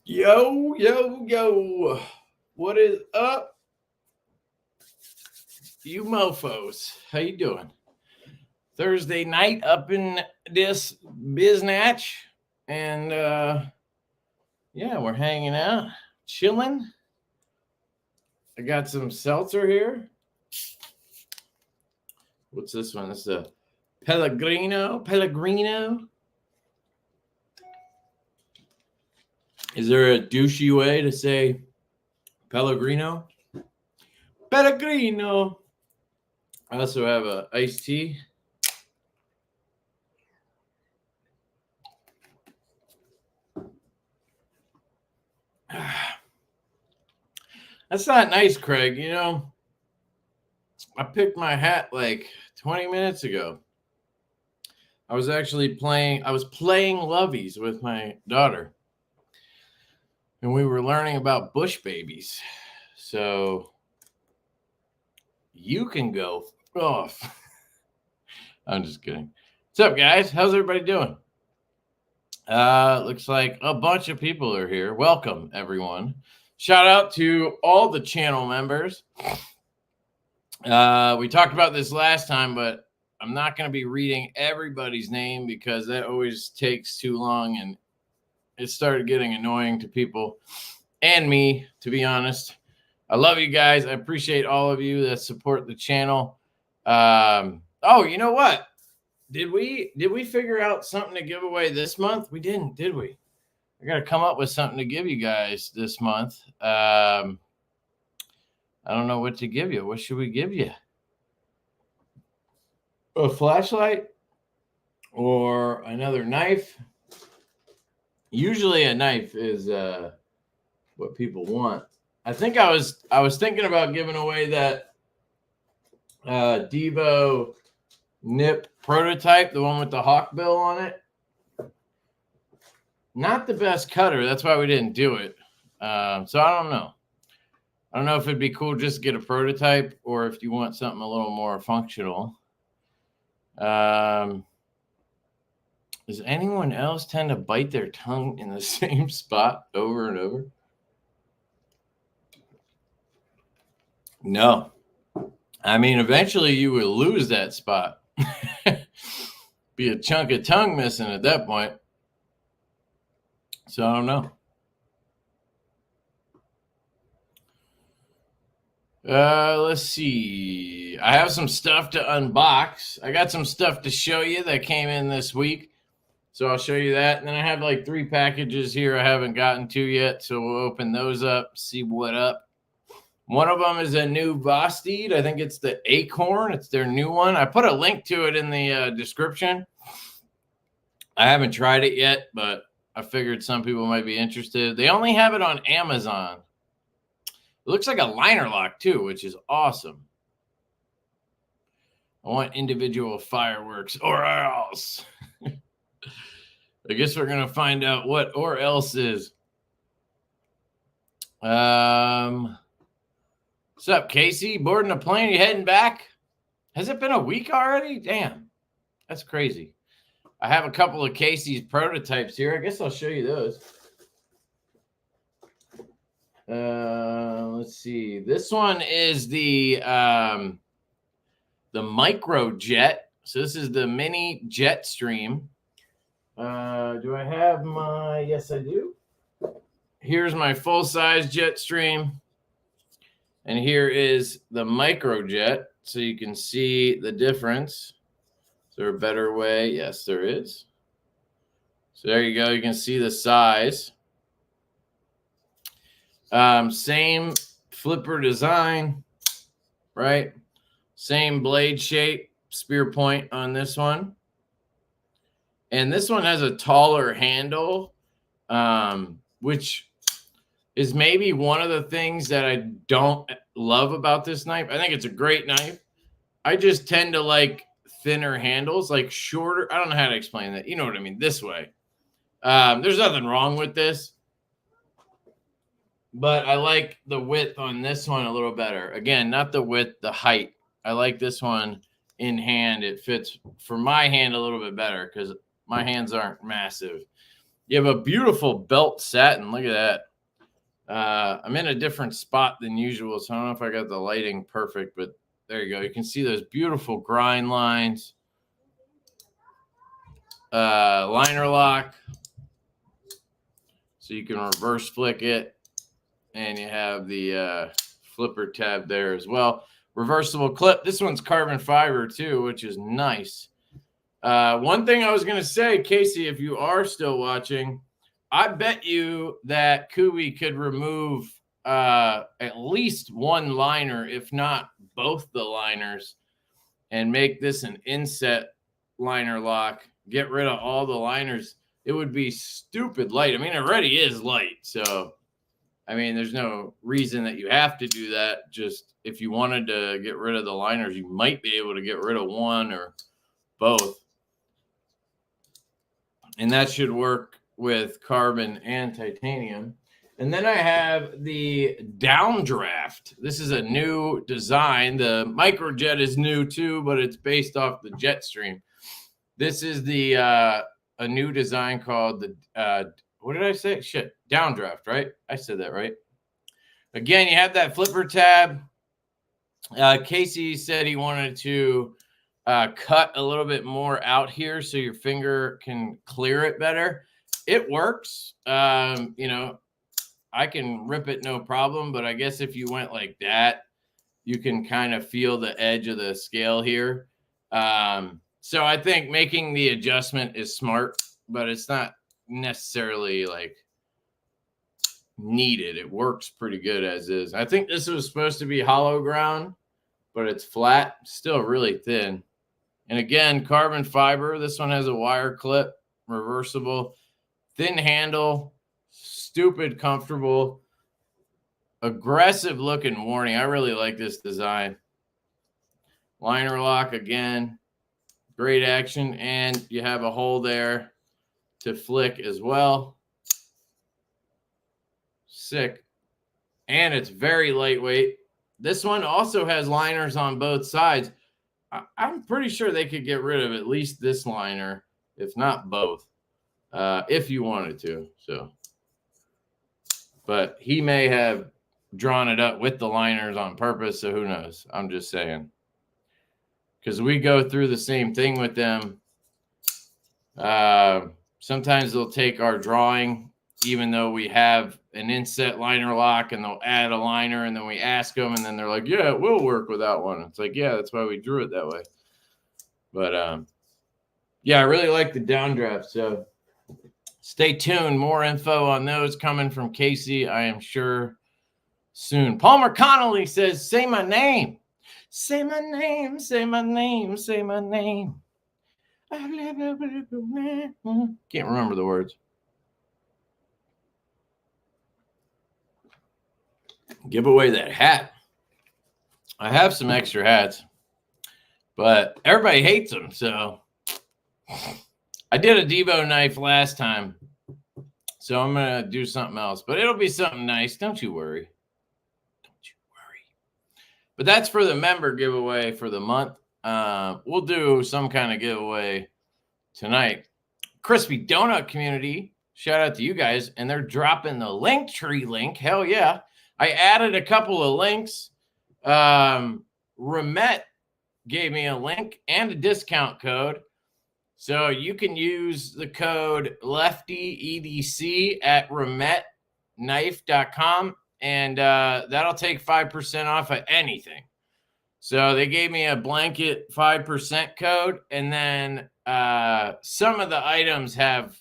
Yo, yo, yo. What is up, you mofos? How you doing? Thursday night up in this biznatch. And yeah, we're hanging out, chilling. I got some seltzer here. What's this one? This is a Pellegrino. Is there a douchey way to say Pellegrino? Pellegrino. I also have a iced tea. That's not nice, Craig. You know, I picked my hat like 20 minutes ago. I was playing loveys with my daughter. And we were learning about bush babies. So you can go off. I'm just kidding. What's up, guys? How's everybody doing? Looks like a bunch of people are here. Welcome, everyone. Shout out to all the channel members. We talked about this last time, but I'm not going to be reading everybody's name because that always takes too long, and it started getting annoying to people and me, to be honest. I love you guys. I appreciate all of you that support the channel. Oh, you know what? Did we figure out something to give away this month? We didn't, did we? I got to come up with something to give you guys this month. I don't know what to give you. What should we give you? A flashlight or another knife? Usually a knife is what people want. I think I was thinking about giving away that Divo nip prototype, the one with the hawk bill on it. Not the best cutter. That's why we didn't do it. So I don't know. I don't know if it'd be cool just to get a prototype or if you want something a little more functional. Does anyone else tend to bite their tongue in the same spot over and over? No. I mean, eventually you will lose that spot. Be a chunk of tongue missing at that point. So I don't know. Let's see. I have some stuff to unbox. I got some stuff to show you that came in this week. So I'll show you that. And then I have like 3 packages here I haven't gotten to yet. So we'll open those up, see what up. One of them is a new Vosteed. I think it's the Acorn. It's their new one. I put a link to it in the description. I haven't tried it yet, but I figured some people might be interested. They only have it on Amazon. It looks like a liner lock too, which is awesome. I want individual fireworks or else. I guess we're going to find out what or else is. What's up, Casey? Boarding a plane? You heading back? Has it been a week already? Damn, that's crazy. I have a couple of Casey's prototypes here. I guess I'll show you those. Let's see. This one is the micro jet. So this is the mini jet stream. Do I have my? Yes, I do. Here's my full-size jet stream. And here is the micro jet. So you can see the difference. Is there a better way? Yes, there is. So there you go. You can see the size. Same flipper design, right? Same blade shape, spear point on this one. And this one has a taller handle, which is maybe one of the things that I don't love about this knife. I think it's a great knife. I just tend to like thinner handles, like shorter. I don't know how to explain that. You know what I mean? This way. There's nothing wrong with this. But I like the width on this one a little better. Again, not the width, the height. I like this one in hand. It fits for my hand a little bit better because my hands aren't massive. You have a beautiful belt satin. Look at that. I'm in a different spot than usual, so I don't know if I got the lighting perfect, but there you go. You can see those beautiful grind lines. Liner lock. So you can reverse flick it. And you have the flipper tab there as well. Reversible clip. This one's carbon fiber too, which is nice. One thing I was going to say, Casey, if you are still watching, I bet you that Kubi could remove at least one liner, if not both the liners, and make this an inset liner lock. Get rid of all the liners. It would be stupid light. I mean, it already is light. So, I mean, there's no reason that you have to do that. Just if you wanted to get rid of the liners, you might be able to get rid of one or both. And that should work with carbon and titanium. And then I have the downdraft. This is a new design. The microjet is new too, but it's based off the Jetstream. This is the a new design called the what did I say? Shit, downdraft, right? I said that right. Again, you have that flipper tab. Casey said he wanted to cut a little bit more out here so your finger can clear it better. It works. You know, I can rip it no problem, but I guess if you went like that, you can kind of feel the edge of the scale here. So I think making the adjustment is smart, but it's not necessarily like needed. It works pretty good as is. I think this was supposed to be hollow ground, but it's flat, still really thin. And again, carbon fiber. This one has a wire clip, reversible, thin handle, stupid comfortable, aggressive looking warning. I really like this design. Liner lock again, great action, and you have a hole there to flick as well. Sick. And it's very lightweight. This one also has liners on both sides. I'm pretty sure they could get rid of at least this liner, if not both, if you wanted to. So, but he may have drawn it up with the liners on purpose, so who knows? I'm just saying. Because we go through the same thing with them. Sometimes they'll take our drawing, even though we have an inset liner lock, and they'll add a liner, and then we ask them, and then they're like, yeah, it will work without one. It's like, yeah, that's why we drew it that way. But yeah, I really like the downdraft. So stay tuned. More info on those coming from Casey, I am sure, soon. Palmer Connolly says, say my name. Say my name, say my name, say my name. Can't remember the words. Give away that hat. I have some extra hats, but everybody hates them. So I did a Divo knife last time, so I'm going to do something else, but it'll be something nice. Don't you worry. Don't you worry. But that's for the member giveaway for the month. We'll do some kind of giveaway tonight. Crispy Donut Community, shout out to you guys, and they're dropping the Linktree link. Hell yeah. I added a couple of links. Remet gave me a link and a discount code. So you can use the code LeftyEDC at remetknife.com, and that'll take 5% off of anything. So they gave me a blanket 5% code, and then some of the items have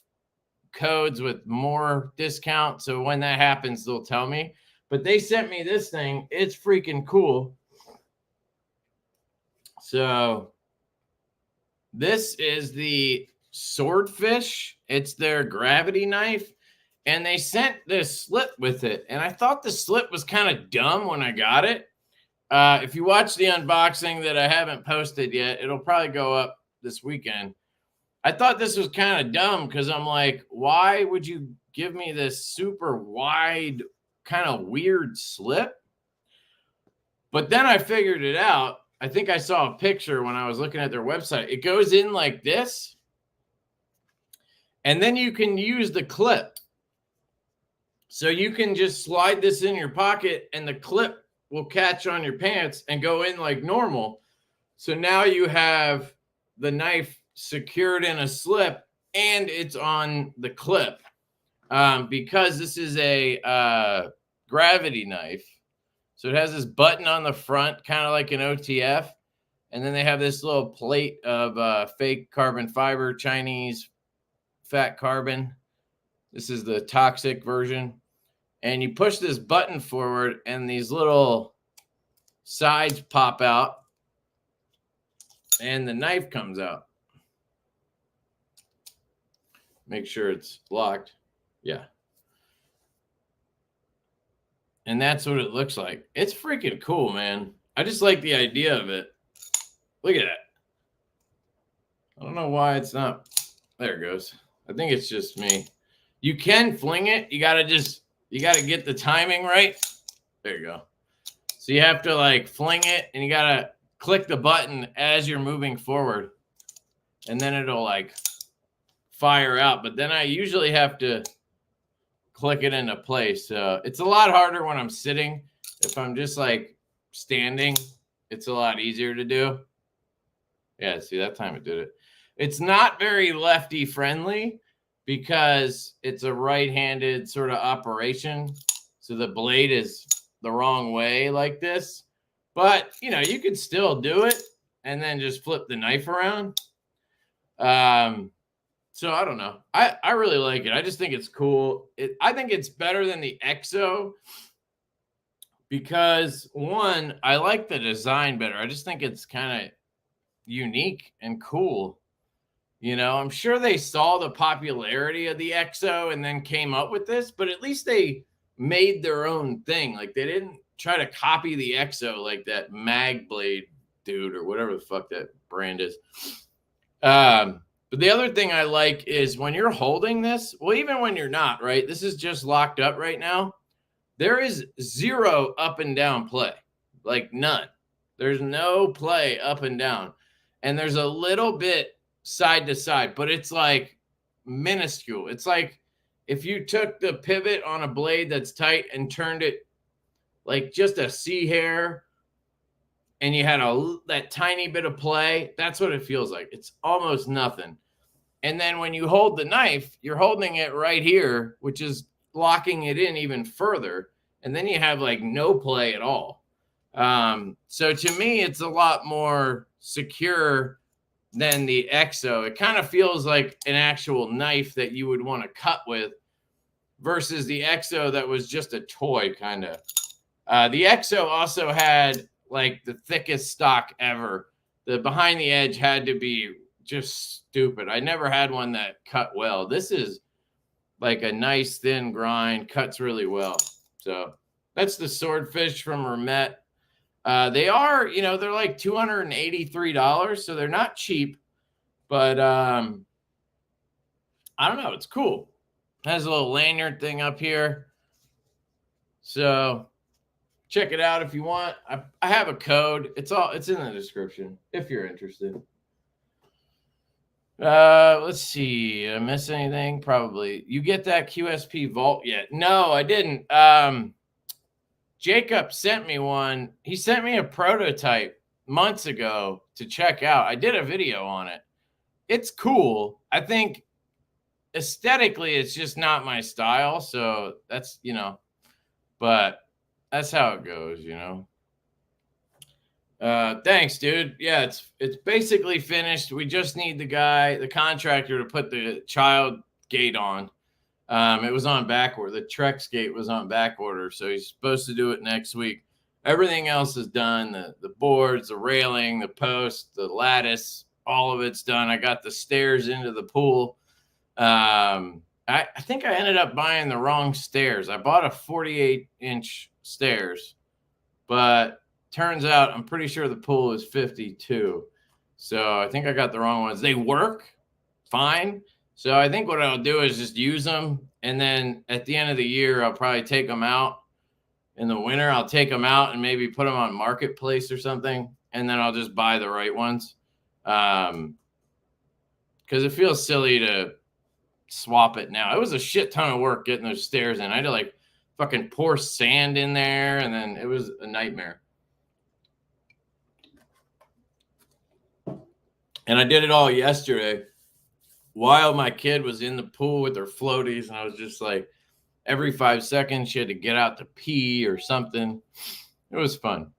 codes with more discount. So when that happens, they'll tell me. But they sent me this thing. It's freaking cool. So this is the Swordfish. It's their gravity knife. And they sent this slip with it. And I thought the slip was kind of dumb when I got it. If you watch the unboxing that I haven't posted yet, it'll probably go up this weekend. I thought this was kind of dumb because I'm like, why would you give me this super wide, kind of weird slip? But then I figured it out. I think I saw a picture when I was looking at their website. It goes in like this, And then you can use the clip. So you can just slide this in your pocket and the clip will catch on your pants and go in like normal. So now you have the knife secured in a slip and it's on the clip. Because this is a gravity knife. So it has this button on the front, kind of like an OTF. And then they have this little plate of fake carbon fiber, Chinese fat carbon. This is the toxic version. And you push this button forward and these little sides pop out and the knife comes out. Make sure it's locked. Yeah. And that's what it looks like. It's freaking cool, man. I just like the idea of it. Look at that. I don't know why it's not. There it goes. I think it's just me. You can fling it. You got to get the timing right. There you go. So you have to like fling it and you got to click the button as you're moving forward. And then it'll like fire out. But then I usually have to click it into place. So it's a lot harder when I'm sitting. If I'm just like standing, it's a lot easier to do. Yeah, see, that time it did it. It's not very lefty friendly because it's a right-handed sort of operation. So the blade is the wrong way like this. But, you know, you can still do it and then just flip the knife around. So I don't know. I really like it. I just think it's cool. I think it's better than the EXO because, one, I like the design better. I just think it's kind of unique and cool. You know, I'm sure they saw the popularity of the EXO and then came up with this, but at least they made their own thing. Like they didn't try to copy the EXO like that Mag Blade dude or whatever the fuck that brand is. But the other thing I like is when you're holding this, well, even when you're not, right? This is just locked up right now. There is zero up and down play, like none. There's no play up and down. And there's a little bit side to side, but it's like minuscule. It's like if you took the pivot on a blade that's tight and turned it like just a C hair and you had that tiny bit of play, that's what it feels like. It's almost nothing. And then when you hold the knife, you're holding it right here, which is locking it in even further. And then you have like no play at all. So to me, it's a lot more secure than the EXO. It kind of feels like an actual knife that you would want to cut with versus the EXO that was just a toy kind of. The EXO also had like the thickest stock ever. The behind the edge had to be just stupid. I never had one that cut well. This is like a nice thin grind, cuts really well. So that's the Swordfish from Hermet. They are, you know, they're like $283, so they're not cheap, but I don't know, it's cool. It has a little lanyard thing up here. So check it out if you want. I have a code. It's in the description if you're interested. Let's see. Did I miss anything? Probably. You get that QSP Vault yet? No, I didn't. Jacob sent me one. He sent me a prototype months ago to check out. I did a video on it. It's cool. I think aesthetically it's just not my style. So that's, you know, but that's how it goes, you know. Thanks, dude. Yeah, it's basically finished. We just need the contractor to put the child gate on. It was on back order. The Trex gate was on back order, so he's supposed to do it next week. Everything else is done. The boards, the railing, the post, the lattice, all of it's done. I got the stairs into the pool. I think I ended up buying the wrong stairs. I bought a 48-inch stairs, but turns out I'm pretty sure the pool is 52. So I think I got the wrong ones. They work fine. So I think what I'll do is just use them. And then at the end of the year, I'll probably take them out. In the winter, I'll take them out and maybe put them on Marketplace or something. And then I'll just buy the right ones. Because it feels silly to swap it now. It was a shit ton of work getting those stairs in. I had to like fucking pour sand in there, and then it was a nightmare. And I did it all yesterday while my kid was in the pool with her floaties, and I was just like, every 5 seconds she had to get out to pee or something. It was fun.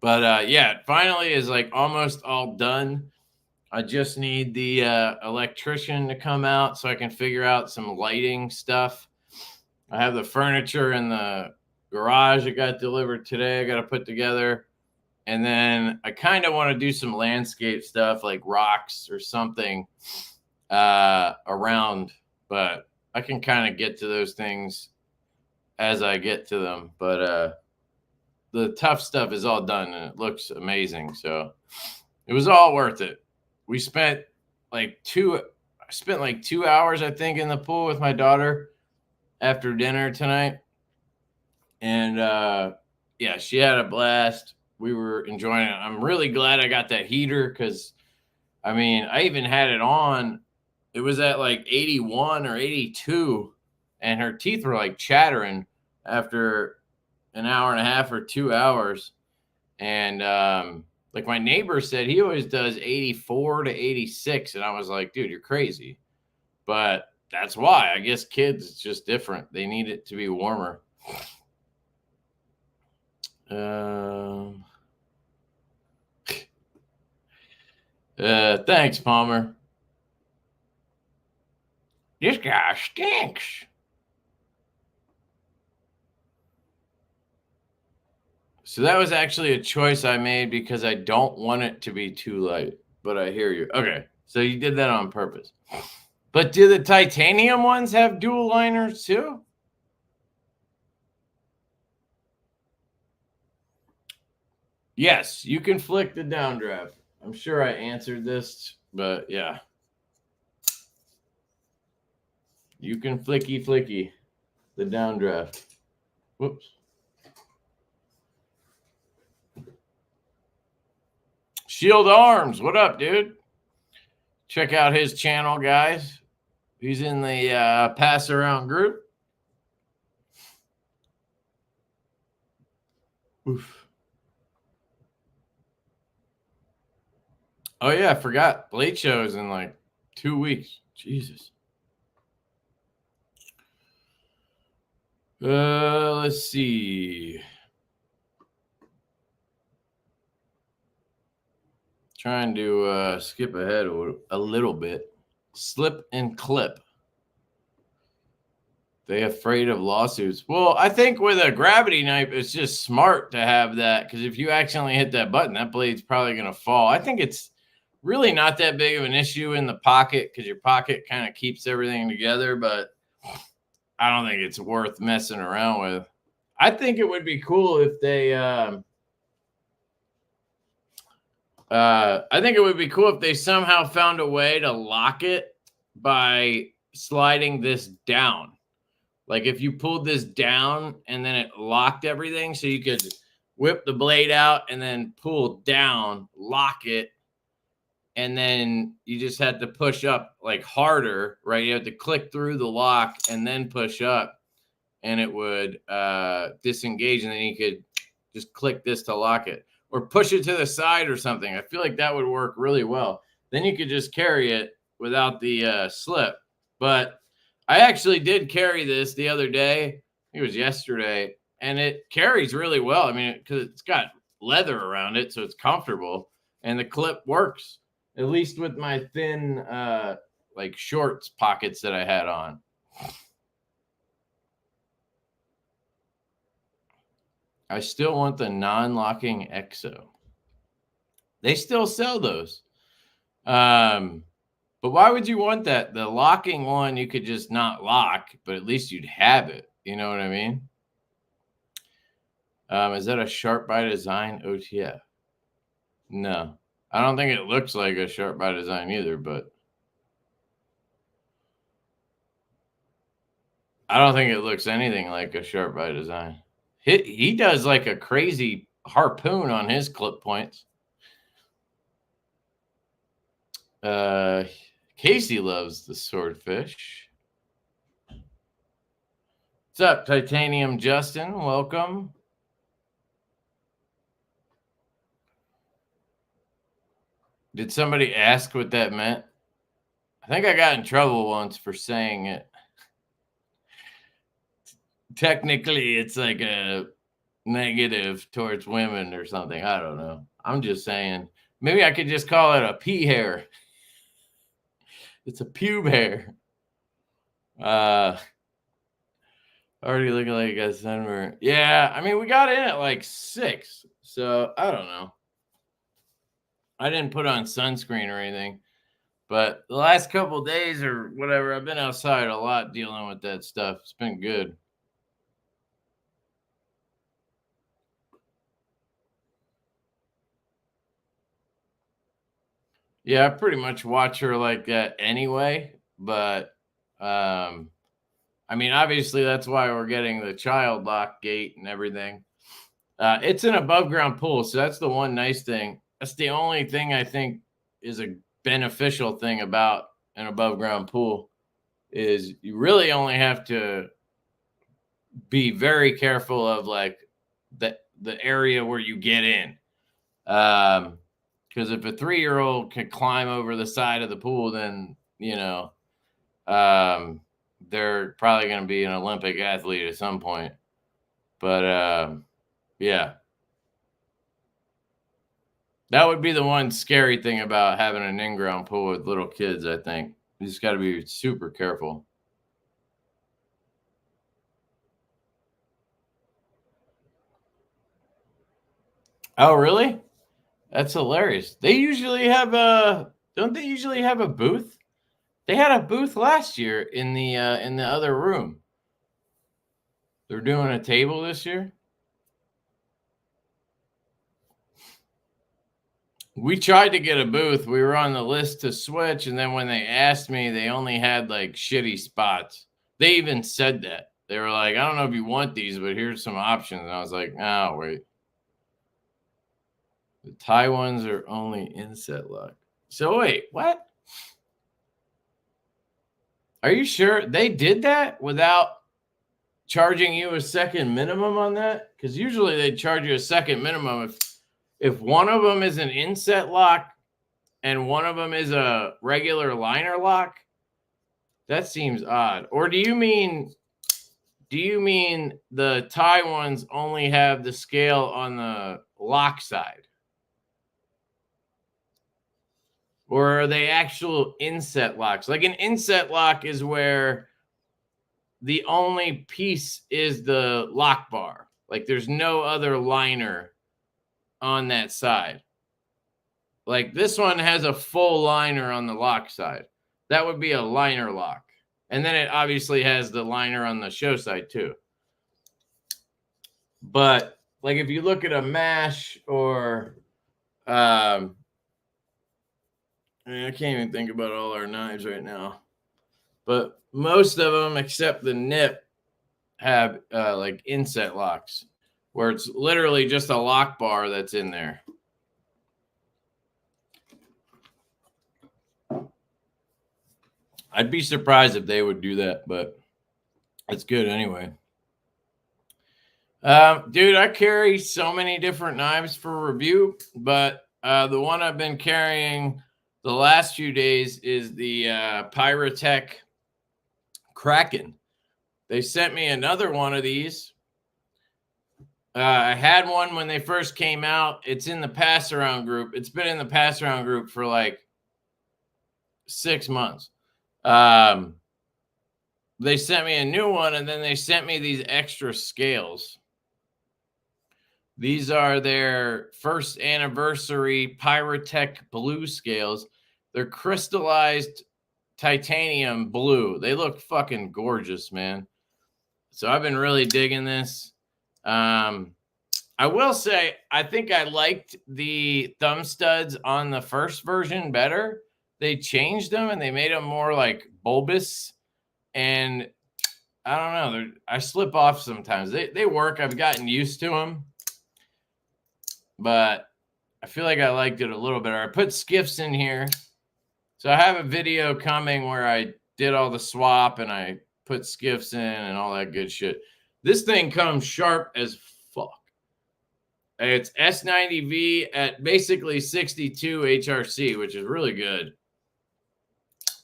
But yeah, it finally is like almost all done. I just need the electrician to come out so I can figure out some lighting stuff. I have the furniture in the garage that got delivered today. I got to put together. And then I kind of want to do some landscape stuff like rocks or something around. But I can kind of get to those things as I get to them. But the tough stuff is all done and it looks amazing. So it was all worth it. We spent like 2 hours, I think, in the pool with my daughter after dinner tonight. And yeah, she had a blast. We were enjoying it. I'm really glad I got that heater because, I mean, I even had it on. It was at like 81 or 82, and her teeth were like chattering after an hour and a half or 2 hours. And like my neighbor said, he always does 84 to 86. And I was like, dude, you're crazy. But that's why. I guess kids, it's just different. They need it to be warmer. Thanks, Palmer. This guy stinks. So that was actually a choice I made because I don't want it to be too light, but I hear you. Okay, so you did that on purpose. But do the titanium ones have dual liners too? Yes, you can flick the downdraft. I'm sure I answered this, but yeah. You can flicky the downdraft. Whoops. Shield Arms, what up, dude? Check out his channel, guys. He's in the pass around group. Oof. Oh yeah, I forgot. Blade show is in like 2 weeks. Jesus. Let's see. Trying to skip ahead a little bit. Slip and clip. They afraid of lawsuits. Well, I think with a gravity knife, it's just smart to have that because if you accidentally hit that button, that blade's probably going to fall. I think it's really not that big of an issue in the pocket because your pocket kind of keeps everything together, but I don't think it's worth messing around with. I think it would be cool if they I think it would be cool if they somehow found a way to lock it by sliding this down. Like if you pulled this down and then it locked everything so you could whip the blade out and then pull down, lock it, and then you just had to push up like harder, right? You have to click through the lock and then push up and it would disengage and then you could just click this to lock it. Or push it to the side or something. I feel like that would work really well. Then you could just carry it without the slip. But I actually did carry this the other day. I think it was yesterday. And it carries really well. I mean, because it's got leather around it, so it's comfortable. And the clip works, at least with my thin, like shorts pockets that I had on. I still want the non-locking EXO. They still sell those. But why would you want that? The locking one, you could just not lock, but at least you'd have it. You know what I mean? Is that a Sharp by Design OTF? No. I don't think it looks like a Sharp by Design either, but I don't think it looks anything like a Sharp by Design. He does like a crazy harpoon on his clip points. Can Casey loves the swordfish. What's up, Titanium Justin? Welcome. Did somebody ask what that meant? I think I got in trouble once for saying it. Technically, it's like a negative towards women or something. I don't know. I'm just saying. Maybe I could just call it a pea hair. It's a pube hair. Already looking like a sunburn. Yeah, I mean, we got in at like 6, so I don't know. I didn't put on sunscreen or anything, but the last couple of days or whatever, I've been outside a lot dealing with that stuff. It's been good. Yeah, I pretty much watch her like that anyway, but I mean, obviously that's why we're getting the child lock gate and everything. It's an above ground pool, so that's the one nice thing. That's the only thing I think is a beneficial thing about an above ground pool is you really only have to be very careful of like the area where you get in. Because if a 3-year-old can climb over the side of the pool, then, you know, they're probably going to be an Olympic athlete at some point. But yeah, that would be the one scary thing about having an in-ground pool with little kids, I think. You just got to be super careful. Oh, really? That's hilarious. They usually have don't they usually have a booth? They had a booth last year in the other room. They're doing a table this year. We tried to get a booth. We were on the list to switch, and then when they asked me, they only had like shitty spots. They even said that. They were like, I don't know if you want these, but here's some options. And I was like, oh, wait. The Thai ones are only inset lock. So wait, what? Are you sure they did that without charging you a second minimum on that? Because usually they charge you a second minimum if one of them is an inset lock and one of them is a regular liner lock. That seems odd. Or do you mean the Thai ones only have the scale on the lock side? Or are they actual inset locks? Like an inset lock is where the only piece is the lock bar. Like there's no other liner on that side. Like this one has a full liner on the lock side. That would be a liner lock. And then it obviously has the liner on the show side too. But like if you look at a MASH or I can't even think about all our knives right now. But most of them, except the nip, have like inset locks where it's literally just a lock bar that's in there. I'd be surprised if they would do that, but it's good anyway. Dude, I carry so many different knives for review, but the one I've been carrying the last few days is the Pyrotech Kraken. They sent me another one of these. I had one when they first came out. It's in the pass around group. It's been in the pass around group for like 6 months. They sent me a new one, and then they sent me these extra scales. These are their first anniversary Pyrotech blue scales. They're crystallized titanium blue. They look fucking gorgeous, man. So I've been really digging this. I will say, I think I liked the thumb studs on the first version better. They changed them and they made them more like bulbous. And I don't know. I slip off sometimes. They work. I've gotten used to them. But I feel like I liked it a little better. I put skiffs in here. So I have a video coming where I did all the swap and I put skiffs in and all that good shit. This thing comes sharp as fuck. It's S90V at basically 62 HRC, which is really good.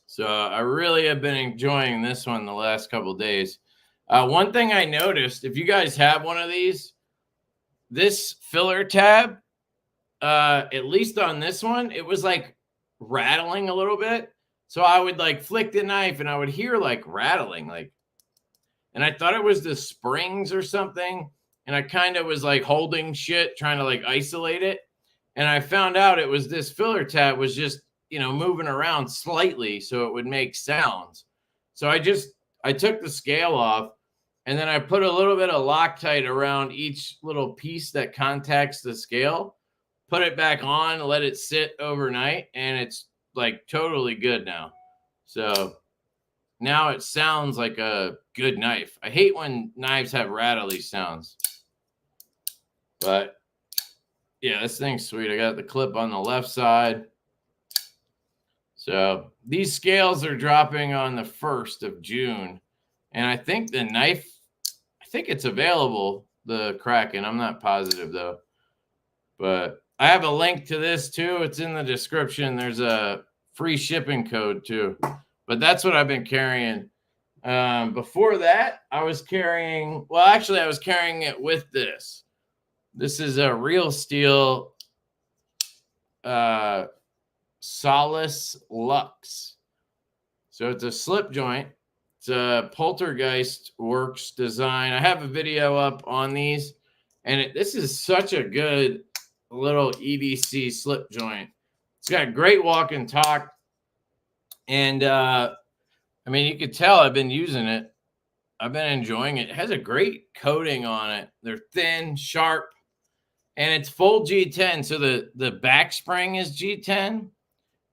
So I really have been enjoying this one the last couple of days. One thing I noticed, if you guys have one of these, this filler tab, at least on this one, it was like rattling a little bit. So I would like flick the knife and I would hear like rattling, like, and I thought it was the springs or something. And I kind of was like holding shit, trying to like isolate it. And I found out it was this filler tab was just, you know, moving around slightly so it would make sounds. So I took the scale off and then I put a little bit of Loctite around each little piece that contacts the scale, put it back on, let it sit overnight, and it's like totally good now. So now it sounds like a good knife. I hate when knives have rattly sounds. But yeah, this thing's sweet. I got the clip on the left side. So these scales are dropping on the 1st of June. And I think the knife, I think it's available, the Kraken. I'm not positive though. But I have a link to this too. It's in the description. There's a free shipping code too. But that's what I've been carrying. Before that, I was carrying, well, actually, I was carrying it with this. This is a Real Steel Solace Lux. So it's a slip joint. It's a Poltergeist Works design. I have a video up on these, and this is such a good little EDC slip joint. It's got great walk and talk, and I mean, you could tell I've been using it. I've been enjoying it. It has a great coating on it. They're thin, sharp, and it's full G10. So the back spring is G10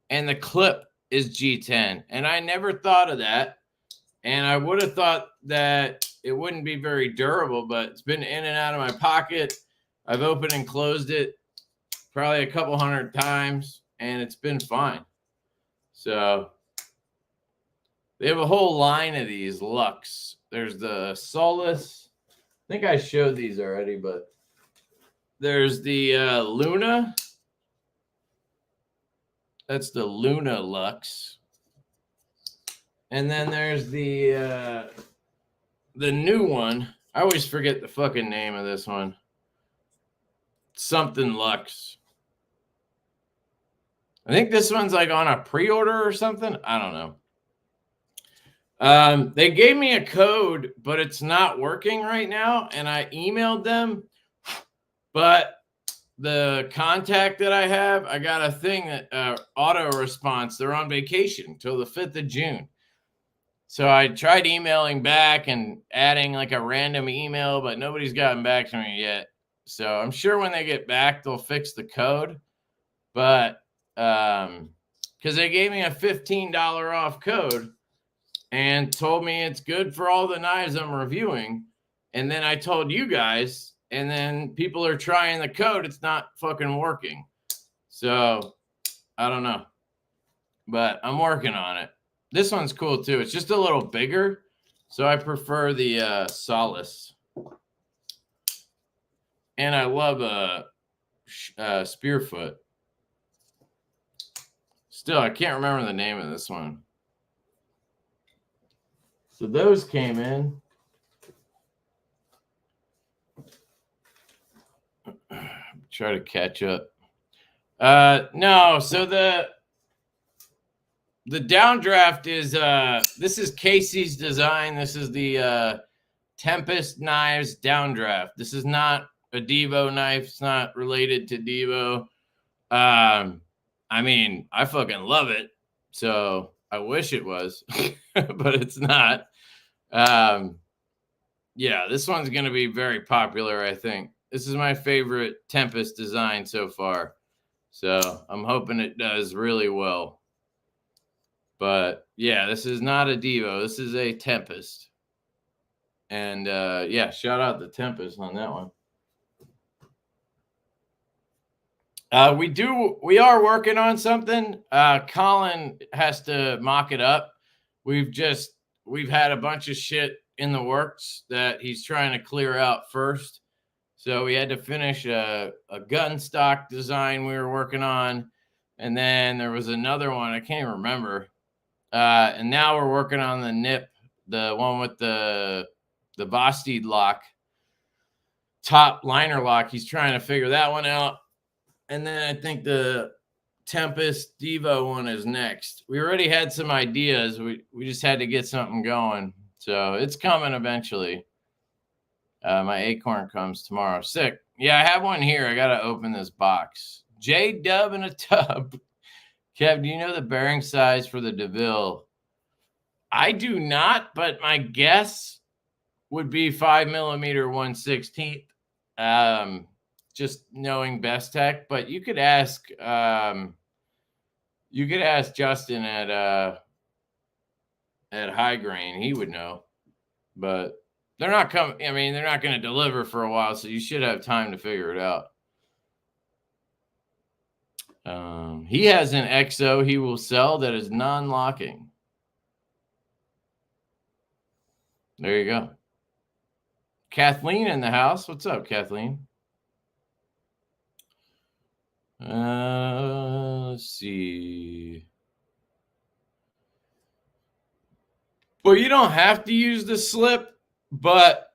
and the clip is G10. And I never thought of that. And I would have thought that it wouldn't be very durable, but it's been in and out of my pocket. I've opened and closed it probably a couple hundred times, and it's been fine. So they have a whole line of these Lux. There's the Solace. I think I showed these already, but there's the Luna. That's the Luna Lux. And then there's the new one. I always forget the fucking name of this one. Something Lux. I think this one's like on a pre-order or something. I don't know. They gave me a code, but it's not working right now. And I emailed them, but the contact that I have, I got a thing that auto response. They're on vacation till the 5th of June. So I tried emailing back and adding like a random email, but nobody's gotten back to me yet. So I'm sure when they get back, they'll fix the code. But because they gave me a $15 off code and told me it's good for all the knives I'm reviewing. And then I told you guys, and then people are trying the code. It's not fucking working. So I don't know, but I'm working on it. This one's cool too. It's just a little bigger. So I prefer the Solace. And I love Spearfoot. Still, I can't remember the name of this one. So those came in. Try to catch up. No, so the downdraft is this is Casey's design. This is the Tempest knives downdraft. This is not a Divo knife. It's not related to Divo. I mean, I fucking love it. So I wish it was, but it's not. Yeah, this one's going to be very popular, I think. This is my favorite Tempest design so far. So I'm hoping it does really well. But yeah, this is not a Divo. This is a Tempest. And yeah, shout out to Tempest on that one. We are working on something. Colin has to mock it up. We've had a bunch of shit in the works that he's trying to clear out first. So we had to finish a gun stock design we were working on. And then there was another one, I can't even remember. And now we're working on the nip, the one with the Vosteed lock, top liner lock. He's trying to figure that one out. And then I think the Tempest Divo one is next. We already had some ideas. We just had to get something going. So it's coming eventually. My acorn comes tomorrow. Sick. Yeah, I have one here. I got to open this box. J-Dub in a tub. Kev, do you know the bearing size for the DeVille? I do not, but my guess would be 5mm 1/16. Just knowing Best Tech, but you could ask Justin at High Grain. He would know, but they're not coming. I mean, they're not going to deliver for a while, so you should have time to figure it out. He has an XO he will sell that is non-locking. There you go. Kathleen in the house. What's up, Kathleen? Let's see. Well, you don't have to use the slip, but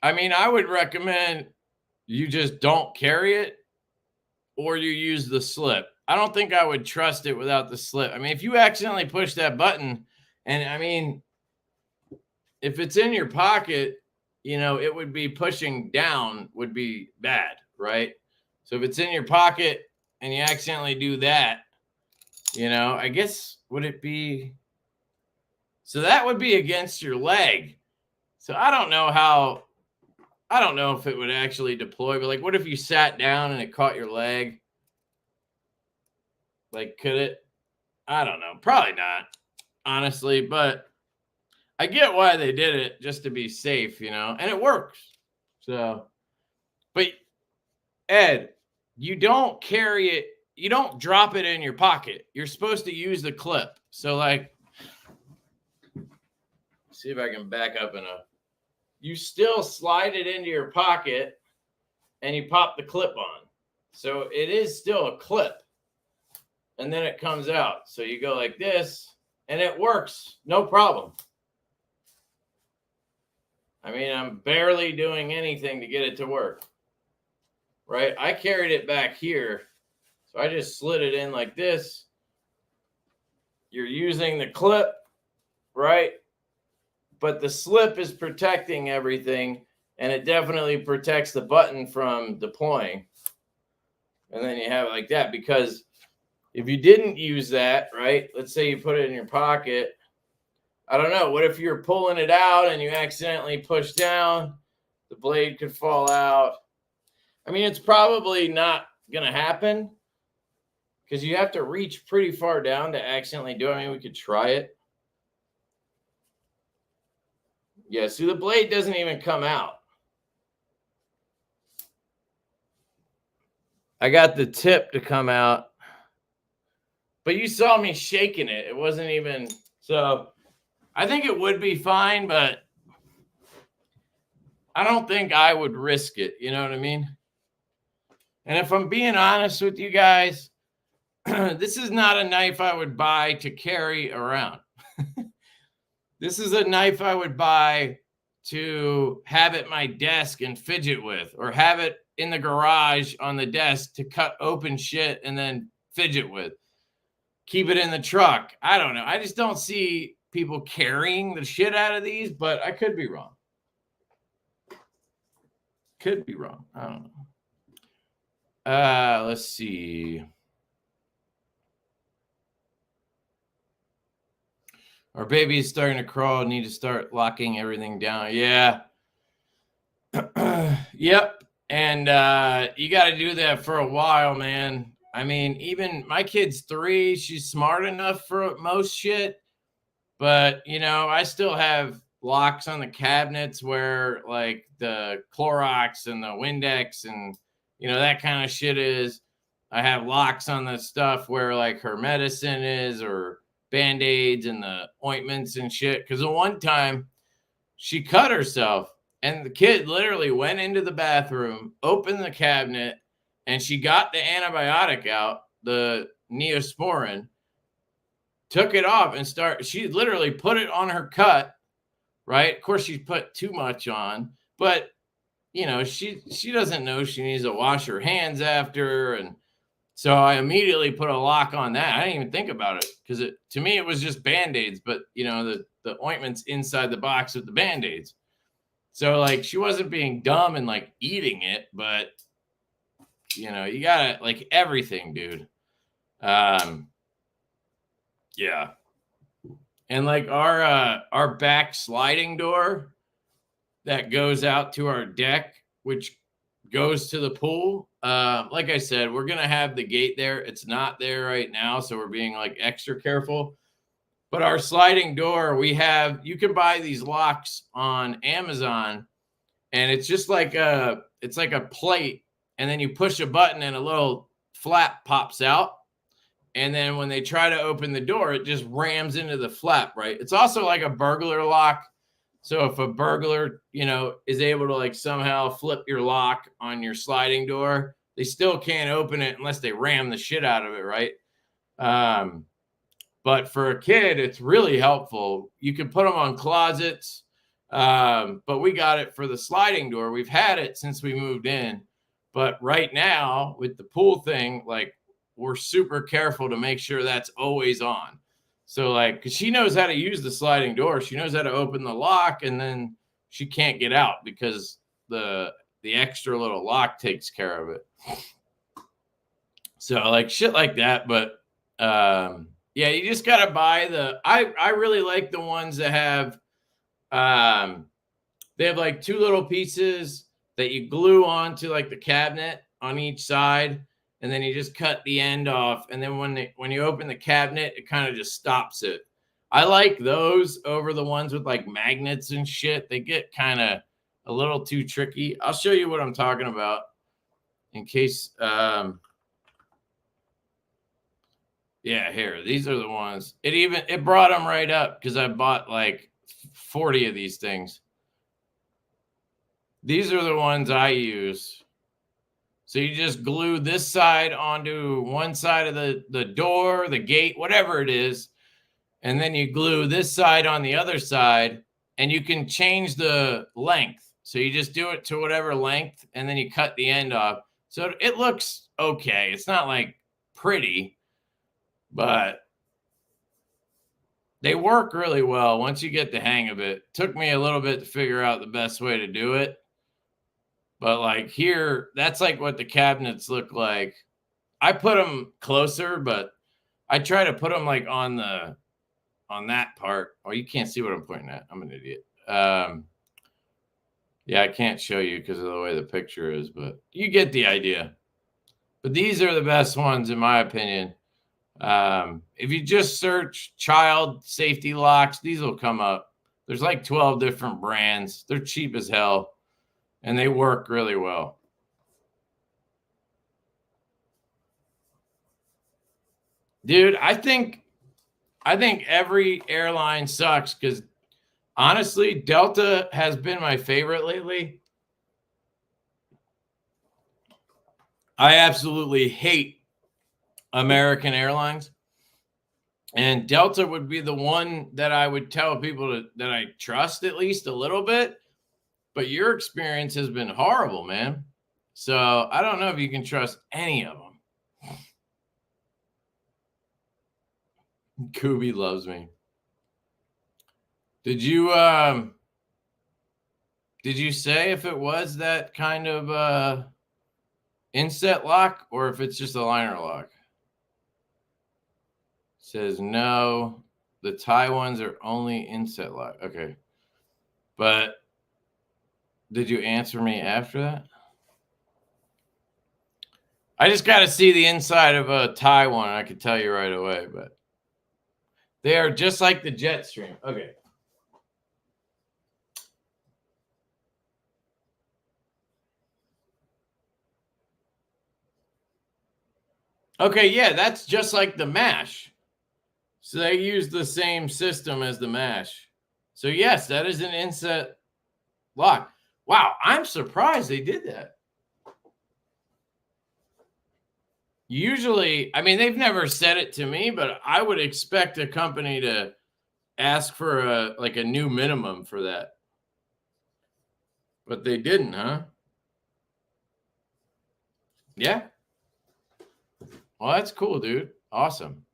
I mean, I would recommend you just don't carry it or you use the slip. I don't think I would trust it without the slip. I mean, if you accidentally push that button, and I mean, if it's in your pocket, you know, it would be pushing down would be bad, right? So if it's in your pocket and you accidentally do that, you know, I guess would it be, so that would be against your leg. So I don't know if it would actually deploy, but like, what if you sat down and it caught your leg? Like, could it? I don't know. Probably not, honestly, but I get why they did it, just to be safe, you know, and it works. So, but Ed, you don't carry it. You don't drop it in your pocket. You're supposed to use the clip. So like, see if I can back up enough. You still slide it into your pocket and you pop the clip on. So it is still a clip. And then it comes out. So you go like this and it works. No problem. I mean, I'm barely doing anything to get it to work. Right? I carried it back here. So I just slid it in like this. You're using the clip, right? But the slip is protecting everything, and it definitely protects the button from deploying. And then you have it like that, because if you didn't use that, right, let's say you put it in your pocket, I don't know, what if you're pulling it out and you accidentally push down, the blade could fall out. I mean, it's probably not going to happen because you have to reach pretty far down to accidentally do it. I mean, we could try it. Yeah, see, the blade doesn't even come out. I got the tip to come out, but you saw me shaking it. It wasn't even, so I think it would be fine, but I don't think I would risk it. You know what I mean? And if I'm being honest with you guys, this is not a knife I would buy to carry around. This is a knife I would buy to have at my desk and fidget with, or have it in the garage on the desk to cut open shit and then fidget with. Keep it in the truck. I don't know. I just don't see people carrying the shit out of these, but I could be wrong. Could be wrong. I don't know. Let's see. Our baby is starting to crawl. Need to start locking everything down. Yeah. Yep. And you got to do that for a while, man. I mean, even my kid's 3. She's smart enough for most shit. But, you know, I still have locks on the cabinets where, like, the Clorox and the Windex and, you know, that kind of shit is. I have locks on the stuff where like her medicine is, or Band-Aids and the ointments and shit. Because the one time she cut herself, and the kid literally went into the bathroom, opened the cabinet, and she got the antibiotic out, the Neosporin, took it off and she literally put it on her cut, right? Of course, she put too much on, but you know, she doesn't know she needs to wash her hands after. And so I immediately put a lock on that. I didn't even think about it because to me, it was just Band-Aids, but you know, the ointment's inside the box with the Band-Aids. So like, she wasn't being dumb and like eating it, but you know, you gotta like everything, dude. Yeah. And like our back sliding door that goes out to our deck, which goes to the pool. Like I said, we're gonna have the gate there. It's not there right now, so we're being like extra careful. But our sliding door, you can buy these locks on Amazon, and it's just like it's like a plate, and then you push a button and a little flap pops out. And then when they try to open the door, it just rams into the flap, right? It's also like a burglar lock. So if a burglar, you know, is able to like somehow flip your lock on your sliding door, they still can't open it unless they ram the shit out of it, right? But for a kid, it's really helpful. You can put them on closets, but we got it for the sliding door. We've had it since we moved in. But right now, with the pool thing, like, we're super careful to make sure that's always on. So like, because she knows how to use the sliding door, she knows how to open the lock, and then she can't get out because the extra little lock takes care of it. So like shit like that. But yeah, you just gotta buy I really like the ones that have they have like two little pieces that you glue onto like the cabinet on each side, and then you just cut the end off, and then when you open the cabinet, it kind of just stops it. I like those over the ones with like magnets and shit. They get kind of a little too tricky. I'll show you what I'm talking about in case yeah, here, these are the ones. It brought them right up because I bought like 40 of these things. These are the ones I use. So you just glue this side onto one side of the door, the gate, whatever it is. And then you glue this side on the other side, and you can change the length. So you just do it to whatever length, and then you cut the end off. So it looks okay. It's not like pretty, but they work really well once you get the hang of it. Took me a little bit to figure out the best way to do it. But like here, that's like what the cabinets look like. I put them closer, but I try to put them like on that part. Oh, you can't see what I'm pointing at. I'm an idiot. Yeah, I can't show you because of the way the picture is, but you get the idea. But these are the best ones in my opinion. If you just search child safety locks, these will come up. There's like 12 different brands. They're cheap as hell, and they work really well. Dude, I think every airline sucks because honestly, Delta has been my favorite lately. I absolutely hate American Airlines. And Delta would be the one that I would tell people that I trust at least a little bit. But your experience has been horrible, man. So I don't know if you can trust any of them. Kubi loves me. Did you say if it was that kind of inset lock or if it's just a liner lock? Says no. The tie ones are only inset lock. Okay. But did you answer me after that? I just got to see the inside of a tie one. I could tell you right away, but they are just like the Jetstream. Okay. Okay, yeah, that's just like the mash. So they use the same system as the mash. So yes, that is an inset lock. Wow, I'm surprised they did that. Usually, I mean, they've never said it to me, but I would expect a company to ask for a new minimum for that. But they didn't, huh? Yeah. Well, that's cool, dude. Awesome.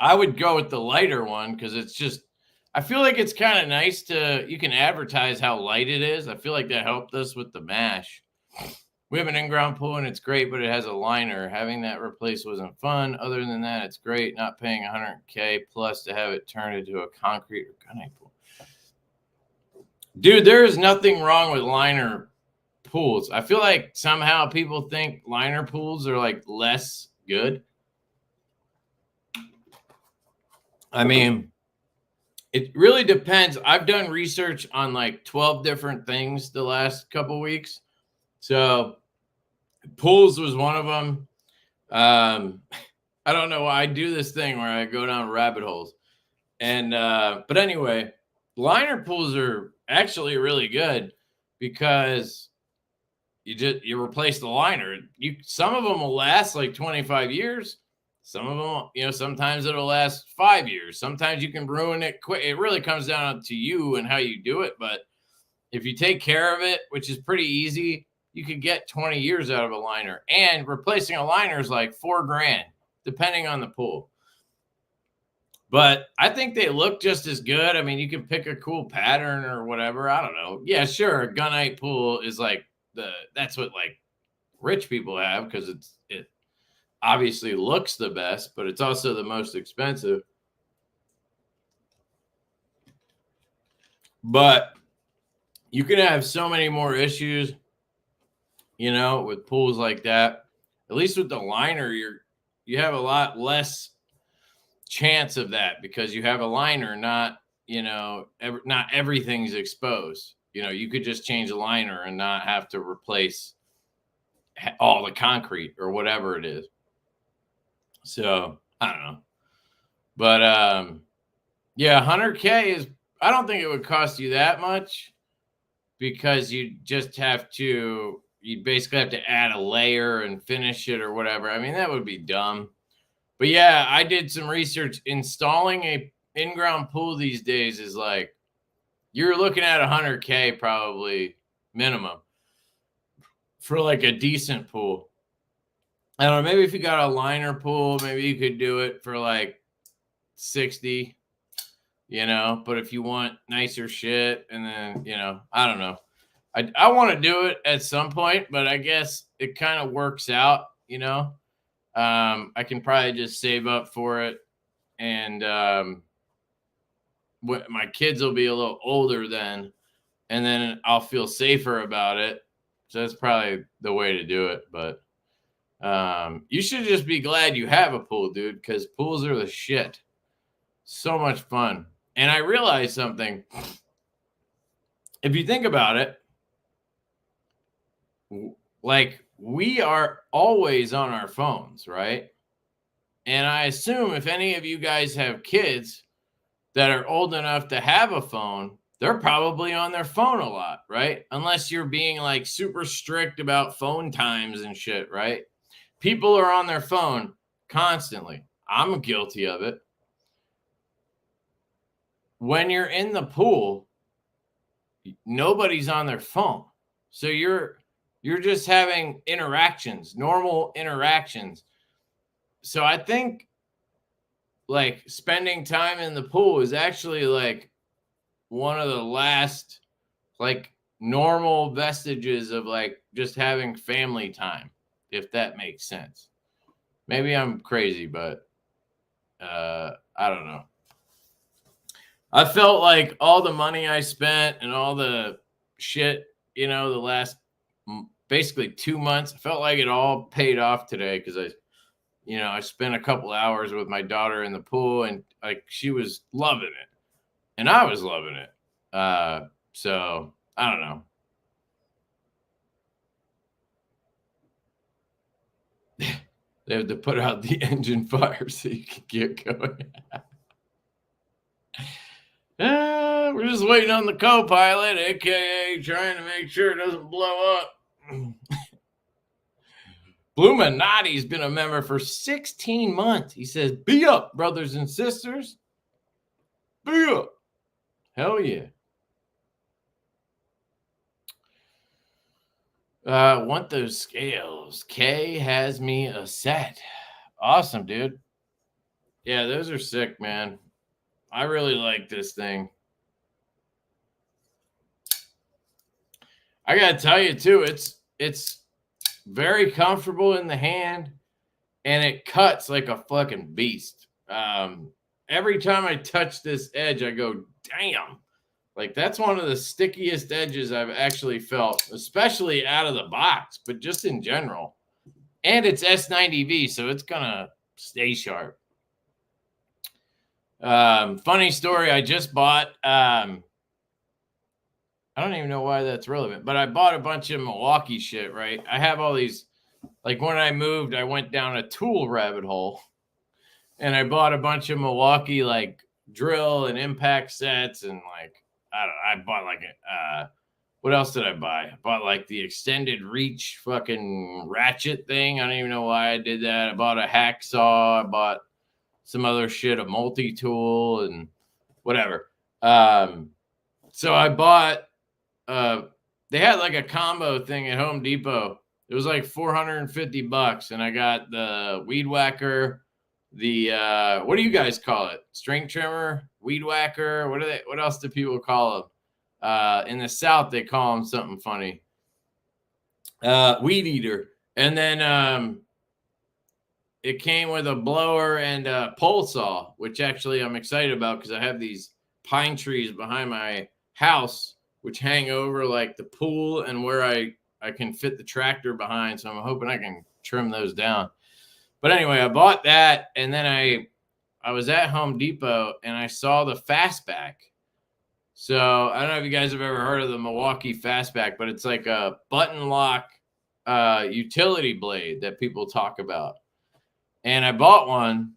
I would go with the lighter one because it's just, I feel like it's kind of nice you can advertise how light it is. I feel like that helped us with the mash. We have an in-ground pool and it's great, but it has a liner. Having that replaced wasn't fun. Other than that, it's great. Not paying $100K plus to have it turned into a concrete or gunite pool. Dude, there is nothing wrong with liner pools. I feel like somehow people think liner pools are like less good. I mean, it really depends. I've done research on like 12 different things the last couple weeks. So pools was one of them. I don't know why I do this thing where I go down rabbit holes. And but anyway, liner pools are actually really good because you replace the liner. Some of them will last like 25 years. Some of them, sometimes it'll last 5 years. Sometimes you can ruin it quick. It really comes down to you and how you do it. But if you take care of it, which is pretty easy, you could get 20 years out of a liner. And replacing a liner is like $4,000, depending on the pool. But I think they look just as good. I mean, you can pick a cool pattern or whatever. I don't know. Yeah, sure. A gunite pool is like that's what like rich people have because it obviously looks the best, but it's also the most expensive. But you can have so many more issues, with pools like that. At least with the liner, you have a lot less chance of that because you have a liner, not not everything's exposed. You could just change a liner and not have to replace all the concrete or whatever it is. So I don't know, but yeah, 100K is. I don't think it would cost you that much because you basically have to add a layer and finish it or whatever. I mean, that would be dumb. But yeah, I did some research. Installing a in-ground pool these days is like, you're looking at 100K probably minimum for like a decent pool. I don't know, maybe if you got a liner pool, maybe you could do it for like 60, but if you want nicer shit and then, I don't know. I want to do it at some point, but I guess it kind of works out, I can probably just save up for it. And my kids will be a little older then, and then I'll feel safer about it. So that's probably the way to do it. But you should just be glad you have a pool, dude, because pools are the shit. So much fun. And I realized something. If you think about it, like we are always on our phones, right? And I assume if any of you guys have kids that are old enough to have a phone, they're probably on their phone a lot, right? Unless you're being like super strict about phone times and shit, right? People are on their phone constantly. I'm guilty of it. When you're in the pool, nobody's on their phone. So you're just having interactions, normal interactions. So I think like spending time in the pool is actually like one of the last like normal vestiges of like just having family time, if that makes sense. Maybe I'm crazy, but I don't know. I felt like all the money I spent and all the shit, the last basically 2 months, I felt like it all paid off today because I spent a couple hours with my daughter in the pool and like she was loving it and I was loving it. So I don't know. They have to put out the engine fire so you can get going. We're just waiting on the co-pilot, aka trying to make sure it doesn't blow up. Bluminati's been a member for 16 months. He says, "Be up, brothers and sisters. Be up." Hell yeah. Want those scales. K has me a set. Awesome, dude. Yeah, those are sick, man. I really like this thing. I gotta tell you too, it's very comfortable in the hand, and it cuts like a fucking beast. Every time I touch this edge, I go, damn. Like, that's one of the stickiest edges I've actually felt, especially out of the box, but just in general. And it's S90V, so it's gonna stay sharp. Funny story, I just bought I don't even know why that's relevant, but I bought a bunch of Milwaukee shit, right? I have all these, like when I moved, I went down a tool rabbit hole and I bought a bunch of Milwaukee like drill and impact sets. And like, I bought like, what else did I buy? I bought like the extended reach fucking ratchet thing. I don't even know why I did that. I bought a hacksaw. I bought some other shit, a multi-tool and whatever. So I bought, they had like a combo thing at Home Depot. It was like $450, and I got the weed whacker, the what do you guys call it? String trimmer, weed whacker. What else do people call them? In the South, they call them something funny. Weed eater. And then it came with a blower and a pole saw, which actually I'm excited about because I have these pine trees behind my house, which hang over like the pool and where I can fit the tractor behind. So I'm hoping I can trim those down. But anyway, I bought that, and then I was at Home Depot and I saw the Fastback. So I don't know if you guys have ever heard of the Milwaukee Fastback, but it's like a button lock utility blade that people talk about. And I bought one,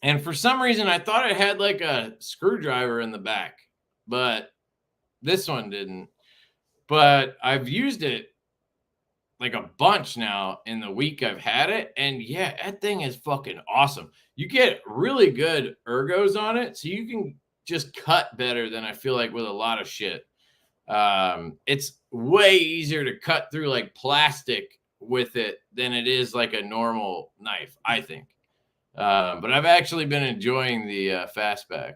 and for some reason I thought it had like a screwdriver in the back, but this one didn't. But I've used it like a bunch now in the week I've had it. And yeah, that thing is fucking awesome. You get really good ergos on it, so you can just cut better than I feel like with a lot of shit. It's way easier to cut through like plastic with it than it is like a normal knife, I think. But I've actually been enjoying the Fastback.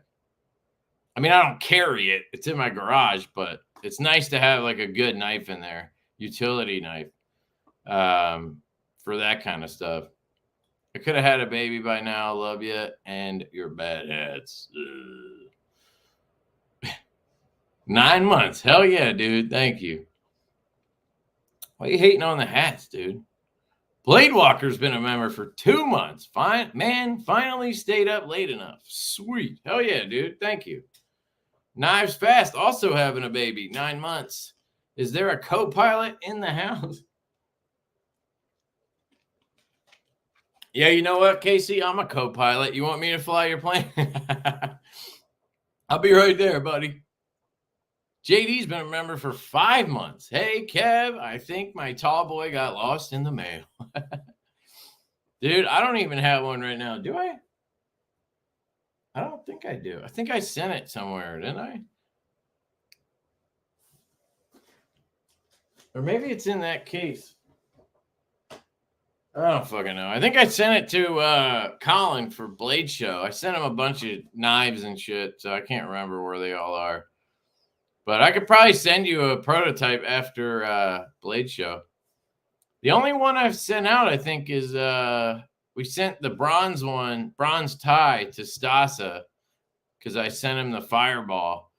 I mean, I don't carry it. It's in my garage, but it's nice to have like a good knife in there, utility knife, for that kind of stuff. I could have had a baby by now. Love you and your bad hats. 9 months. Hell yeah, dude. Thank you. Why are you hating on the hats, dude? Blade Walker's been a member for 2 months. Fine, man, finally stayed up late enough. Sweet. Hell yeah, dude. Thank you. Knives Fast also having a baby. 9 months. Is there a co-pilot in the house? Yeah, you know what, Casey? I'm a co-pilot. You want me to fly your plane? I'll be right there, buddy. JD's been a member for 5 months. Hey, Kev, I think my tall boy got lost in the mail. Dude, I don't even have one right now. Do I? I don't think I do. I think I sent it somewhere, didn't I? Or maybe it's in that case. I don't fucking know. I think I sent it to Colin for Blade Show. I sent him a bunch of knives and shit, so I can't remember where they all are. But I could probably send you a prototype after Blade Show. The only one I've sent out, I think, is we sent the bronze tie to Stasa, because I sent him the Fireball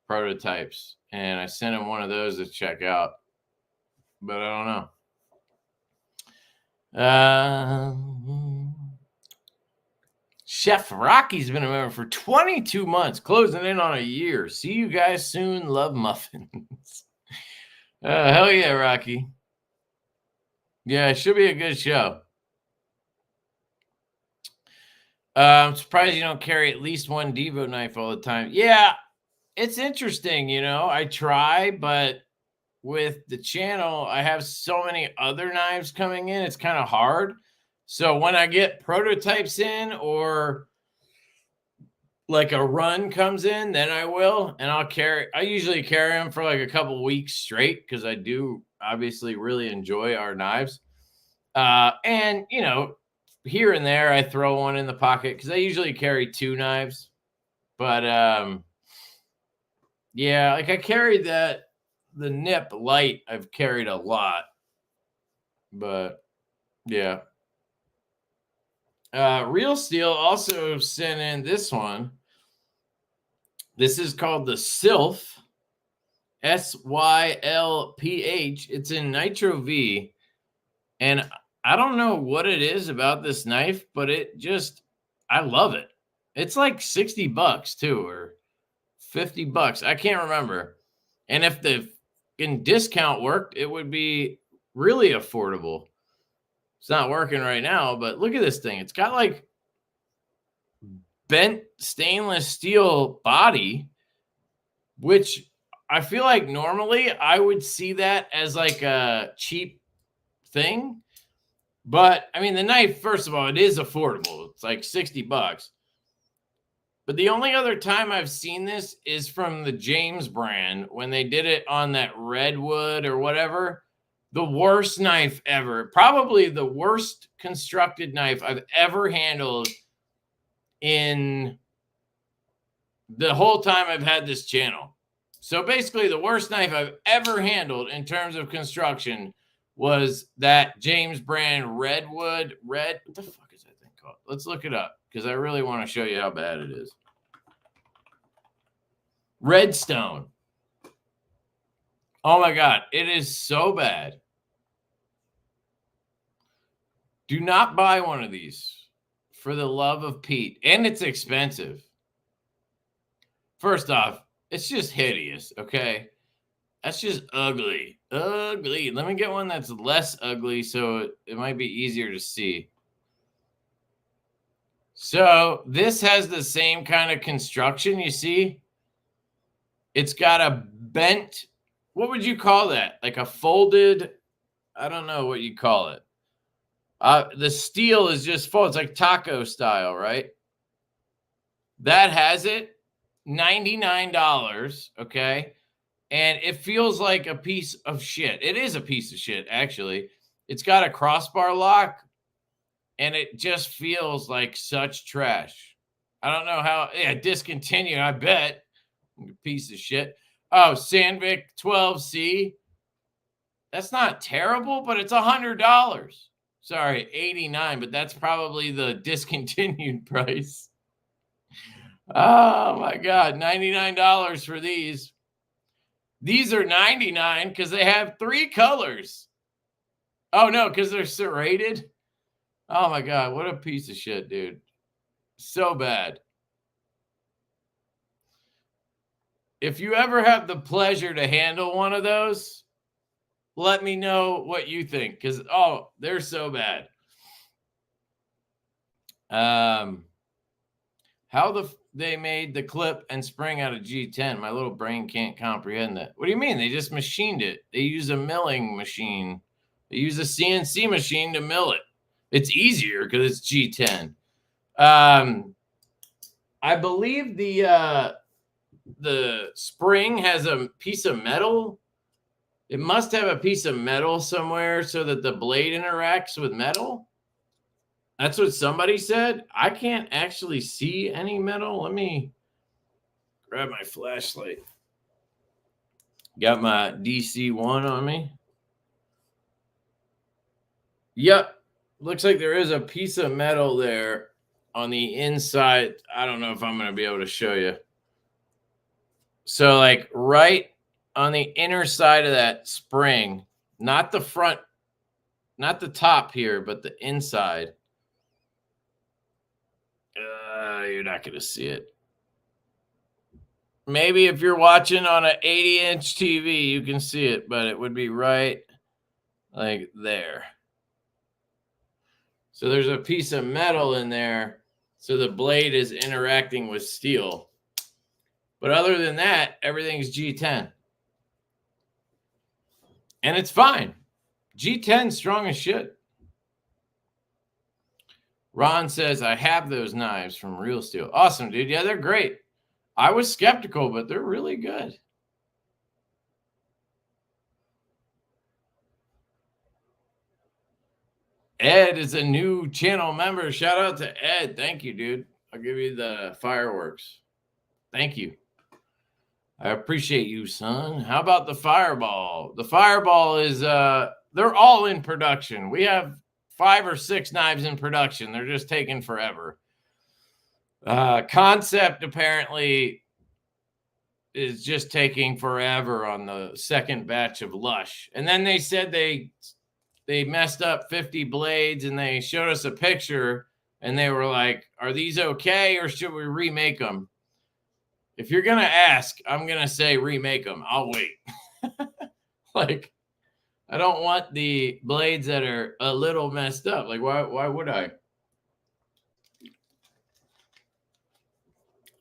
prototypes, and I sent him one of those to check out. But I don't know. Chef Rocky's been a member for 22 months, closing in on a year. See you guys soon. Love muffins. Hell yeah, Rocky. Yeah, it should be a good show. I'm surprised you don't carry at least one Divo knife all the time. Yeah, it's interesting, you know. I try, but with the channel, I have so many other knives coming in, it's kind of hard. So when I get prototypes in or like a run comes in, then I will, and I usually carry them for like a couple weeks straight because I do obviously really enjoy our knives. And you know, here and there I throw one in the pocket because I usually carry two knives. But yeah, like I carried the nip light, I've carried a lot. But yeah. Real Steel also sent in this one. This is called the Sylph, Sylph. It's in Nitro V. And I don't know what it is about this knife, but I love it. It's like 60 bucks too, or 50 bucks. I can't remember. And if the discount worked, it would be really affordable. It's not working right now, but look at this thing. It's got like bent stainless steel body, which I feel like normally I would see that as like a cheap thing. But I mean, the knife, first of all, it is affordable. It's like 60 bucks. But the only other time I've seen this is from the James brand when they did it on that redwood or whatever. The worst knife ever. Probably the worst constructed knife I've ever handled in the whole time I've had this channel. So basically, the worst knife I've ever handled in terms of construction was that James brand redwood. What the fuck is that thing called? Let's look it up because I really want to show you how bad it is. Redstone. Oh my God, it is so bad. Do not buy one of these for the love of Pete. And it's expensive. First off, it's just hideous, okay? That's just ugly. Ugly. Let me get one that's less ugly so it might be easier to see. So this has the same kind of construction, you see? It's got a bent, what would you call that? Like a folded, I don't know what you call it. The steel is just full. It's like taco style, right? That has it. $99, okay? And it feels like a piece of shit. It is a piece of shit, actually. It's got a crossbar lock, and it just feels like such trash. I don't know how. Yeah, discontinued, I bet. Piece of shit. Oh, Sandvik 12C. That's not terrible, but it's $100. Sorry, 89, but that's probably the discontinued price. Oh my God, $99 for these. These are $99 because they have 3 colors. Oh no, because they're serrated. Oh my God, what a piece of shit, dude. So bad. If you ever have the pleasure to handle one of those, let me know what you think because, oh, they're so bad. How they made the clip and spring out of G10. My little brain can't comprehend that. What do you mean? They just machined it. They use a milling machine. They use a CNC machine to mill it. It's easier because it's G10. I believe the spring has a piece of metal. It must have a piece of metal somewhere so that the blade interacts with metal. That's what somebody said. I can't actually see any metal. Let me grab my flashlight. Got my DC1 on me. Yep. Looks like there is a piece of metal there on the inside. I don't know if I'm going to be able to show you. So like right on the inner side of that spring, not the front, not the top here, but the inside. You're not going to see it. Maybe if you're watching on an 80-inch TV, you can see it, but it would be right like there. So there's a piece of metal in there So the blade is interacting with steel. But other than that, everything's G10. And it's fine. G10 strong as shit. Ron says, I have those knives from Real Steel. Awesome, dude. Yeah, they're great. I was skeptical, but they're really good. Ed is a new channel member. Shout out to Ed. Thank you, dude. I'll give you the fireworks. Thank you. I appreciate you, son. How about the Fireball? The Fireball is, they're all in production. We have 5 or 6 knives in production. They're just taking forever. Concept apparently is just taking forever on the second batch of Lush. And then they said they messed up 50 blades, and they showed us a picture, and they were like, are these okay, or should we remake them? If you're going to ask, I'm going to say remake them. I'll wait. Like, I don't want the blades that are a little messed up. Like, why would I?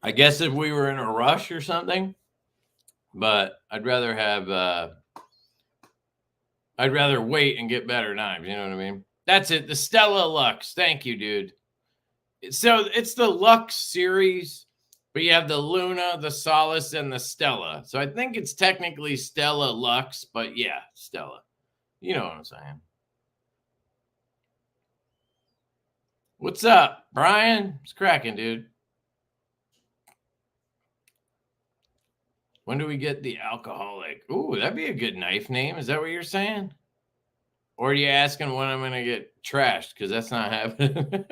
I guess if we were in a rush or something, but I'd rather wait and get better knives. You know what I mean? That's it. The Stella Lux. Thank you, dude. So it's the Lux series, but you have the Luna, the Solace, and the Stella. So I think it's technically Stella Lux, but yeah, Stella. You know what I'm saying. What's up, Brian? It's cracking, dude. When do we get the Alcoholic? Ooh, that'd be a good knife name. Is that what you're saying? Or are you asking when I'm going to get trashed? Because that's not happening.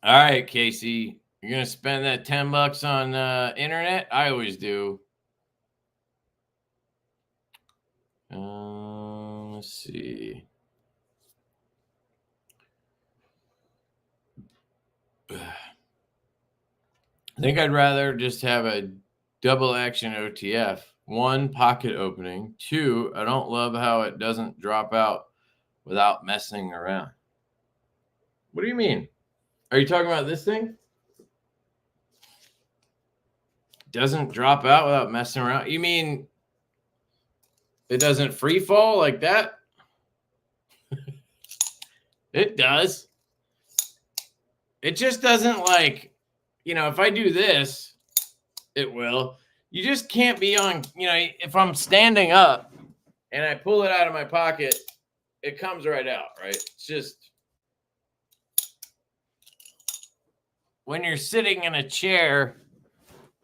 All right, Casey. You're going to spend that $10 on internet? I always do. Let's see. I think I'd rather just have a double action OTF. 1, pocket opening. 2, I don't love how it doesn't drop out without messing around. What do you mean? Are you talking about this thing? Doesn't drop out without messing around? You mean it doesn't free fall like that? It does. It just doesn't, like, you know, if I do this, it will. You just can't be on, you know, if I'm standing up and I pull it out of my pocket, it comes right out, right? It's just when you're sitting in a chair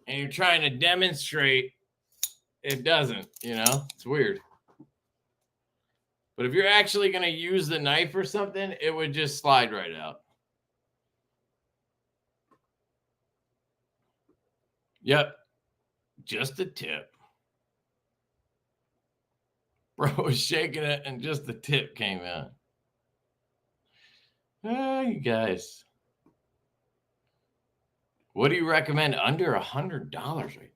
and you're trying to demonstrate, it doesn't, you know? It's weird. But if you're actually going to use the knife or something, it would just slide right out. Yep. Just a tip. Bro was shaking it and just the tip came out. Oh, you guys. What do you recommend under $100 right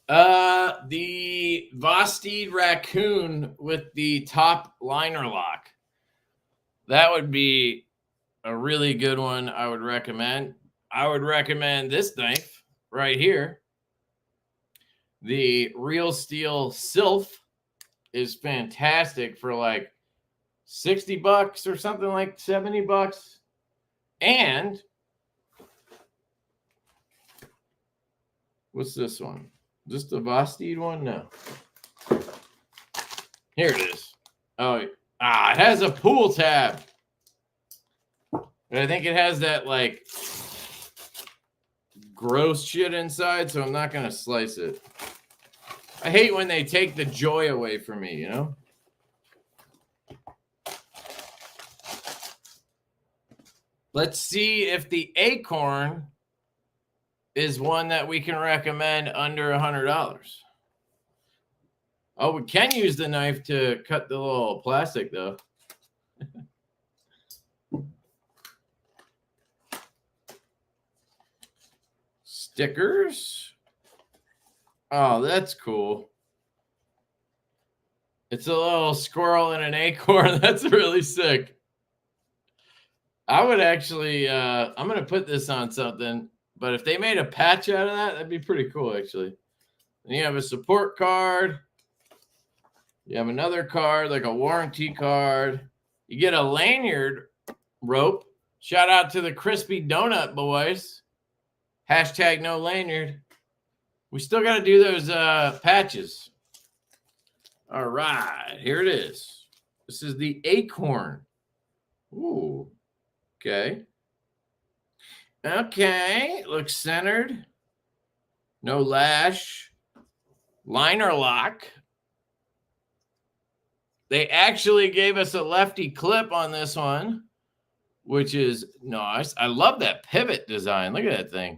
now? The Vosteed Raccoon with the top liner lock. That would be a really good one. I would recommend. I would recommend this knife right here. The Real Steel Sylph is fantastic for like $60 or something, like $70. And what's this one? Just the Vosteed one? No. Here it is. Oh, it has a pull tab. But I think it has that like gross shit inside, so I'm not going to slice it. I hate when they take the joy away from me, you know? Let's see if the Acorn is one that we can recommend under $100. Oh, we can use the knife to cut the little plastic, though. Stickers. Oh, that's cool. It's a little squirrel and an acorn. That's really sick. I would actually, I'm going to put this on something, but if they made a patch out of that, that'd be pretty cool, actually. And you have a support card. You have another card, like a warranty card. You get a lanyard rope. Shout out to the Crispy Donut boys. Hashtag no lanyard. We still got to do those patches. All right, here it is. This is the acorn. Ooh, okay. Okay, looks centered. No lash. Liner lock. They actually gave us a Lefty clip on this one, which is nice. I love that pivot design. Look at that thing.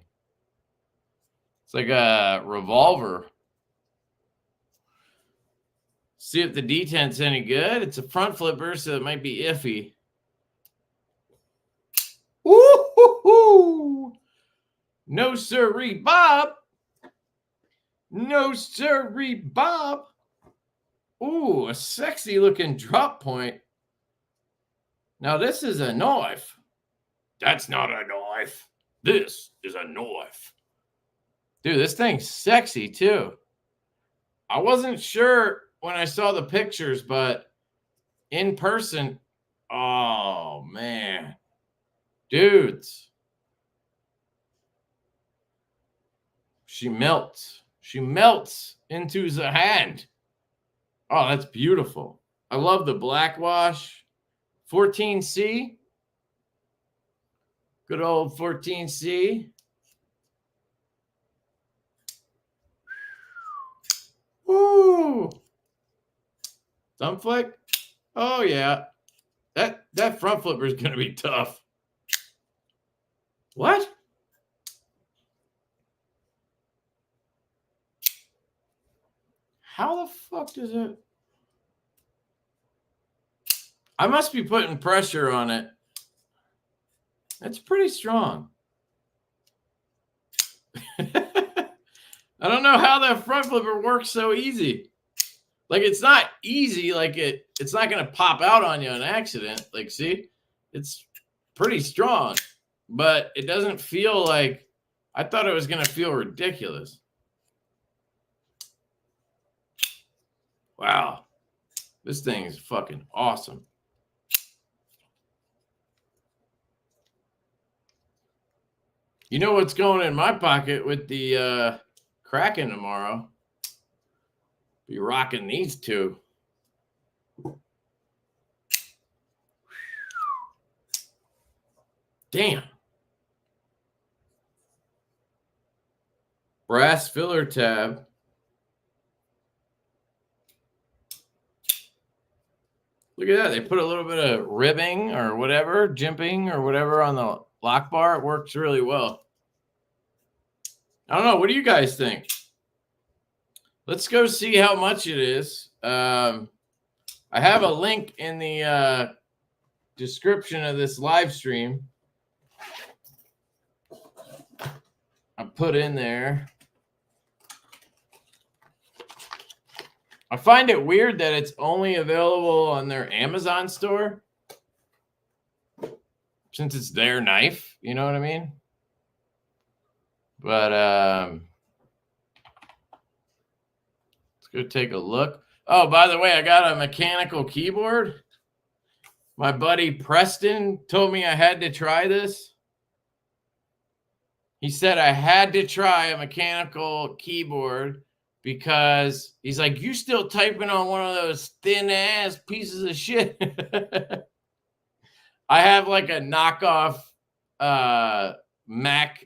It's like a revolver. See if the detent's any good. It's a front flipper, so it might be iffy. Woo-hoo-hoo! No sirree, Bob. No sirree, Bob. Ooh, a sexy looking drop point. Now this is a knife. That's not a knife. This is a knife. Dude, this thing's sexy too. I wasn't sure when I saw the pictures, but in person, oh man. Dudes. She melts. She melts into the hand. Oh, that's beautiful. I love the black wash. 14C. Good old 14C. Woo! Thumb flick? Oh, yeah. That front flipper is going to be tough. What? How the fuck does it? I must be putting pressure on it. It's pretty strong. I don't know how that front flipper works so easy. Like, it's not easy. Like, it's not going to pop out on you on accident. Like, see? It's pretty strong. But it doesn't feel like... I thought it was going to feel ridiculous. Wow. This thing is fucking awesome. You know what's going in my pocket with the Kraken tomorrow? Be rocking these two. Damn. Brass filler tab. Look at that. They put a little bit of ribbing or whatever, jimping or whatever on the lock bar. It works really well. I don't know. What do you guys think? Let's go see how much it is. I have a link in the description of this live stream. I put in there. I find it weird that it's only available on their Amazon store. Since it's their knife, you know what I mean? But let's go take a look. Oh, by the way, I got a mechanical keyboard. My buddy Preston told me I had to try this. He said I had to try a mechanical keyboard because he's like, you still typing on one of those thin ass pieces of shit. I have like a knockoff Mac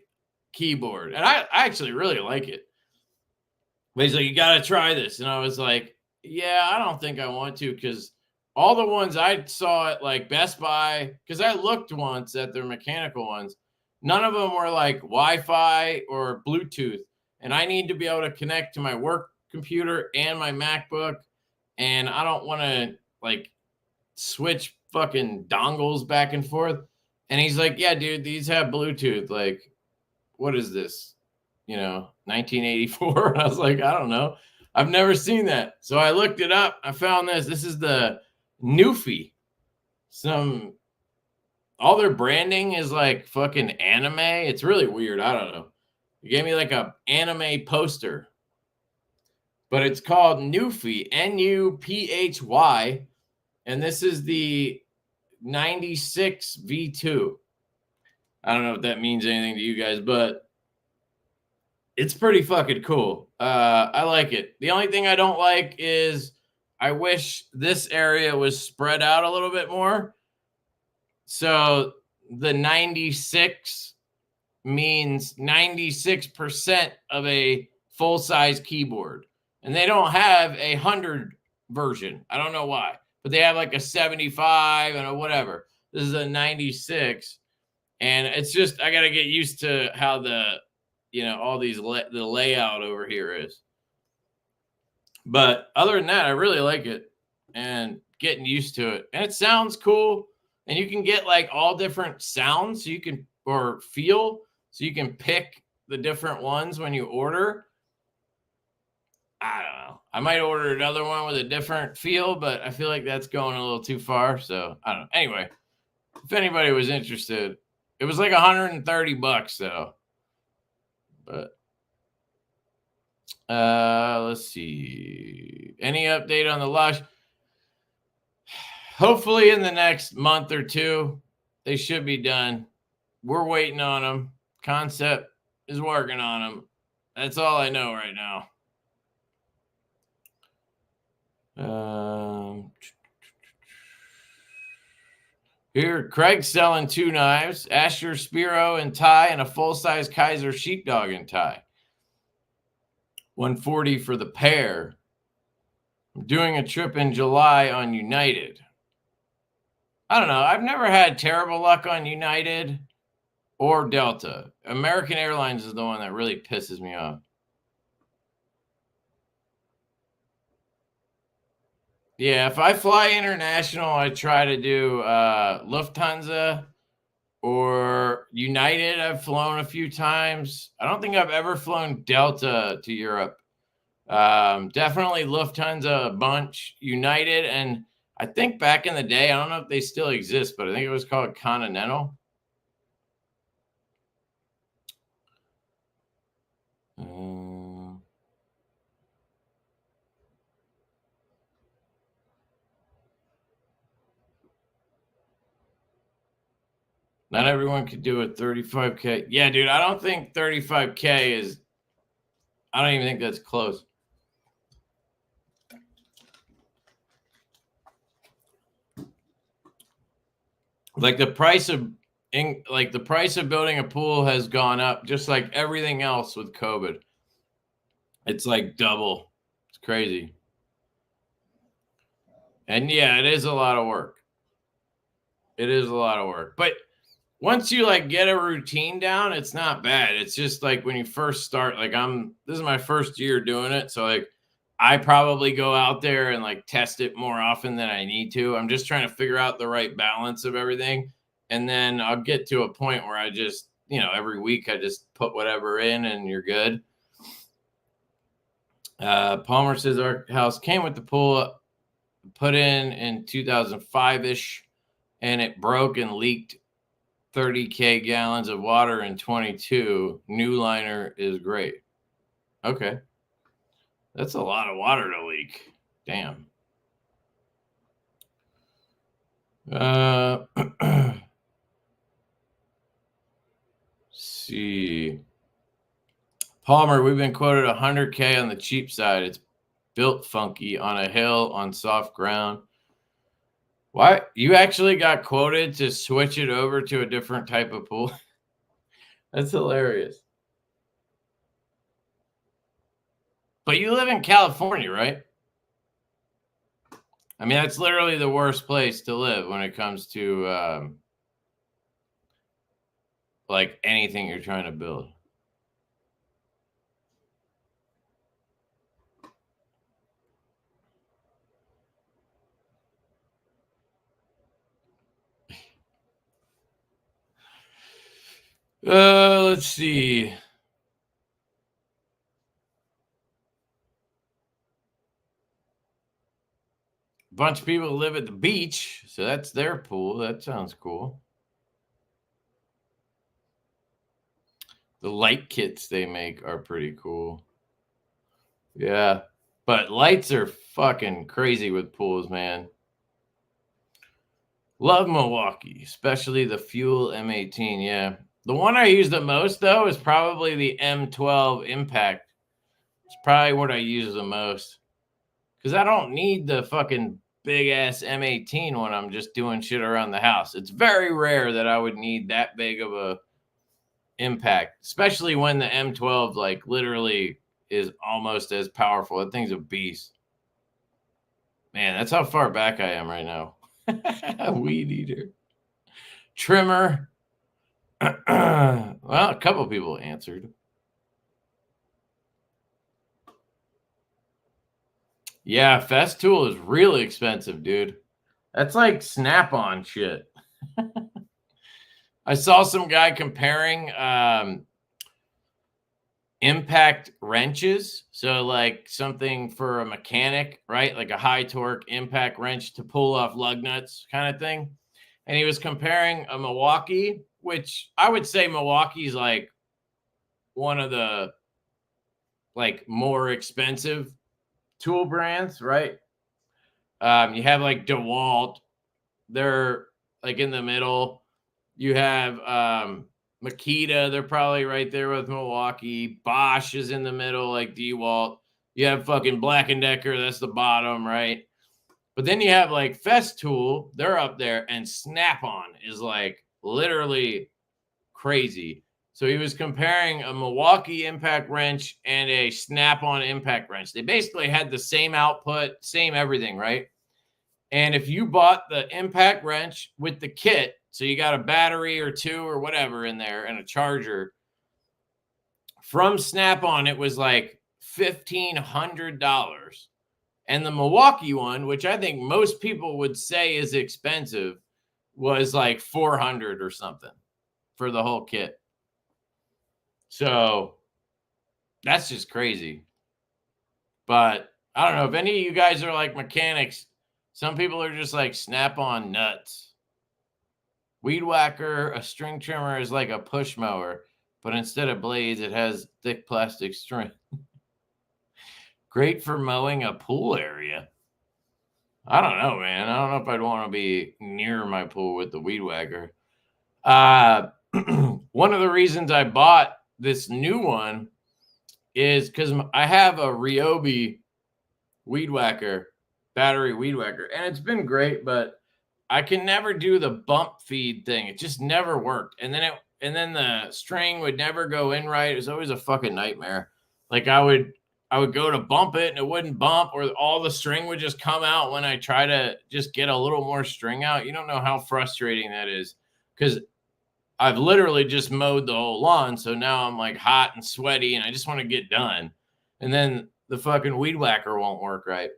keyboard, and I actually really like it. But he's like, you got to try this. And I was like, yeah, I don't think I want to, because all the ones I saw at like Best Buy, because I looked once at their mechanical ones, none of them were like Wi-Fi or Bluetooth. And I need to be able to connect to my work computer and my MacBook. And I don't want to like switch fucking dongles back and forth. And he's like, yeah, dude, these have Bluetooth. Like, what is this? You know, 1984. And I was like, I don't know. I've never seen that. So I looked it up. I found this. This is the Newfie. All their branding is like fucking anime. It's really weird. I don't know. They gave me like a anime poster. But it's called Newfie, Nuphy. And this is the 96 V2. I don't know if that means anything to you guys, but it's pretty fucking cool. I like it. The only thing I don't like is I wish this area was spread out a little bit more. So the 96 means 96% of a full-size keyboard. And they don't have a 100 version. I don't know why. But they have like a 75 and a whatever. This is a 96. And it's just, I got to get used to how all these, the layout over here is. But other than that, I really like it and getting used to it. And it sounds cool. And you can get like all different sounds or feel. So you can pick the different ones when you order. I don't know. I might order another one with a different feel, but I feel like that's going a little too far. So I don't know. Anyway, if anybody was interested, it was like $130 though. But let's see. Any update on the Lush? Hopefully in the next month or two, they should be done. We're waiting on them. Concept is working on them. That's all I know right now. Here, Craig's selling 2 knives, Asher Spiro and tie, and a full-size Kaiser sheepdog and tie. $140 for the pair. I'm doing a trip in July on United. I don't know. I've never had terrible luck on United or Delta. American Airlines is the one that really pisses me off. Yeah, if I fly international, I try to do Lufthansa or United. I've flown a few times. I don't think I've ever flown Delta to Europe. Definitely Lufthansa a bunch, United, and I think back in the day, I don't know if they still exist, but I think it was called Continental. Not everyone could do it. 35K. Yeah, dude, I don't think 35K is, I don't even think that's close. Like the price of building a pool has gone up, just like everything else with COVID. It's like double. It's crazy. And yeah, it is a lot of work. It is a lot of work. But once you like get a routine down, it's not bad. It's just like when you first start, like this is my first year doing it. So like I probably go out there and like test it more often than I need to. I'm just trying to figure out the right balance of everything. And then I'll get to a point where I just, every week I just put whatever in and you're good. Palmer says our house came with the pool put in 2005-ish, and it broke and leaked 30K gallons of water in 22. New liner is great. Okay. That's a lot of water to leak. Damn. See. Palmer, we've been quoted 100K on the cheap side. It's built funky on a hill on soft ground. Why? You actually got quoted to switch it over to a different type of pool? That's hilarious. But you live in California, right? I mean, that's literally the worst place to live when it comes to like anything you're trying to build. Let's see. bunch of people live at the beach, so that's their pool. That sounds cool. The light kits they make are pretty cool. Yeah, but lights are fucking crazy with pools, man. Love Milwaukee, especially the Fuel M18. Yeah. The one I use the most, though, is probably the M12 Impact. It's probably what I use the most. Because I don't need the fucking big-ass M18 when I'm just doing shit around the house. It's very rare that I would need that big of a impact, especially when the M12, like, literally is almost as powerful. That thing's a beast. Man, that's how far back I am right now. Weed eater. Trimmer. Well, a couple people answered. Yeah, Festool is really expensive, dude. That's like Snap-on shit. I saw some guy comparing impact wrenches. So like something for a mechanic, right? Like a high torque impact wrench to pull off lug nuts kind of thing. And he was comparing a Milwaukee, which I would say Milwaukee's like one of the like more expensive tool brands, right? You have like DeWalt, they're like in the middle. You have Makita, they're probably right there with Milwaukee. Bosch is in the middle, like DeWalt. You have fucking Black & Decker, that's the bottom, right? But then you have like Festool, they're up there, and Snap-on is like literally crazy. So he was comparing a Milwaukee impact wrench and a Snap-on impact wrench. They basically had the same output, same everything, right? And if you bought the impact wrench with the kit, so you got a battery or two or whatever in there and a charger, from Snap-on, it was like $1,500. And the Milwaukee one, which I think most people would say is expensive, was like $400 or something for the whole kit. So that's just crazy. But I don't know if any of you guys are like mechanics. Some people are just like Snap-on nuts. Weed whacker, a string trimmer is like a push mower, but instead of blades, it has thick plastic string. Great for mowing a pool area. I don't know, man. I don't know if I'd want to be near my pool with the weed whacker. One of the reasons I bought this new one is because I have a Ryobi weed whacker, battery weed whacker, and it's been great, but I can never do the bump feed thing. It just never worked. And then the string would never go in right. It was always a fucking nightmare. Like I would go to bump it and it wouldn't bump, or all the string would just come out when I try to just get a little more string out. You don't know how frustrating that is, because I've literally just mowed the whole lawn. So now I'm like hot and sweaty and I just want to get done. And then the fucking weed whacker won't work right.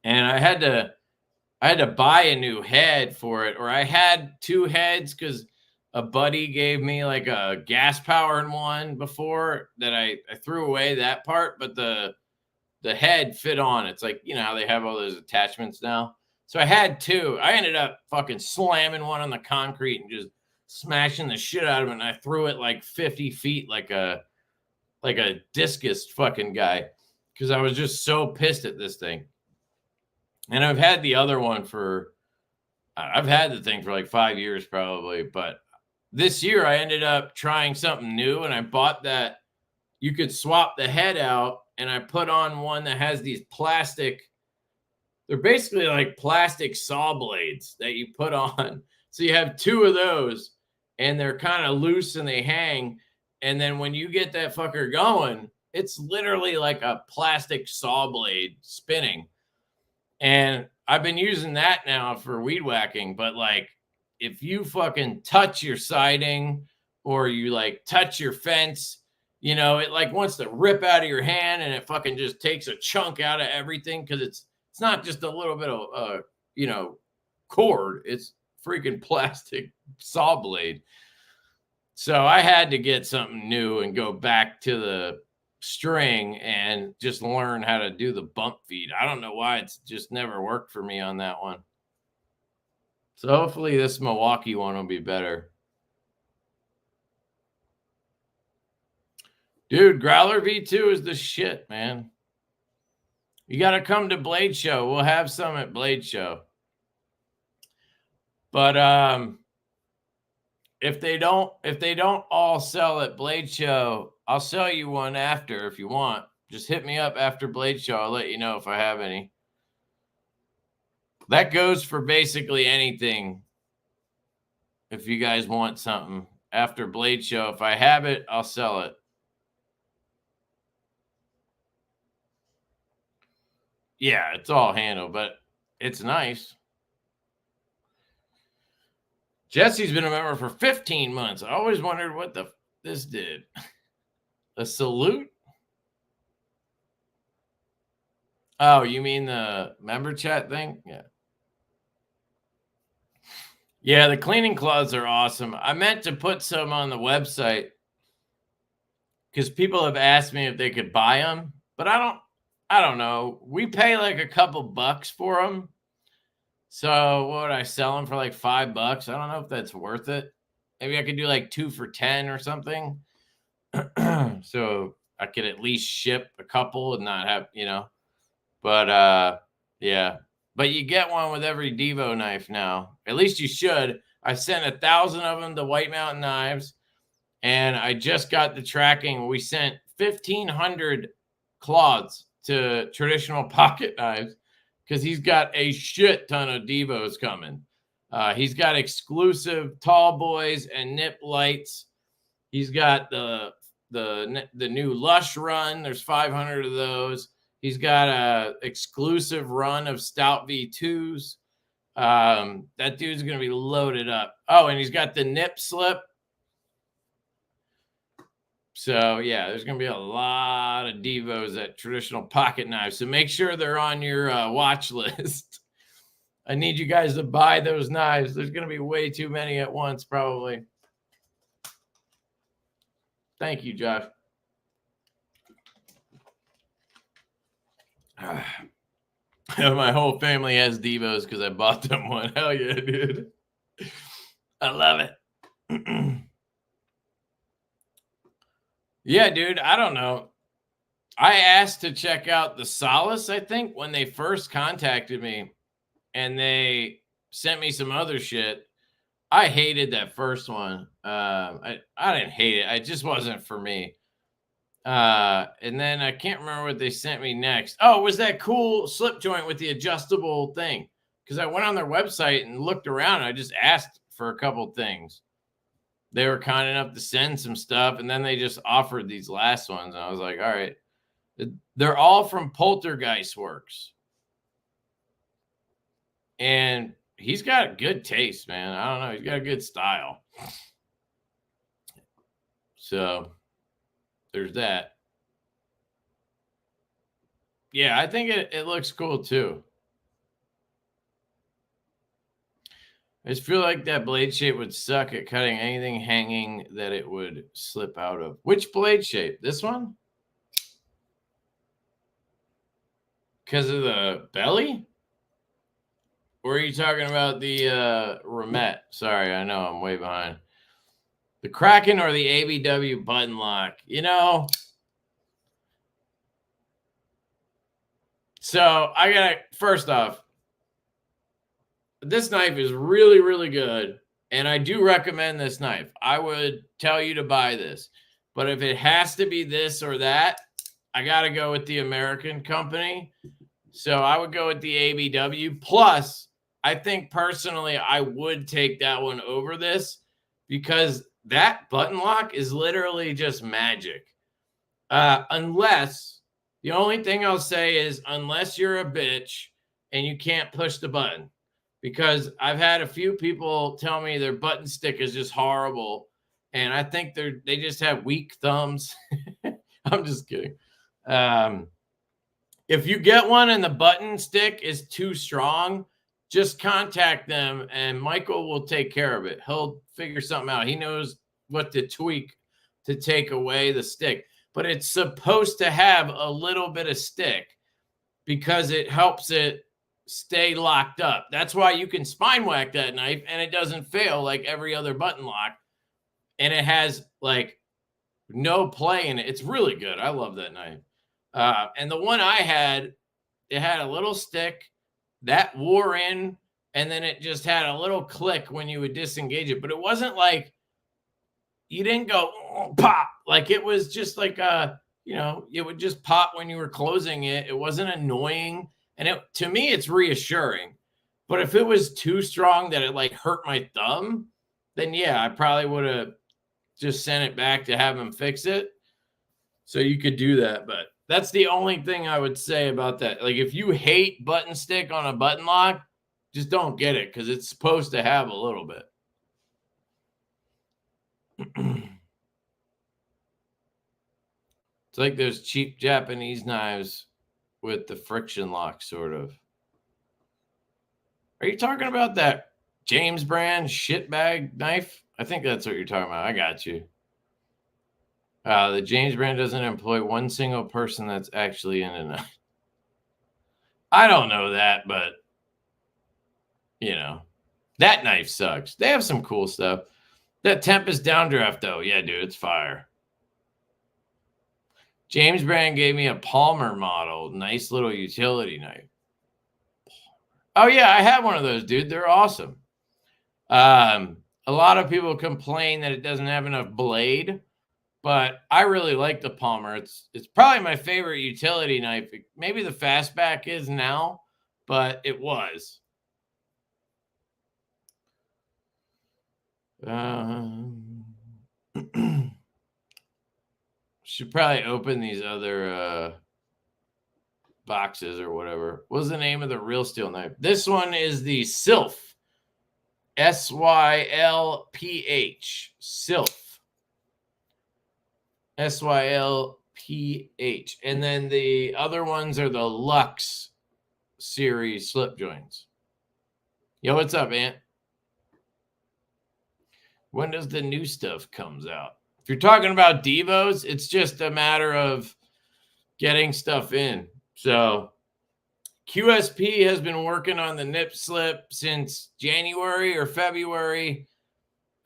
And I had to buy a new head for it, or I had two heads because a buddy gave me like a gas powered one before that I threw away that part, but the head fit on. It's like, you know how they have all those attachments now. So I had two. I ended up fucking slamming one on the concrete and just smashing the shit out of it. And I threw it like 50 feet like a discus fucking guy, because I was just so pissed at this thing. And I've had the other one I've had the thing for like 5 years probably, but this year I ended up trying something new, and I bought that you could swap the head out, and I put on one that has these plastic, they're basically like plastic saw blades that you put on. So you have two of those, and they're kind of loose and they hang. And then when you get that fucker going, it's literally like a plastic saw blade spinning. And I've been using that now for weed whacking, but like if you fucking touch your siding or you like touch your fence, you know, it like wants to rip out of your hand, and it fucking just takes a chunk out of everything, because it's not just a little bit of cord, it's freaking plastic saw blade. So I had to get something new and go back to string and just learn how to do the bump feed. I don't know why it's just never worked for me on that one. So hopefully this Milwaukee one will be better. Dude, Growler V2 is the shit, man. You got to come to Blade Show. We'll have some at Blade Show. But if they don't all sell at Blade Show, I'll sell you one after if you want. Just hit me up after Blade Show. I'll let you know if I have any. That goes for basically anything. If you guys want something after Blade Show, if I have it, I'll sell it. Yeah, it's all handled, but it's nice. Jesse's been a member for 15 months. I always wondered what this did. A salute? Oh, you mean the member chat thing? Yeah. Yeah, the cleaning cloths are awesome. I meant to put some on the website because people have asked me if they could buy them, but I don't know. We pay like a couple bucks for them. So what would I sell them for, like $5? I don't know if that's worth it. Maybe I could do like 2 for $10 or something. So I could at least ship a couple and not have, but yeah. But you get one with every Divo knife now. At least you should. I sent 1,000 of them to White Mountain Knives, and I just got the tracking. We sent 1,500 cloths to Traditional Pocket Knives because he's got a shit ton of Divos coming. He's got exclusive tall boys and nip lights. He's got the new Lush run. There's 500 of those. He's got a exclusive run of Stout V2s. That dude's going to be loaded up. Oh, and he's got the nip slip. So, yeah, there's going to be a lot of Divos at Traditional Pocket Knives. So make sure they're on your watch list. I need you guys to buy those knives. There's going to be way too many at once, probably. Thank you, Josh. My whole family has Divos because I bought them one. Hell yeah, dude. I love it. Yeah, dude, I don't know. I asked to check out the Solace, I think, when they first contacted me, and they sent me some other shit. I hated that first one. I didn't hate it. It just wasn't for me. And then I can't remember what they sent me next. Oh, it was that cool slip joint with the adjustable thing. Because I went on their website and looked around. And I just asked for a couple things. They were kind enough to send some stuff. And then they just offered these last ones. And I was like, all right. They're all from Poltergeist Works. And he's got a good taste, man. I don't know. He's got a good style. So there's that. Yeah, I think it looks cool too. I just feel like that blade shape would suck at cutting anything hanging that it would slip out of. Which blade shape? This one? Because of the belly? Or are you talking about the Remet? Sorry, I know I'm way behind. The Kraken or the ABW button lock? So I got to, first off, this knife is really, really good. And I do recommend this knife. I would tell you to buy this. But if it has to be this or that, I got to go with the American company. So I would go with the ABW. Plus, I think personally, I would take that one over this because that button lock is literally just magic. Unless, the only thing I'll say is unless you're a bitch and you can't push the button. Because I've had a few people tell me their button stick is just horrible. And I think they just have weak thumbs. I'm just kidding. If you get one and the button stick is too strong, just contact them and Michael will take care of it. He'll figure something out. He knows what to tweak to take away the stick. but it's supposed to have a little bit of stick because it helps it stay locked up. That's why you can spine whack that knife and it doesn't fail like every other button lock. And it has like no play in it. It's really good. I love that knife. And the one I had, it had a little stick that wore in, and then it just had a little click when you would disengage it. But it wasn't like you didn't go oh, pop. Like it was just like it would just pop when you were closing it. It wasn't annoying. And to me, it's reassuring. But if it was too strong that it like hurt my thumb, then yeah, I probably would have just sent it back to have him fix it. So you could do that. But that's the only thing I would say about that. Like if you hate button stick on a button lock, just don't get it because it's supposed to have a little bit. It's like those cheap Japanese knives with the friction lock, sort of. Are you talking about that James brand shitbag knife? I think that's what you're talking about. I got you. The James brand doesn't employ one single person that's actually in a knife. I don't know that, but that knife sucks. They have some cool stuff. That Tempest downdraft, though, yeah, dude, it's fire. James brand gave me a Palmer model, nice little utility knife. Oh yeah, I have one of those, dude. They're awesome. A lot of people complain that it doesn't have enough blade, but I really like the Palmer. It's probably my favorite utility knife. Maybe the fastback is now, but it was. Should probably open these other boxes or whatever. What's the name of the real steel knife? This one is the Sylph. S-Y-L-P-H. Sylph. S-Y-L-P-H. And then the other ones are the Lux series slip joints. Yo, what's up, Ant? When does the new stuff comes out? If you're talking about Divos, it's just a matter of getting stuff in. So QSP has been working on the nip slip since January or February.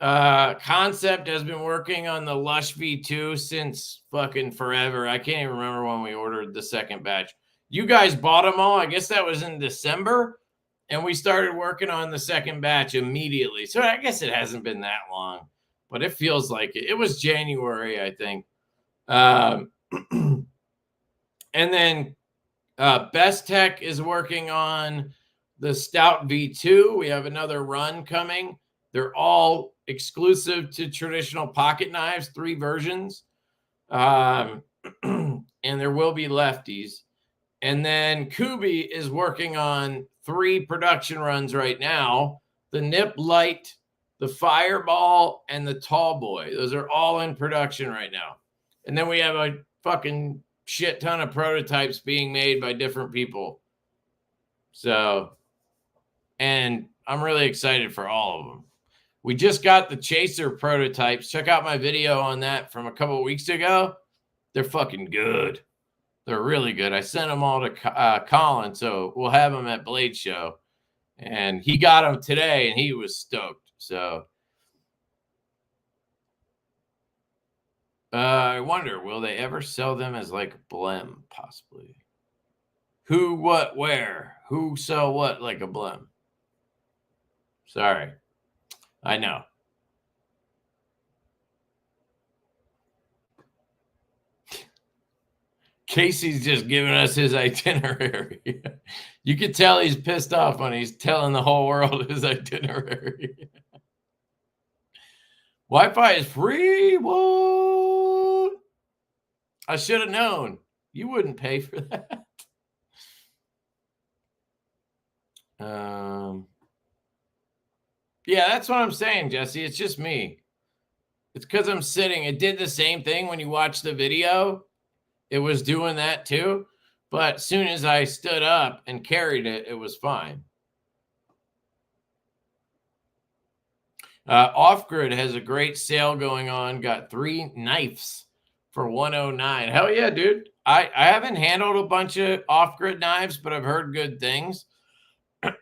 Concept has been working on the Lush V2 since fucking forever. I can't even remember when we ordered the second batch. You guys bought them all. I guess that was in December. And we started working on the second batch immediately. So I guess it hasn't been that long, but it feels like it. It was January, I think. And then Best Tech is working on the Stout V2. We have another run coming. They're all exclusive to traditional pocket knives, 3 versions. And there will be lefties. And then Kubi is working on 3 production runs right now. The Nip Light, the Fireball, and the Tall Boy. Those are all in production right now. And then we have a fucking shit ton of prototypes being made by different people. So, and I'm really excited for all of them. We just got the Chaser prototypes. Check out my video on that from a couple of weeks ago. They're fucking good. They're really good. I sent them all to Colin, so we'll have them at Blade Show. And he got them today, and he was stoked. So I wonder, will they ever sell them as like Blem, possibly? Who, what, where? Who sell what like a Blem? Sorry. I know. Casey's just giving us his itinerary. You can tell he's pissed off when he's telling the whole world his itinerary. Wi-Fi is free. What? I should have known. You wouldn't pay for that. Yeah, that's what I'm saying, Jesse. It's just me. It's because I'm sitting. It did the same thing when you watch the video. It was doing that too. But as soon as I stood up and carried it, it was fine. Off Grid has a great sale going on. Got 3 knives for $109. Hell yeah, dude. I haven't handled a bunch of off-grid knives, but I've heard good things.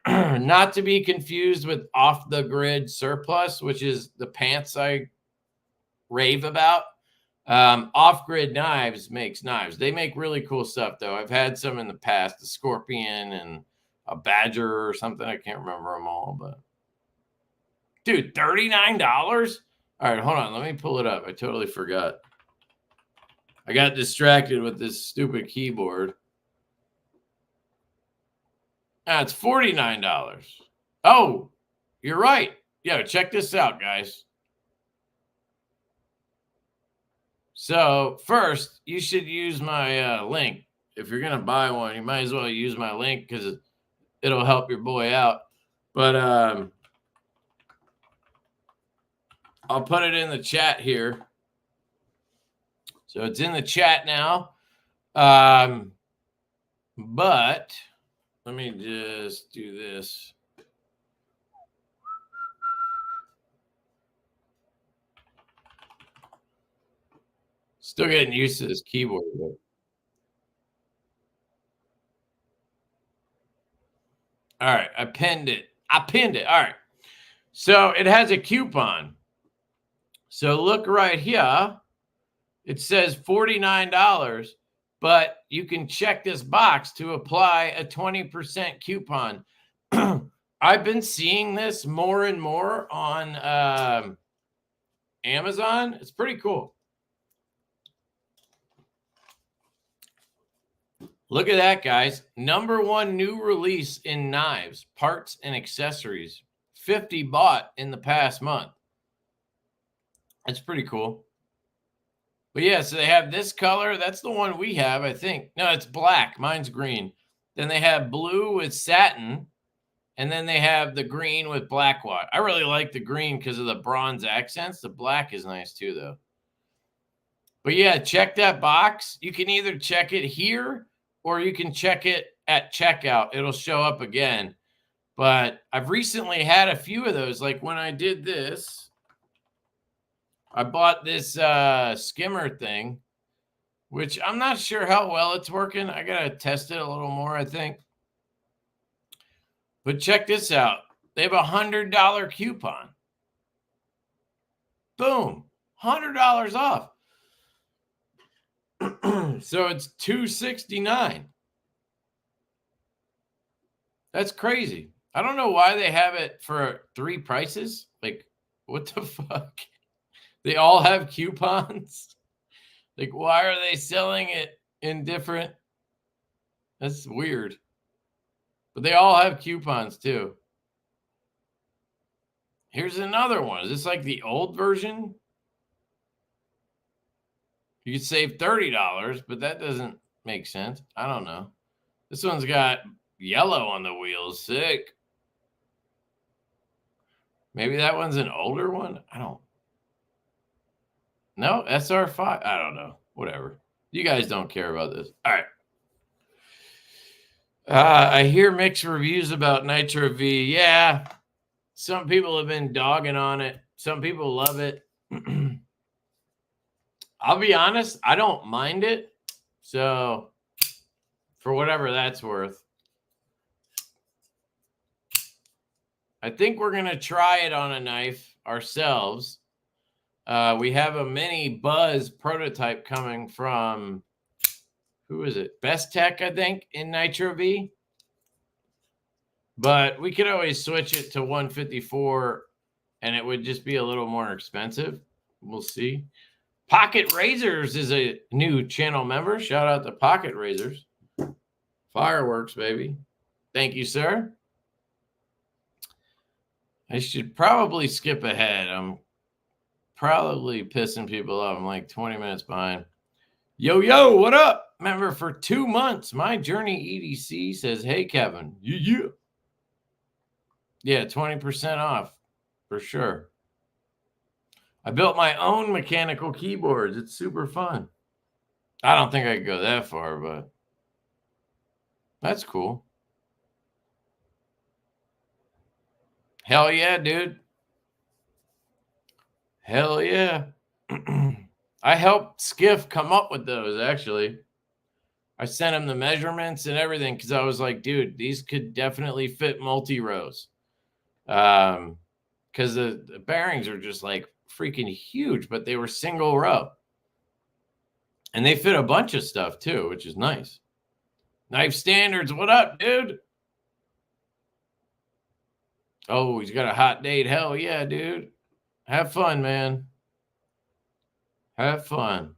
Not to be confused with off-the-grid surplus, which is the pants I rave about. Off-grid knives makes knives. They make really cool stuff, though. I've had some in the past, a scorpion and a badger or something. I can't remember them all, but dude, $39? All right, hold on. Let me pull it up. I totally forgot. I got distracted with this stupid keyboard. It's $49. Oh, you're right. Yeah, check this out, guys. So first, you should use my link. If you're going to buy one, you might as well use my link because it'll help your boy out. But I'll put it in the chat here. So it's in the chat now. But let me just do this. Still getting used to this keyboard. All right, I pinned it. All right. So it has a coupon. So look right here. It says $49, but you can check this box to apply a 20% coupon. I've been seeing this more and more on Amazon. It's pretty cool. Look at that, guys. #1 new release in knives, parts, and accessories. 50 bought in the past month. That's pretty cool. But yeah, so they have this color. That's the one we have, I think. No, it's black. Mine's green. Then they have blue with satin. And then they have the green with black watt. I really like the green because of the bronze accents. The black is nice too, though. But yeah, check that box. You can either check it here or you can check it at checkout. It'll show up again. But I've recently had a few of those. Like when I did this, I bought this skimmer thing, which I'm not sure how well it's working. I got to test it a little more, I think. But check this out. They have a $100 coupon. Boom. $100 off. So it's $269. That's crazy. I don't know why they have it for 3 prices. Like, what the fuck? They all have coupons. Like, why are they selling it in different? That's weird. But they all have coupons too. Here's another one. Is this like the old version? You could save $30, but that doesn't make sense. I don't know. This one's got yellow on the wheels. Sick. Maybe that one's an older one. I don't. No, SR5. I don't know. Whatever. You guys don't care about this. All right. I hear mixed reviews about Nitro V. Yeah. Some people have been dogging on it. Some people love it. I'll be honest, I don't mind it. So, for whatever that's worth, I think we're going to try it on a knife ourselves. We have a mini Buzz prototype coming from, who is it? Best Tech, I think, in Nitro V. But we could always switch it to 154 and it would just be a little more expensive. We'll see. Pocket Razors is a new channel member. Shout out to Pocket Razors. Fireworks, baby. Thank you, sir. I should probably skip ahead. I'm probably pissing people off. I'm like 20 minutes behind. Yo, what up? Member for 2 months. My Journey EDC says, hey, Kevin. Yeah. Yeah, 20% off for sure. I built my own mechanical keyboards. It's super fun. I don't think I could go that far, but that's cool. Hell yeah, dude. Hell yeah. I helped Skiff come up with those, actually. I sent him the measurements and everything because I was like, dude, these could definitely fit multi-rows. Because the bearings are just like freaking huge, but they were single row. And they fit a bunch of stuff too, which is nice. Knife Standards, what up, dude? Oh, he's got a hot date. Hell yeah, dude. Have fun, man. Have fun.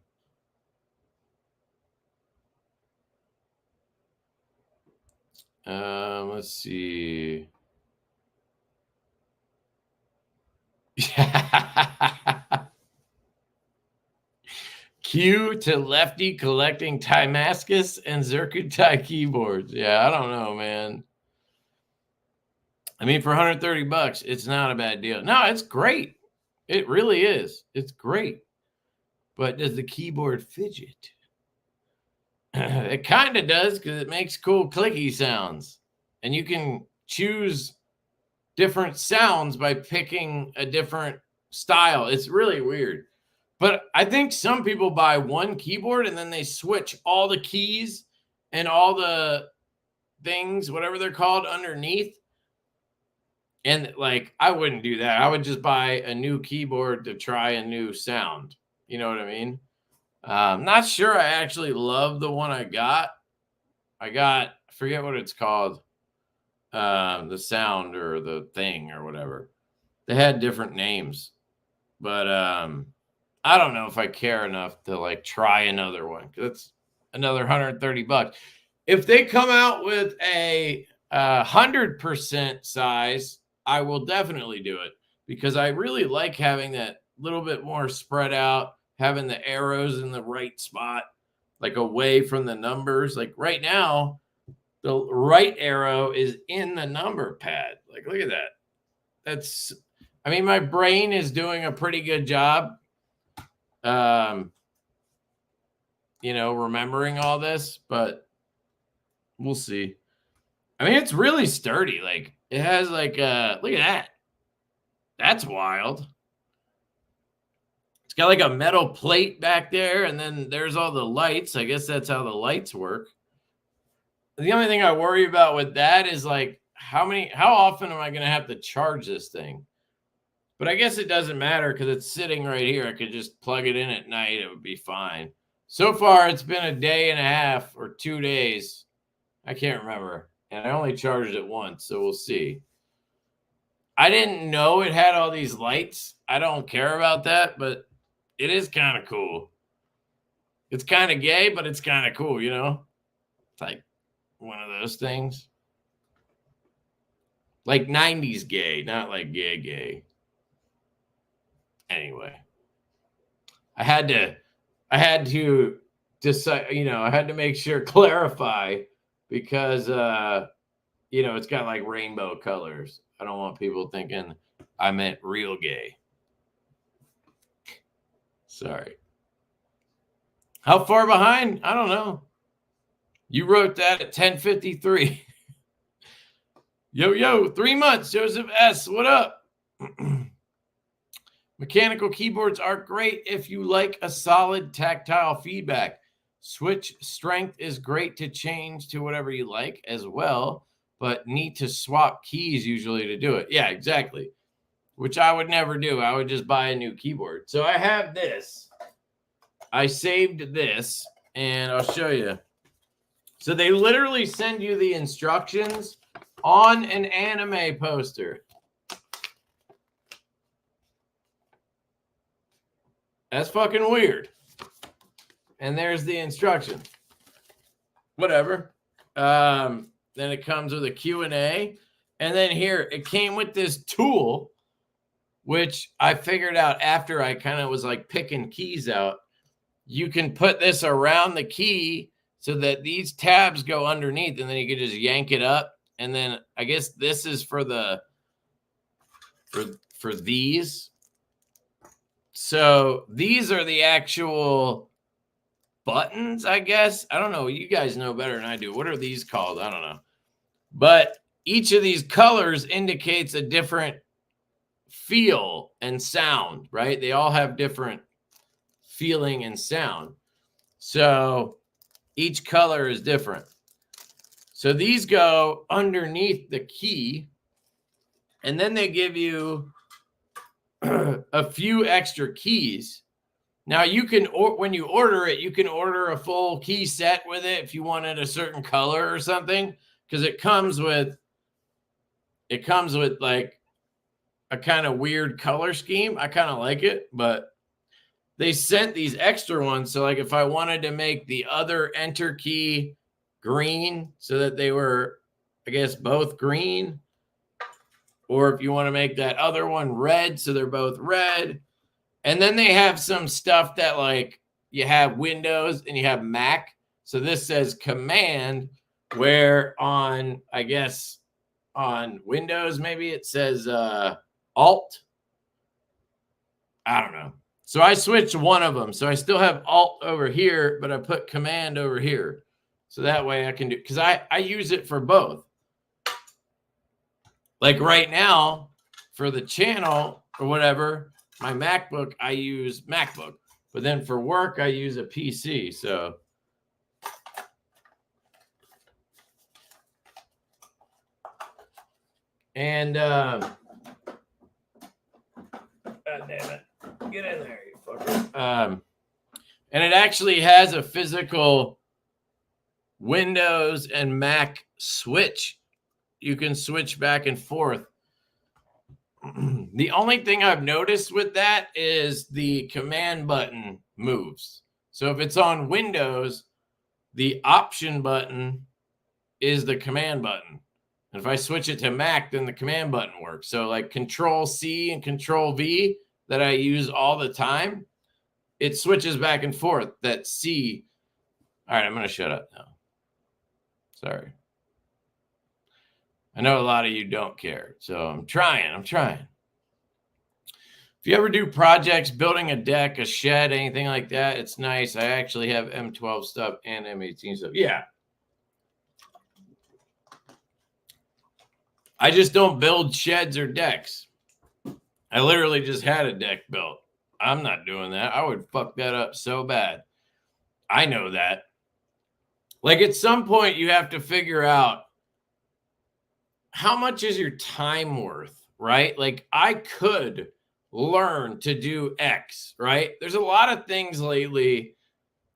Let's see. Q to Lefty collecting Timascus and Zircuti keyboards. Yeah, I don't know, man. I mean, for 130 bucks, it's not a bad deal. No, it's great. It really is. It's great. But does the keyboard fidget? It kind of does because it makes cool clicky sounds. And you can choose different sounds by picking a different style. It's really weird. But I think some people buy one keyboard and then they switch all the keys and all the things, whatever they're called, underneath. And like, I wouldn't do that. I would just buy a new keyboard to try a new sound. You know what I mean? I'm not sure I actually love the one I got. I forget what it's called. The sound or the thing or whatever. They had different names. But I don't know if I care enough to like try another one. That's another 130 bucks. If they come out with a 100% size, I will definitely do it because I really like having that little bit more spread out, having the arrows in the right spot, like away from the numbers. Like right now, the right arrow is in the number pad. Like, look at that. I mean, my brain is doing a pretty good job, remembering all this, but we'll see. I mean, it's really sturdy. Like, it has like, look at that. That's wild. It's got like a metal plate back there, and then there's all the lights. I guess that's how the lights work. The only thing I worry about with that is like, how often am I going to have to charge this thing? But I guess it doesn't matter because it's sitting right here. I could just plug it in at night. It would be fine. So far, it's been a day and a half or 2 days. I can't remember. And I only charged it once, so we'll see. I didn't know it had all these lights. I don't care about that, but it is kind of cool. It's kind of gay, but it's kind of cool, you know? It's like one of those things. Like 90s gay, not like gay. Anyway, I had to decide, I had to make sure, clarify, because, it's got like rainbow colors. I don't want people thinking I meant real gay. Sorry. How far behind? I don't know. You wrote that at 10:53. Yo, 3 months, Joseph S. What up? Mechanical keyboards are great if you like a solid tactile feedback. Switch strength is great to change to whatever you like as well, but need to swap keys usually to do it. Yeah, exactly. Which I would never do. I would just buy a new keyboard. So I have this. I saved this, and I'll show you. So they literally send you the instructions on an anime poster. That's fucking weird. And there's the instruction. Whatever. Then it comes with a Q&A. And then here, it came with this tool, which I figured out after I kind of was like picking keys out. You can put this around the key so that these tabs go underneath, and then you can just yank it up. And then I guess this is for for these. So these are the actual buttons, I guess. I don't know. You guys know better than I do. What are these called? I don't know. But each of these colors indicates a different feel and sound, right? They all have different feeling and sound. So each color is different. So these go underneath the key, and then they give you a few extra keys. Now you can, when you order it, you can order a full key set with it if you wanted a certain color or something, because it comes with like a kind of weird color scheme. I kind of like it, but they sent these extra ones. So like if I wanted to make the other enter key green so that they were, I guess, both green, or if you want to make that other one red so they're both red. And then they have some stuff that like you have Windows and you have Mac. So this says command, where on, I guess, on Windows, maybe it says Alt. I don't know. So I switched one of them. So I still have Alt over here, but I put command over here. So that way I can do, because I use it for both. Like right now, for the channel or whatever, my MacBook, I use MacBook. But then for work, I use a PC. So and God damn it. Get in there, you fucker. And it actually has a physical Windows and Mac switch. You can switch back and forth. The only thing I've noticed with that is the command button moves. So if it's on Windows, the option button is the command button. And if I switch it to Mac, then the command button works. So like Control C and Control V that I use all the time, it switches back and forth. That C. All right, I'm going to shut up now. Sorry. I know a lot of you don't care, so I'm trying. If you ever do projects, building a deck, a shed, anything like that, it's nice. I actually have M12 stuff and M18 stuff. Yeah. I just don't build sheds or decks. I literally just had a deck built. I'm not doing that. I would fuck that up so bad. I know that. Like at some point, you have to figure out how much is your time worth, right? Like I could learn to do X, right? There's a lot of things lately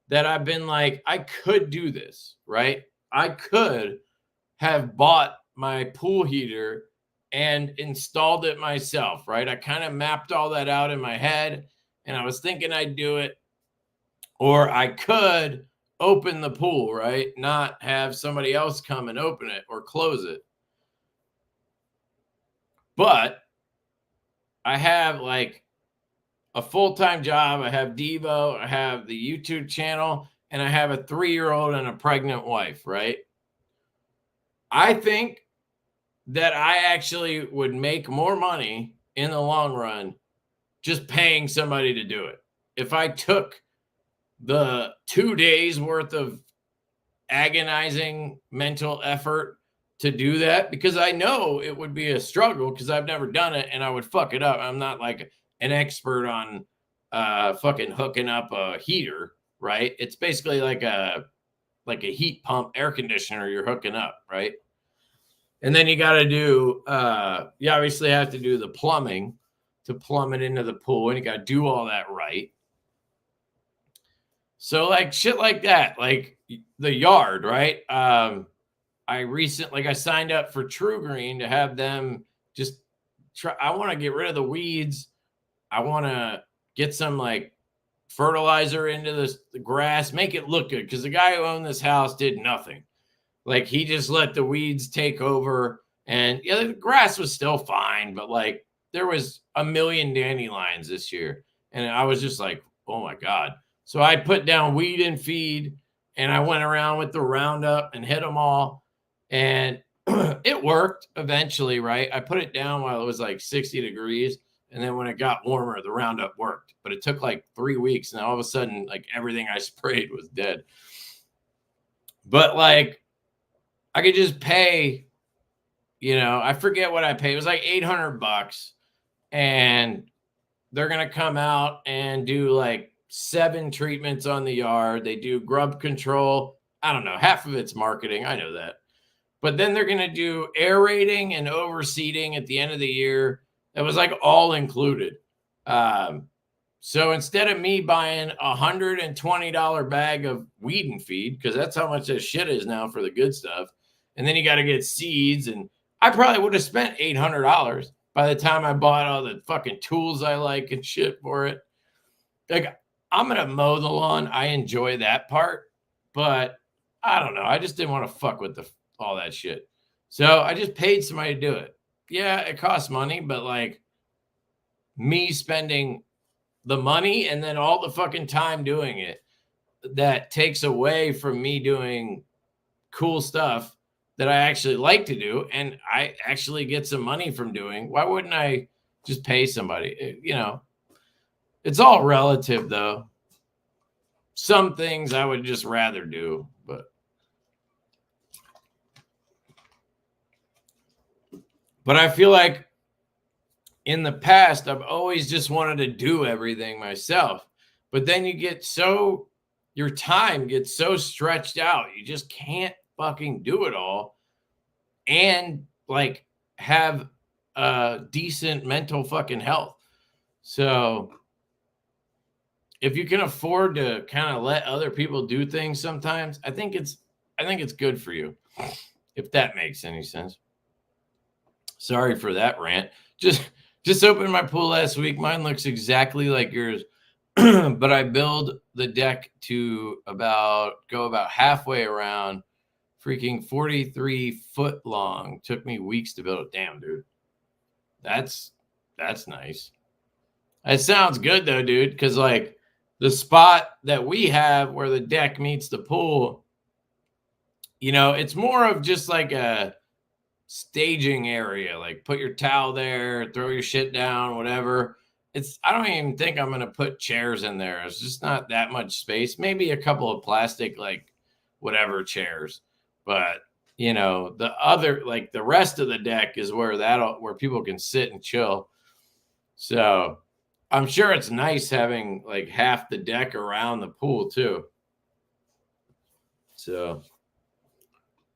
that I've been like, I could do this, right? I could have bought my pool heater and installed it myself, right? I kind of mapped all that out in my head and I was thinking I'd do it. Or I could open the pool, right? Not have somebody else come and open it or close it. But I have like a full-time job. I have Divo. I have the YouTube channel. And I have a 3-year-old and a pregnant wife, right? I think that I actually would make more money in the long run just paying somebody to do it. If I took the 2 days worth of agonizing mental effort to do that, because I know it would be a struggle because I've never done it and I would fuck it up. I'm not like an expert on fucking hooking up a heater, right? It's basically like a heat pump air conditioner you're hooking up, right? And then you got to do, you obviously have to do the plumbing to plumb it into the pool, and you got to do all that right. So like shit like that, like the yard, right? I signed up for True Green to have them just try. I want to get rid of the weeds. I want to get some like fertilizer into the grass, make it look good. Because the guy who owned this house did nothing. Like he just let the weeds take over, and yeah, the grass was still fine, but like there was a million dandelions this year, and I was just like, oh my God. So I put down weed and feed, and I went around with the Roundup and hit them all. And it worked eventually, right? I put it down while it was like 60 degrees. And then when it got warmer, the Roundup worked. But it took like 3 weeks. And all of a sudden, like everything I sprayed was dead. But like, I could just pay, I forget what I paid. It was like $800. And they're going to come out and do like 7 treatments on the yard. They do grub control. I don't know. Half of it's marketing. I know that. But then they're going to do aerating and overseeding at the end of the year. That was like all included. So instead of me buying $120 bag of weed and feed, because that's how much that shit is now for the good stuff, and then you got to get seeds, and I probably would have spent $800 by the time I bought all the fucking tools I like and shit for it. Like, I'm going to mow the lawn. I enjoy that part, but I don't know. I just didn't want to fuck with all that shit. So I just paid somebody to do it. Yeah, it costs money, but like me spending the money and then all the fucking time doing it, that takes away from me doing cool stuff that I actually like to do and I actually get some money from doing. Why wouldn't I just pay somebody? You know, it's all relative though. Some things I would just rather do, but I feel like in the past, I've always just wanted to do everything myself. But then you get so, your time gets so stretched out. You just can't fucking do it all and like have a decent mental fucking health. So if you can afford to kind of let other people do things sometimes, I think it's good for you, if that makes any sense. Sorry for that rant. Just opened my pool last week. Mine looks exactly like yours, but I build the deck to go about halfway around, freaking 43 foot long. Took me weeks to build it. Damn, dude. That's nice. It sounds good though, dude, because like the spot that we have where the deck meets the pool, you know, it's more of just like a staging area. Like put your towel there, throw your shit down, whatever. I don't even think I'm going to put chairs in there. It's just not that much space. Maybe a couple of plastic, like whatever chairs. But you know, the other, like the rest of the deck is where people can sit and chill. So I'm sure it's nice having like half the deck around the pool too. So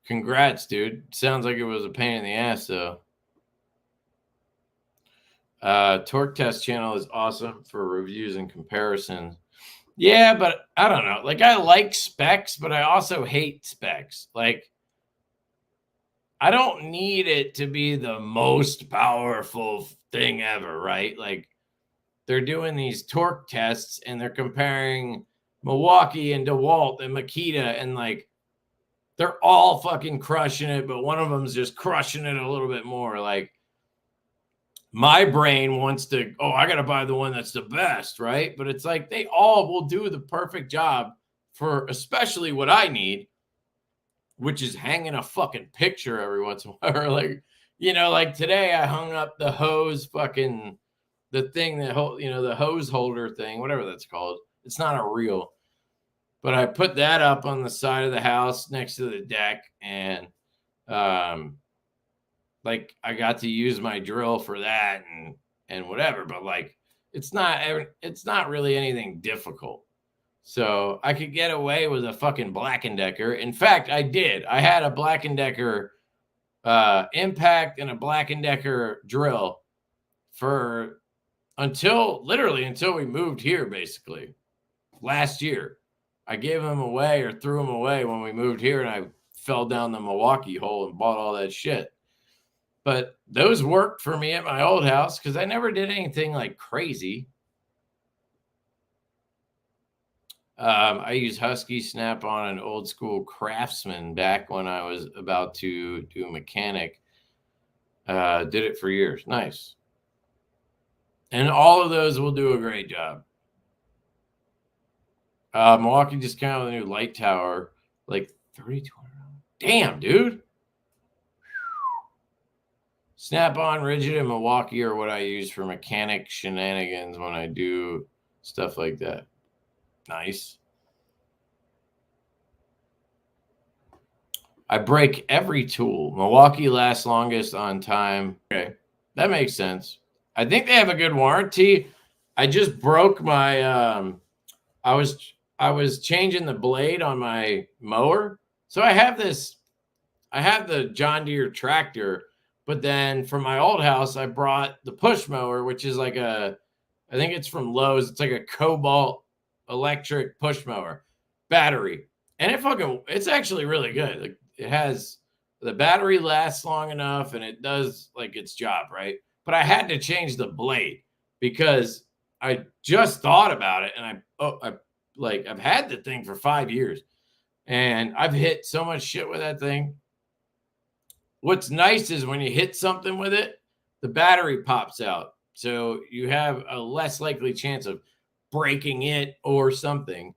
congrats, dude. Sounds like it was a pain in the ass though. Torque Test channel is awesome for reviews and comparisons. Yeah, but I don't know. Like I like specs, but I also hate specs. Like I don't need it to be the most powerful thing ever, right? Like they're doing these torque tests and they're comparing Milwaukee and DeWalt and Makita, and like they're all fucking crushing it, but one of them's just crushing it a little bit more. Like my brain wants to, I got to buy the one that's the best, right? But it's like they all will do the perfect job for especially what I need, which is hanging a fucking picture every once in a while. Like, you know, like today I hung up the hose fucking, the thing that, the hose holder thing, whatever that's called. It's not a reel. But I put that up on the side of the house next to the deck, and like I got to use my drill for that and whatever. But like it's not really anything difficult. So I could get away with a fucking Black & Decker. In fact, I did. I had a Black & Decker impact and a Black & Decker drill until we moved here, basically last year. I gave them away or threw them away when we moved here, and I fell down the Milwaukee hole and bought all that shit. But those worked for me at my old house because I never did anything like crazy. I used Husky Snap-on and old school Craftsman back when I was about to do a mechanic. Did it for years. Nice. And all of those will do a great job. Milwaukee just came out with a new light tower, like $3,200. Damn, dude. Snap-on, Rigid, and Milwaukee are what I use for mechanic shenanigans when I do stuff like that. Nice. I break every tool. Milwaukee lasts longest on time. Okay, that makes sense. I think they have a good warranty. I just broke my I was changing the blade on my mower. So I have the John Deere tractor, but then from my old house, I brought the push mower, which is like I think it's from Lowe's. It's like a Cobalt electric push mower battery. And it's actually really good. Like it has, the battery lasts long enough and it does like its job, right? But I had to change the blade because I just thought about it, and I've had the thing for 5 years and I've hit so much shit with that thing. What's nice is when you hit something with it, the battery pops out. So you have a less likely chance of breaking it or something.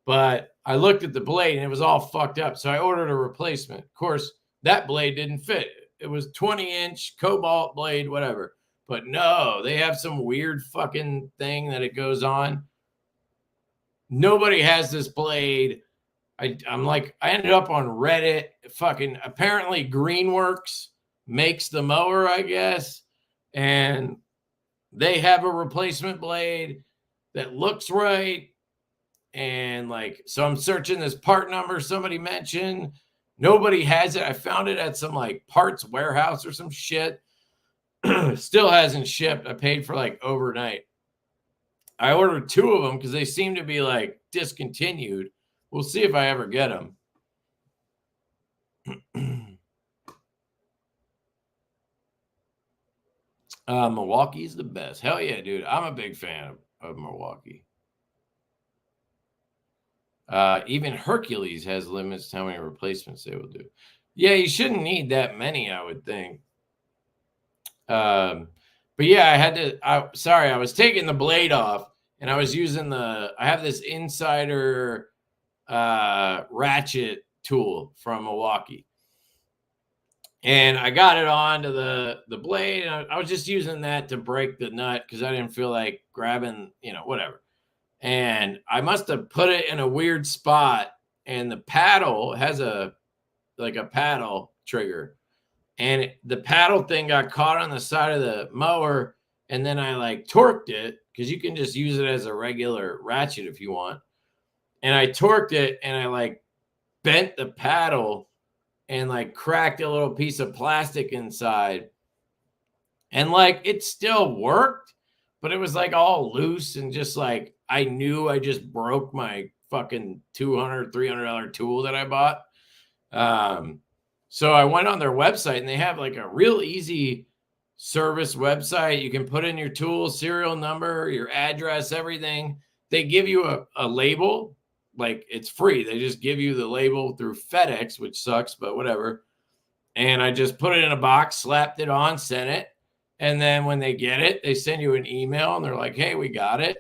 But I looked at the blade and it was all fucked up. So I ordered a replacement. Of course, that blade didn't fit. It was 20-inch Cobalt blade, whatever. But no, they have some weird fucking thing that it goes on. Nobody has this blade. I ended up on Reddit. Fucking apparently Greenworks makes the mower, I guess. And they have a replacement blade that looks right. And so I'm searching this part number somebody mentioned. Nobody has it. I found it at some parts warehouse or some shit. Still hasn't shipped. I paid for overnight. I ordered 2 of them because they seem to be discontinued. We'll see if I ever get them. Milwaukee's the best. Hell yeah, dude. I'm a big fan of Milwaukee. Even Hercules has limits to how many replacements they will do. Yeah, you shouldn't need that many, I would think. But yeah, I was taking the blade off and I was using I have this Insider ratchet tool from Milwaukee. And I got it onto the blade, and I was just using that to break the nut because I didn't feel like grabbing, whatever. And I must have put it in a weird spot, and the paddle has a paddle trigger. And the paddle thing got caught on the side of the mower, and then I torqued it because you can just use it as a regular ratchet if you want. And I torqued it, and I bent the paddle and cracked a little piece of plastic inside. And it still worked, but it was all loose and just I knew I just broke my fucking $200, $300 tool that I bought. So I went on their website and they have a real easy service website. You can put in your tool, serial number, your address, everything. They give you a label. It's free. They just give you the label through FedEx, which sucks, but whatever. And I just put it in a box, slapped it on, sent it. And then when they get it, they send you an email and they're like, hey, we got it.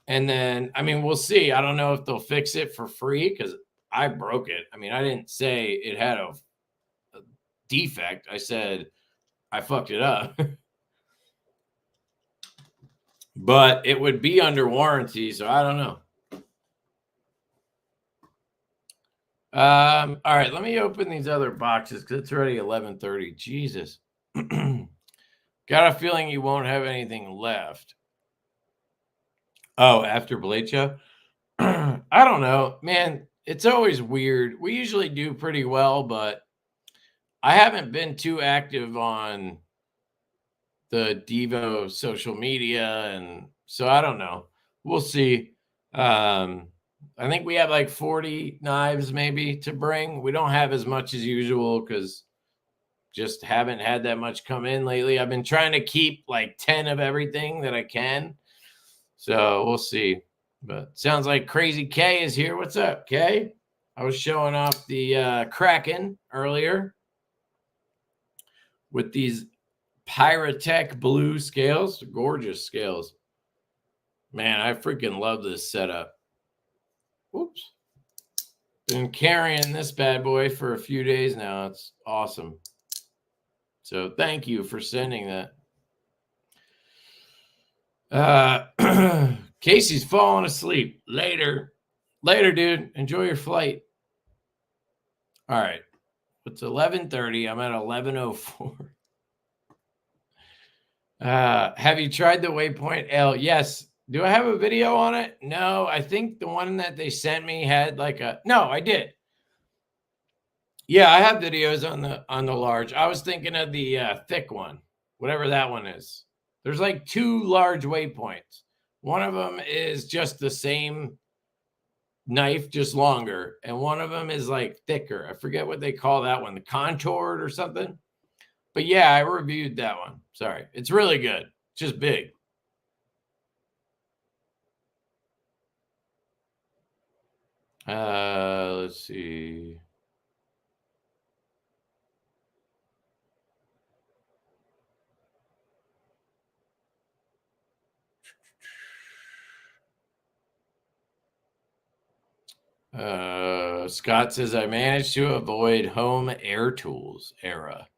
And then, we'll see. I don't know if they'll fix it for free because I broke it. I didn't say it had a defect. I said I fucked it up. But it would be under warranty, so I don't know. All right, let me open these other boxes because it's already 11:30. Jesus. Got a feeling you won't have anything left. Oh, after Blade Show? I don't know, man. It's always weird. We usually do pretty well, but I haven't been too active on the Divo social media, and so I don't know. We'll see. I think we have 40 knives maybe to bring. We don't have as much as usual because just haven't had that much come in lately. I've been trying to keep 10 of everything that I can. So we'll see. But sounds like Crazy K is here. What's up, K? I was showing off the Kraken earlier with these Pyrotech blue scales. Gorgeous scales. Man, I freaking love this setup. Whoops. Been carrying this bad boy for a few days now. It's awesome. So thank you for sending that. Casey's falling asleep. Later, dude. Enjoy your flight. All right. It's 11:30. I'm at 11:04. Have you tried the Waypoint L? Yes, Do I have a video on it? No, I think the one that they sent me had like a, no, I did. Yeah, I have videos on the large. I was thinking of the thick one, whatever that one is. There's like 2 large waypoints. One of them is just the same knife, just longer, and one of them is like thicker. I forget what they call that one, the contoured or something. But yeah, I reviewed that one. Sorry. It's really good. It's just big. Let's see. Scott says, I managed to avoid home air tools era.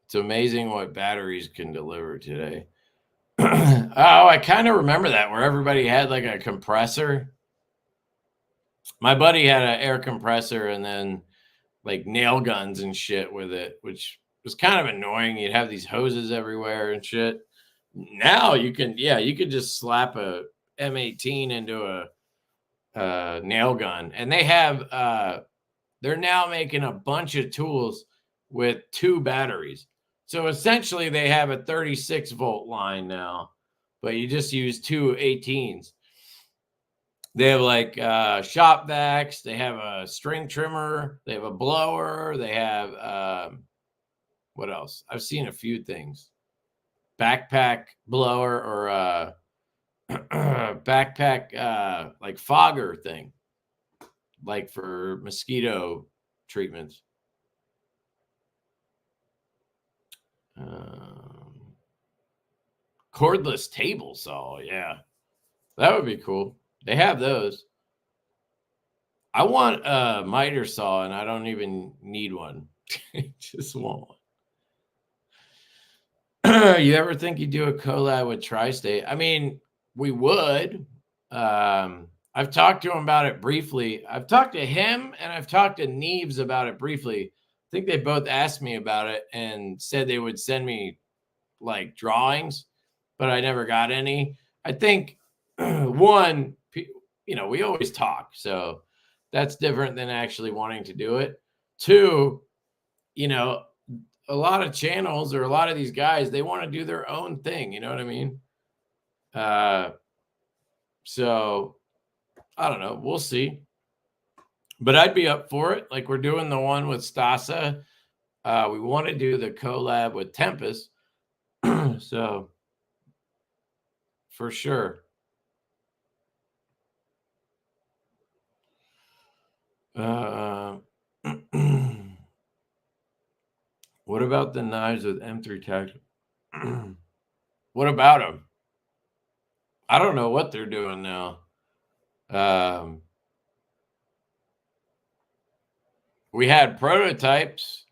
It's amazing what batteries can deliver today. Oh, I kind of remember that, where everybody had like a compressor. My buddy had an air compressor and then like nail guns and shit with it, which was kind of annoying. You'd have these hoses everywhere and shit. Now you can, yeah, you could just slap a M18 into a nail gun, and they have they're now making a bunch of tools with 2 batteries. So essentially they have a 36 volt line now, but you just use 2 18s. They have like shop vacs, they have a string trimmer, they have a blower, they have what else? I've seen a few things. Backpack blower or backpack like fogger thing, like for mosquito treatments. Cordless table saw, yeah, that would be cool. They have those. I want a miter saw, and I don't even need one. Just want one. You ever think you'd do a collab with Tri-State? I mean, we would. I've talked to him about it briefly. I've talked to him and I've talked to Neves about it briefly. I think they both asked me about it and said they would send me like drawings, but I never got any. I think one, you know, we always talk, so that's different than actually wanting to do it. 2, you know, a lot of channels or a lot of these guys, they want to do their own thing. You know what I mean? So I don't know. We'll see. But I'd be up for it. Like we're doing the one with Stasa. We want to do the collab with Tempest. So for sure. What about the knives with M3 tax? What about them? I don't know what they're doing now. We had prototypes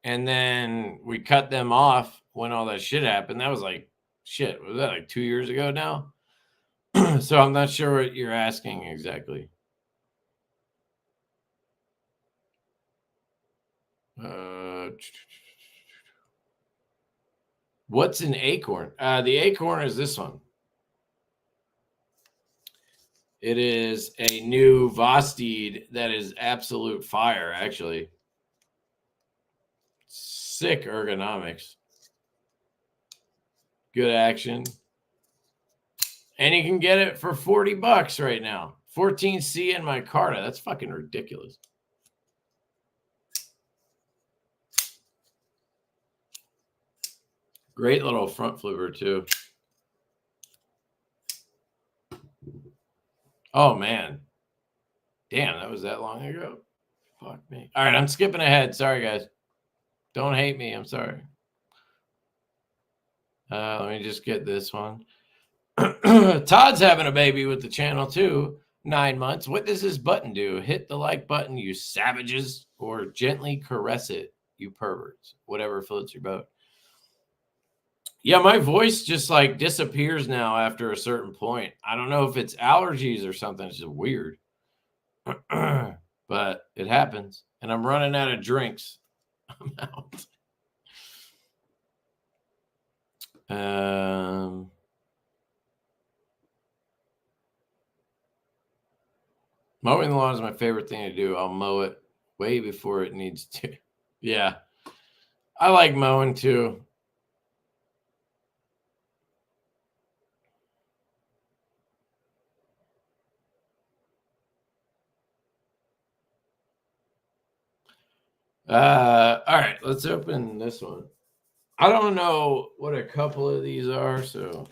and then we cut them off when all that shit happened. That was like shit. Was that like 2 years ago now? So I'm not sure what you're asking exactly. What's an acorn? The acorn is this one. It is a new Vosteed that is absolute fire, actually. Sick ergonomics. Good action. And you can get it for $40 right now. 14C in my Carta. That's fucking ridiculous. Great little front flipper, too. Oh, man. Damn, that was that long ago. Fuck me. All right, I'm skipping ahead. Sorry, guys. Don't hate me. I'm sorry. Let me just get this one. Todd's having a baby with the channel, too. 9 months. What does this button do? Hit the like button, you savages, or gently caress it, you perverts. Whatever floats your boat. Yeah, my voice just like disappears now after a certain point. I don't know if it's allergies or something. It's just weird. But it happens. And I'm running out of drinks. I'm out. Mowing the lawn is my favorite thing to do. I'll mow it way before it needs to. Yeah. I like mowing too. All right, let's open this one. I don't know what a couple of these are, so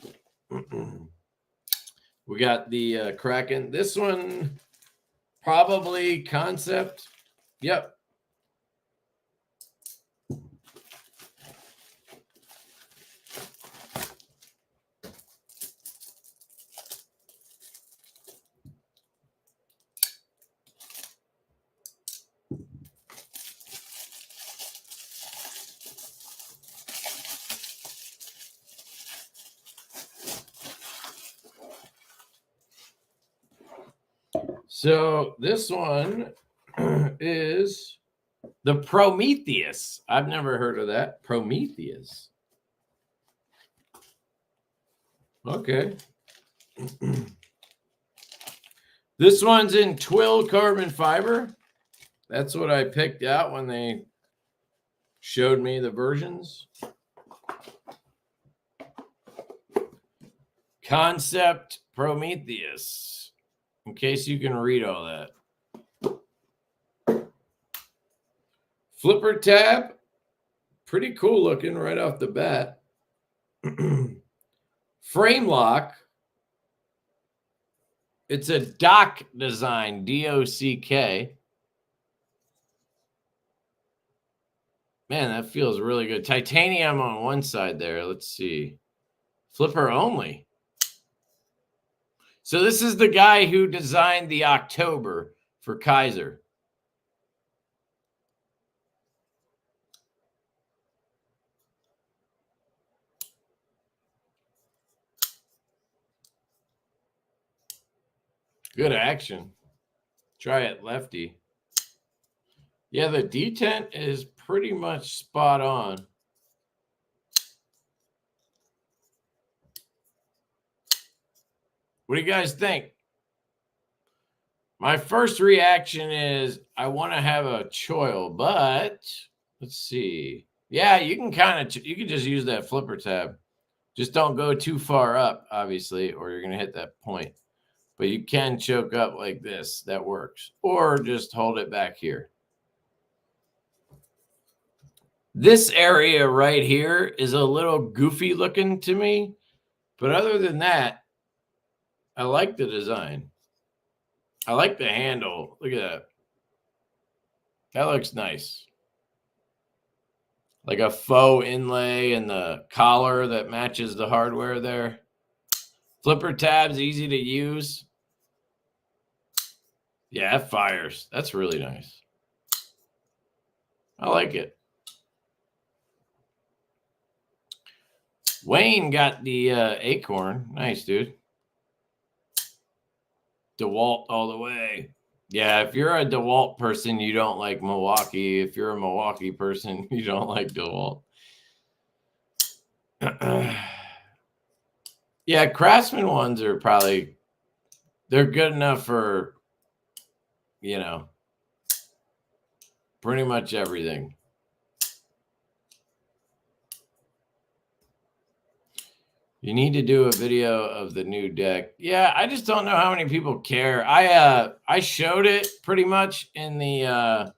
we got the Kraken. This one probably Concept. Yep. So this one is the Prometheus. I've never heard of that. Prometheus. Okay. This one's in twill carbon fiber. That's what I picked out when they showed me the versions. Concept Prometheus, in case you can read all that. Flipper tab, pretty cool looking right off the bat. Frame lock. It's a dock design, D-O-C-K. Man, that feels really good. Titanium on one side there. Let's see. Flipper only. So this is the guy who designed the October for Kaiser. Good action. Try it, Lefty. Yeah, the detent is pretty much spot on. What do you guys think? My first reaction is I want to have a choil, but let's see. Yeah, you can you can just use that flipper tab. Just don't go too far up, obviously, or you're going to hit that point. But you can choke up like this. That works. Or just hold it back here. This area right here is a little goofy looking to me. But other than that, I like the design. I like the handle. Look at that. That looks nice. Like a faux inlay and the collar that matches the hardware there. Flipper tabs, easy to use. Yeah, it fires. That's really nice. I like it. Wayne got the Acorn. Nice, dude. DeWalt all the way. Yeah, if you're a DeWalt person, you don't like Milwaukee. If you're a Milwaukee person, you don't like DeWalt. Yeah, Craftsman ones are probably, they're good enough for, you know, pretty much everything. You need to do a video of the new deck. Yeah, I just don't know how many people care. I showed it pretty much in the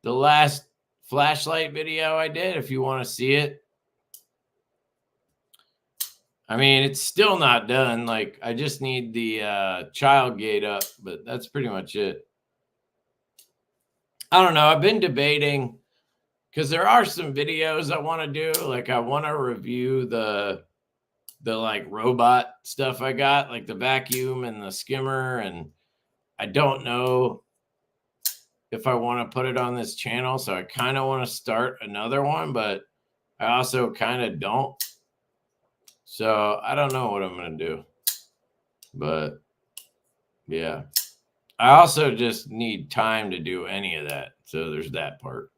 last flashlight video I did, if you want to see it. I mean, it's still not done. Like, I just need the child gate up, but that's pretty much it. I don't know. I've been debating because there are some videos I want to do. Like, I want to review the like robot stuff I got, like the vacuum and the skimmer, and I don't know if I want to put it on this channel, so I kind of want to start another one, but I also kind of don't. So I don't know what I'm going to do, but yeah, I also just need time to do any of that. So there's that part.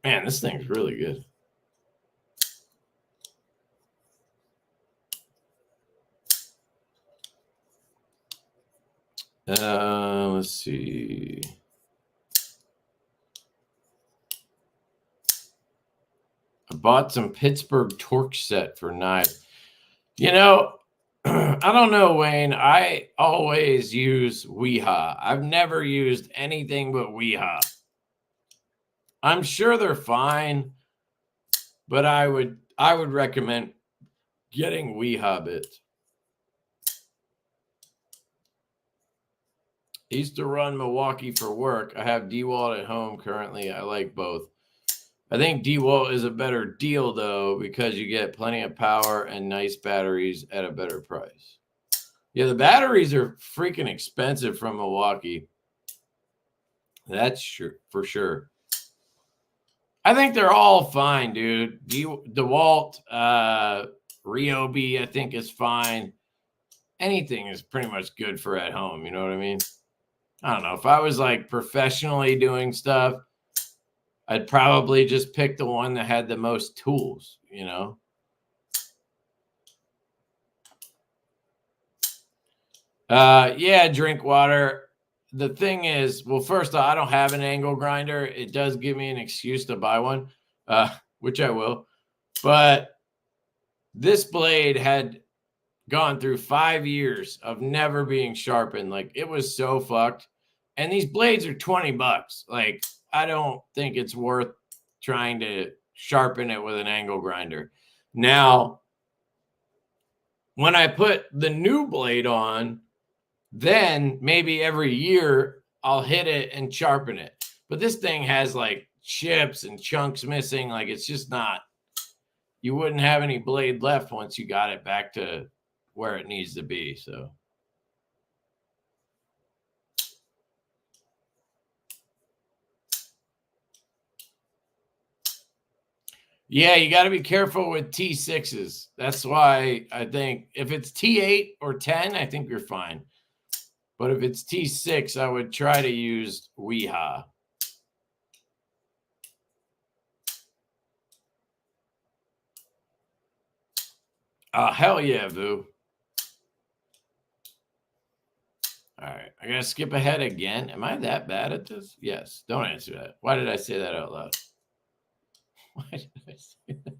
Man, this thing's really good. Let's see. I bought some Pittsburgh torque set for knives. You know, I don't know, Wayne. I always use Weehaw. I've never used anything but Weehaw. I'm sure they're fine, but I would recommend getting Weehaw bits. I used to run Milwaukee for work. I have DeWalt at home currently. I like both. I think DeWalt is a better deal, though, because you get plenty of power and nice batteries at a better price. Yeah, the batteries are freaking expensive from Milwaukee. That's for sure. I think they're all fine, dude. DeWalt, Ryobi, I think is fine. Anything is pretty much good for at home. You know what I mean? I don't know. If I was like professionally doing stuff, I'd probably just pick the one that had the most tools, you know? Yeah, drink water. The thing is, well, first off, I don't have an angle grinder. It does give me an excuse to buy one, which I will. But this blade had gone through 5 years of never being sharpened. Like, it was so fucked. And these blades are $20. Like, I don't think it's worth trying to sharpen it with an angle grinder. Now, when I put the new blade on, then maybe every year I'll hit it and sharpen it. But this thing has like chips and chunks missing. Like, it's just not, you wouldn't have any blade left once you got it back to where it needs to be. So. Yeah, you got to be careful with T6s. That's why I think if it's T8 or 10, I think you're fine. But if it's T6, I would try to use Weehaw. Oh, hell yeah, Vu. All right, I got to skip ahead again. Am I that bad at this? Yes. Don't answer that. Why did I say that out loud? Why did I say that?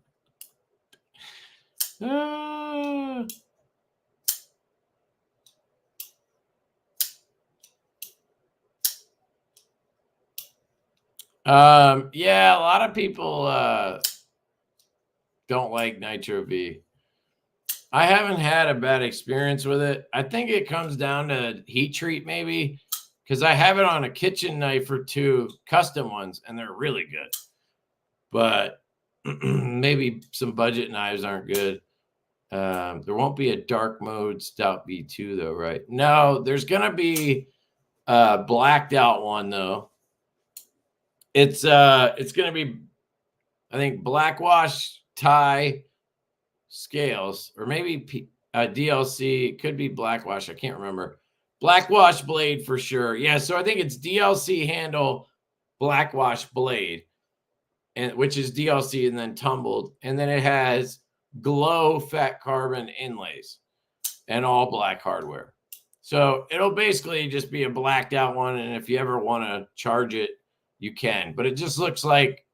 Yeah, a lot of people don't like Nitro V. I haven't had a bad experience with it. I think it comes down to heat treat, maybe, because I have it on a kitchen knife or two custom ones, and they're really good. But maybe some budget knives aren't good. There won't be a dark mode stout V2 though, right? No, there's gonna be a blacked out one though. It's gonna be, I think, black wash tie scales, or maybe DLC. It could be black wash. I can't remember. Black wash blade for sure. Yeah, so I think it's DLC handle, black wash blade, and which is DLC and then tumbled, and then it has glow fat carbon inlays and all black hardware. So it'll basically just be a blacked out one, and if you ever want to charge it, you can. But it just looks like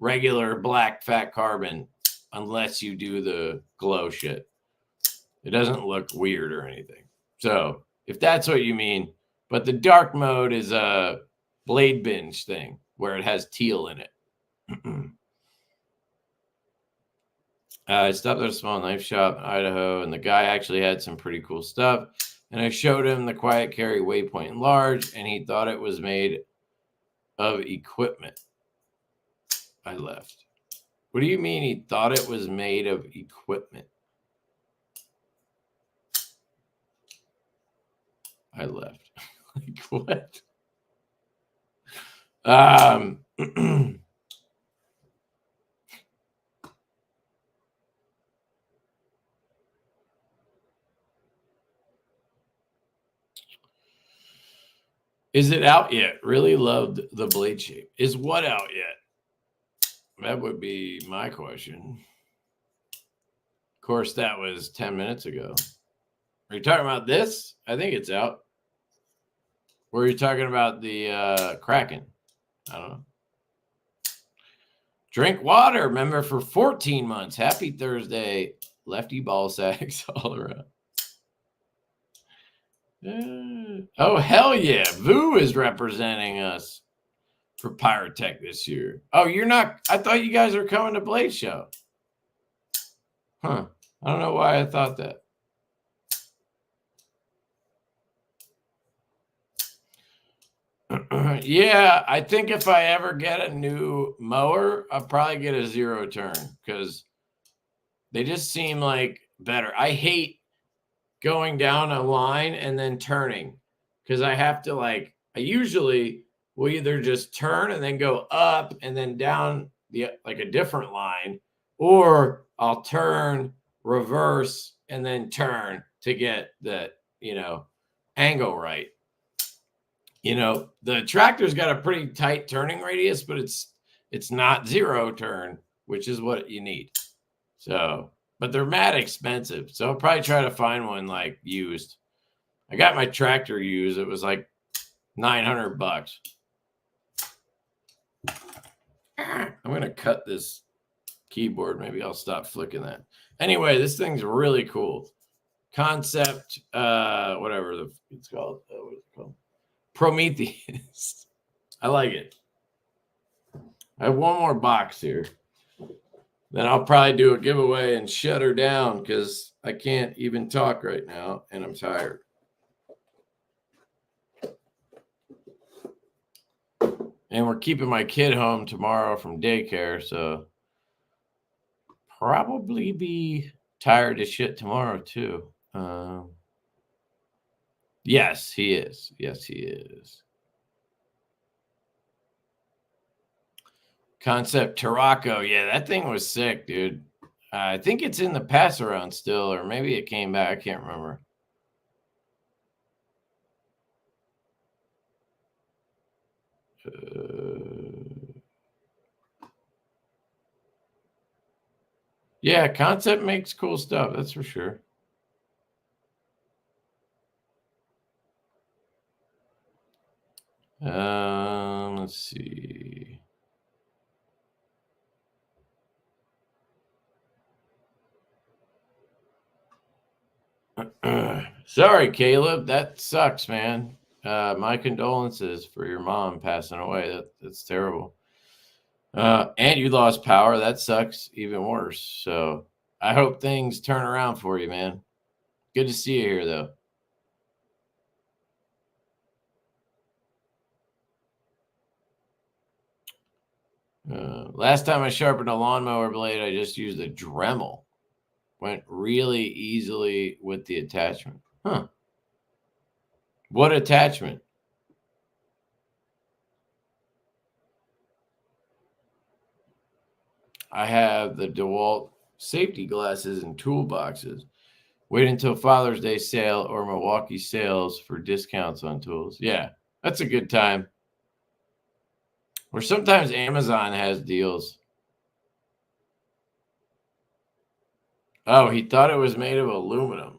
regular black fat carbon unless you do the glow shit. It doesn't look weird or anything. So if that's what you mean, but the dark mode is a blade binge thing where it has teal in it. I stopped at a small knife shop in Idaho, and the guy actually had some pretty cool stuff. And I showed him the Quiet Carry Waypoint Large, and he thought it was made of equipment. I left. What do you mean he thought it was made of equipment? I left. Like, what? Is it out yet? Really loved the blade shape. Is what out yet? That would be my question. Of course, that was 10 minutes ago. Are you talking about this? I think it's out. Were you talking about the Kraken? I don't know. Drink water, remember, for 14 months. Happy Thursday. Lefty ball sacks all around. Oh, hell yeah. Vu is representing us for Pyrotech this year. Oh, you're not. I thought you guys were coming to Blade Show. Huh. I don't know why I thought that. Yeah, I think if I ever get a new mower, I'll probably get a 0 turn because they just seem like better. I hate going down a line and then turning because I have to I usually will either just turn and then go up and then down like a different line, or I'll turn, reverse, and then turn to get the, angle right. The tractor's got a pretty tight turning radius, but it's not 0 turn, which is what you need. So, but they're mad expensive. So I'll probably try to find one used. I got my tractor used. It was like $900. I'm going to cut this keyboard. Maybe I'll stop flicking that. Anyway, this thing's really cool. Concept, whatever it's called. What is it called? Prometheus. I like it. I have one more box here. Then I'll probably do a giveaway and shut her down because I can't even talk right now and I'm tired. And we're keeping my kid home tomorrow from daycare, so probably be tired as shit tomorrow too. Yes, he is. Yes, he is. Concept Tarraco. Yeah, that thing was sick, dude. I think it's in the pass around still, or maybe it came back. I can't remember. Yeah, Concept makes cool stuff. That's for sure. Let's see. Sorry, Caleb. That sucks, man. My condolences for your mom passing away. That's terrible. And you lost power. That sucks even worse. So I hope things turn around for you, man. Good to see you here, though. Last time I sharpened a lawnmower blade, I just used a Dremel. Went really easily with the attachment. Huh. What attachment? I have the DeWalt safety glasses and toolboxes. Wait until Father's Day sale or Milwaukee sales for discounts on tools. Yeah, that's a good time. Or sometimes Amazon has deals. Oh, he thought it was made of aluminum.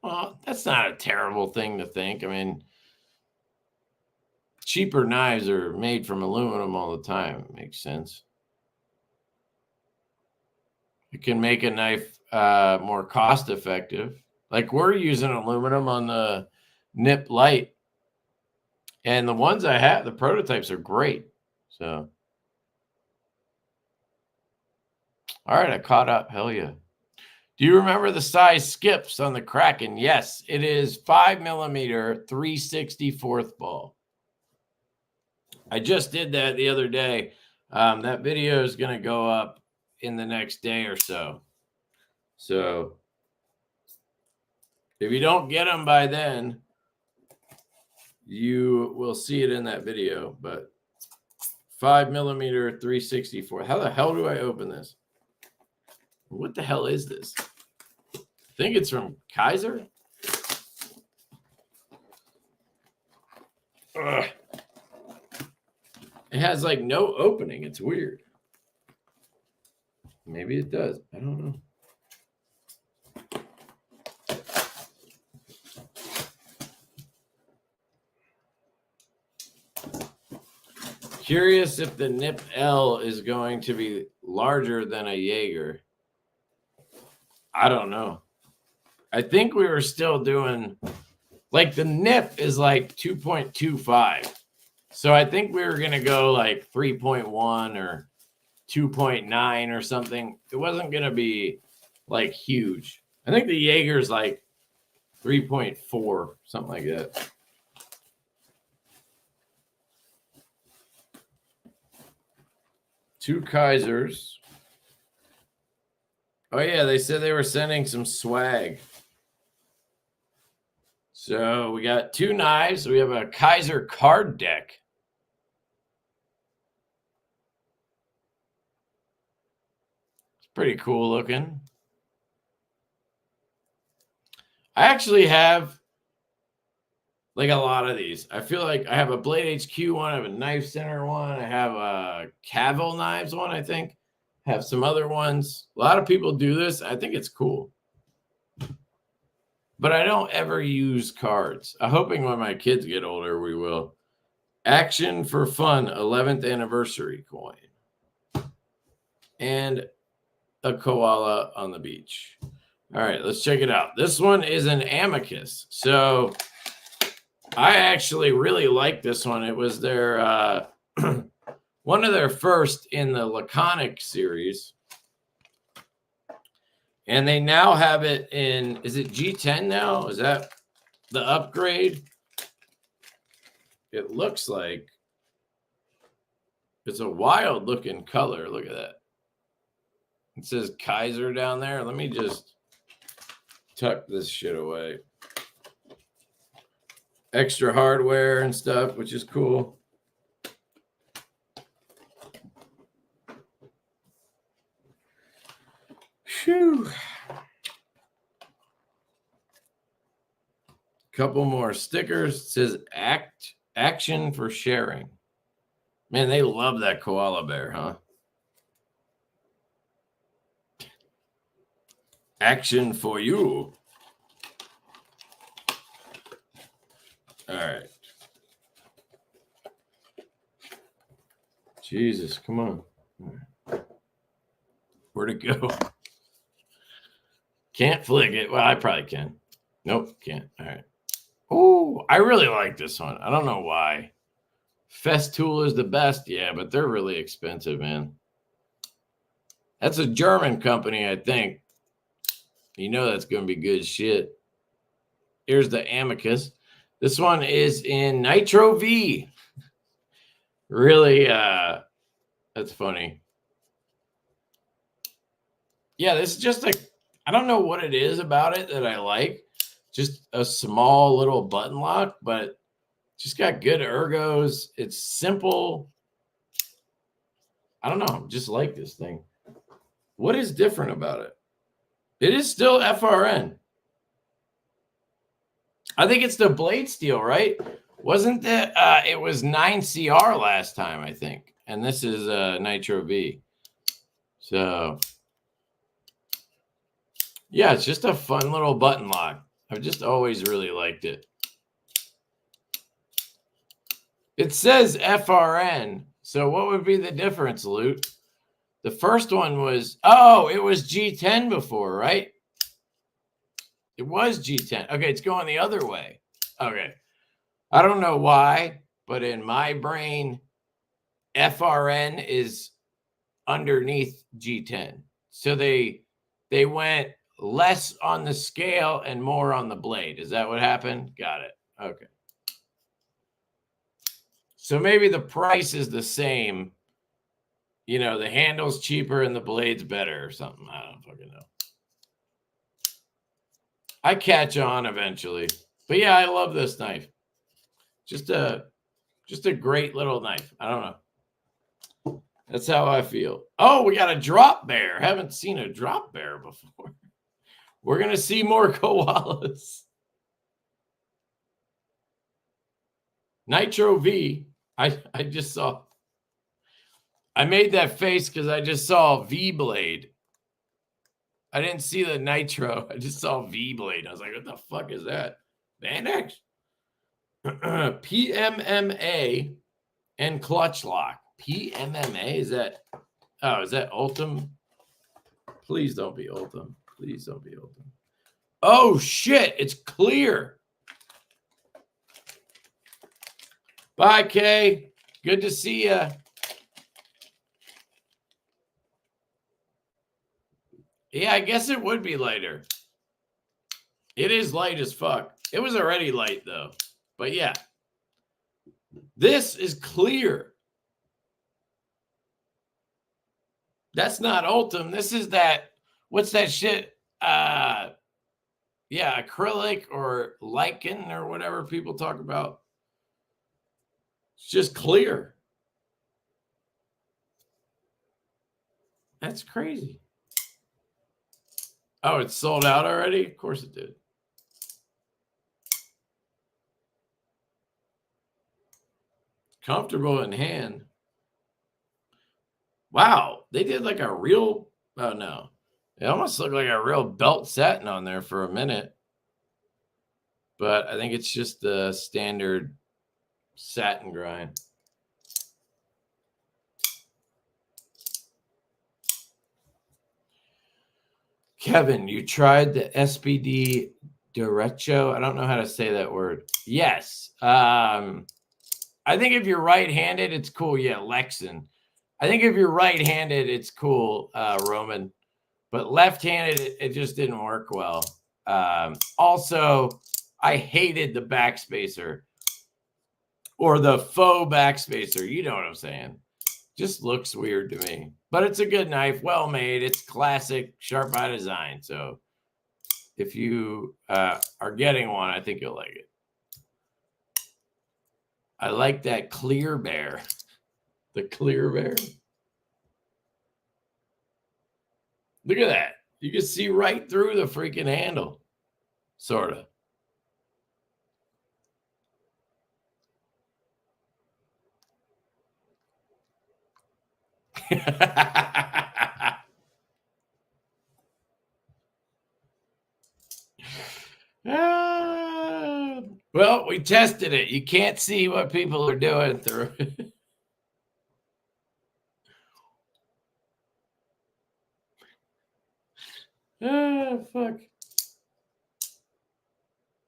Well, that's not a terrible thing to think. I mean, cheaper knives are made from aluminum all the time. It makes sense. It can make a knife more cost effective. Like we're using aluminum on the Nip Light. And the ones I have, the prototypes are great. So, all right, I caught up. Hell yeah. Do you remember the size skips on the Kraken? Yes, it is 5mm 3/64 ball. I just did that the other day. That video is going to go up in the next day or so. So if you don't get them by then, you will see it in that video. But 5mm 3/64. How the hell do I open this? What the hell is this? I think it's from Kaiser. Ugh. It has like no opening. It's weird. Maybe it does. I don't know. Curious if the Nip L is going to be larger than a Jaeger. I don't know. I think we were still doing, like, the Nip is like 2.25. So I think we were going to go like 3.1 or 2.9 or something. It wasn't going to be like huge. I think the Jaeger's like 3.4, something like that. Two Kaisers. Oh, yeah, they said they were sending some swag. So we got two knives. We have a Kaiser card deck. It's pretty cool looking. I actually have like a lot of these. I feel like I have a Blade HQ one. I have a Knife Center one. I have a Cavill Knives one, I think. Have some other ones. A lot of people do this. I think it's cool. But I don't ever use cards. I'm hoping when my kids get older, we will. Action for Fun 11th anniversary coin. And a koala on the beach. All right, let's check it out. This one is an Amicus. So I actually really like this one. It was their one of their first in the Laconic series. And they now have it in, is it G10 now? Is that the upgrade? It looks like it's a wild looking color. Look at that. It says Kaiser down there. Let me just tuck this shit away. Extra hardware and stuff, which is cool. Phew. Couple more stickers. It says action for sharing. Man, they love that koala bear, huh? Action for you. All right. Jesus, come on. Where'd it go? Can't flick it. Well, I probably can. Nope, can't. All right. Oh, I really like this one. I don't know why. Festool is the best. Yeah, but they're really expensive, man. That's a German company, I think. You know that's going to be good shit. Here's the Amicus. This one is in Nitro V. Really, that's funny. Yeah, this is just like, I don't know what it is about it that I like. Just a small little button lock, but just got good ergos. It's simple. I don't know. Just like this thing. What is different about it? It is still FRN. I think it's the blade steel, right? Wasn't that it was 9CR last time, I think. And this is Nitro V. So yeah, it's just a fun little button lock. I've just always really liked it. It says FRN. So what would be the difference, Loot? The first one was, oh, it was G10 before, right? It was G10. Okay, it's going the other way. Okay. I don't know why, but in my brain, FRN is underneath G10. So they went less on the scale and more on the blade. Is that what happened? Got it. Okay. So maybe the price is the same. You know, the handle's cheaper and the blade's better or something. I don't fucking know. I catch on eventually. But yeah, I love this knife. Just a great little knife. I don't know. That's how I feel. Oh, we got a drop bear. Haven't seen a drop bear before. We're going to see more koalas. Nitro V. I just saw. I made that face because I just saw V-Blade. I didn't see the Nitro. I just saw V-Blade. I was like, what the fuck is that? Bandex? PMMA and clutch lock. PMMA, is that, oh, is that Ultim? Please don't be Ultim. Please don't be Ultim. Oh shit, it's clear. Bye, Kay. Good to see ya. Yeah, I guess it would be lighter. It is light as fuck. It was already light though. But yeah. This is clear. That's not Ultim. This is that, what's that shit? Yeah, acrylic or lichen or whatever people talk about. It's just clear. That's crazy. Oh, it's sold out already? Of course it did. Comfortable in hand. Wow, they did like a real, oh no. It almost looked like a real belt satin on there for a minute. But I think it's just the standard satin grind. Kevin, you tried the SBD derecho? I don't know how to say that word. Yes. I think if you're right-handed, it's cool. Yeah, Lexan. I think if you're right-handed, it's cool, Roman. But left-handed, it just didn't work well. Also, I hated the backspacer. Or the faux backspacer. You know what I'm saying. Just looks weird to me. But it's a good knife. Well made. It's classic, sharp eye design. So if you are getting one, I think you'll like it. I like that clear bear. The clear bear. Look at that. You can see right through the freaking handle. Sort of. Well, we tested it. You can't see what people are doing through it. Fuck.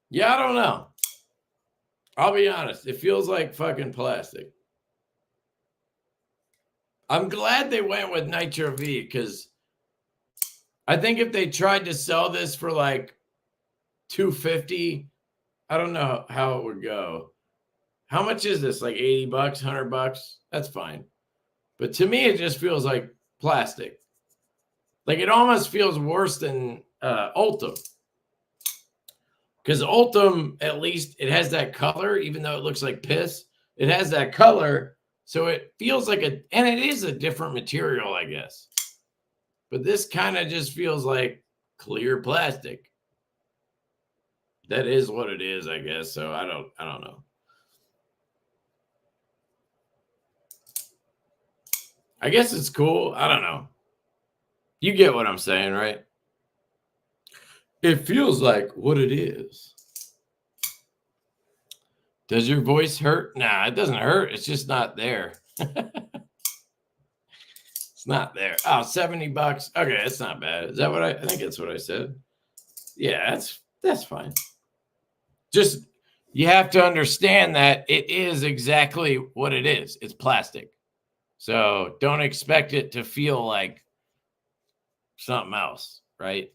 Yeah, I don't know. I'll be honest. It feels like fucking plastic. I'm glad they went with Nitro V because I think if they tried to sell this for like $250, I don't know how it would go. How much is this? Like 80 bucks, 100 bucks? That's fine. But to me, it just feels like plastic. Like it almost feels worse than Ultim. Because Ultim, at least, it has that color, even though it looks like piss. It has that color, so it feels like a, and it is a different material, I guess. But this kind of just feels like clear plastic. That is what it is, I guess. So I don't know. I guess it's cool. I don't know. You get what I'm saying, right? It feels like what it is. Does your voice hurt? Nah, it doesn't hurt. It's just not there. It's not there. Oh, 70 bucks. Okay, that's not bad. Is that what I think that's what I said? Yeah, that's fine. Just you have to understand that it is exactly what it is. It's plastic. So don't expect it to feel like something else, right?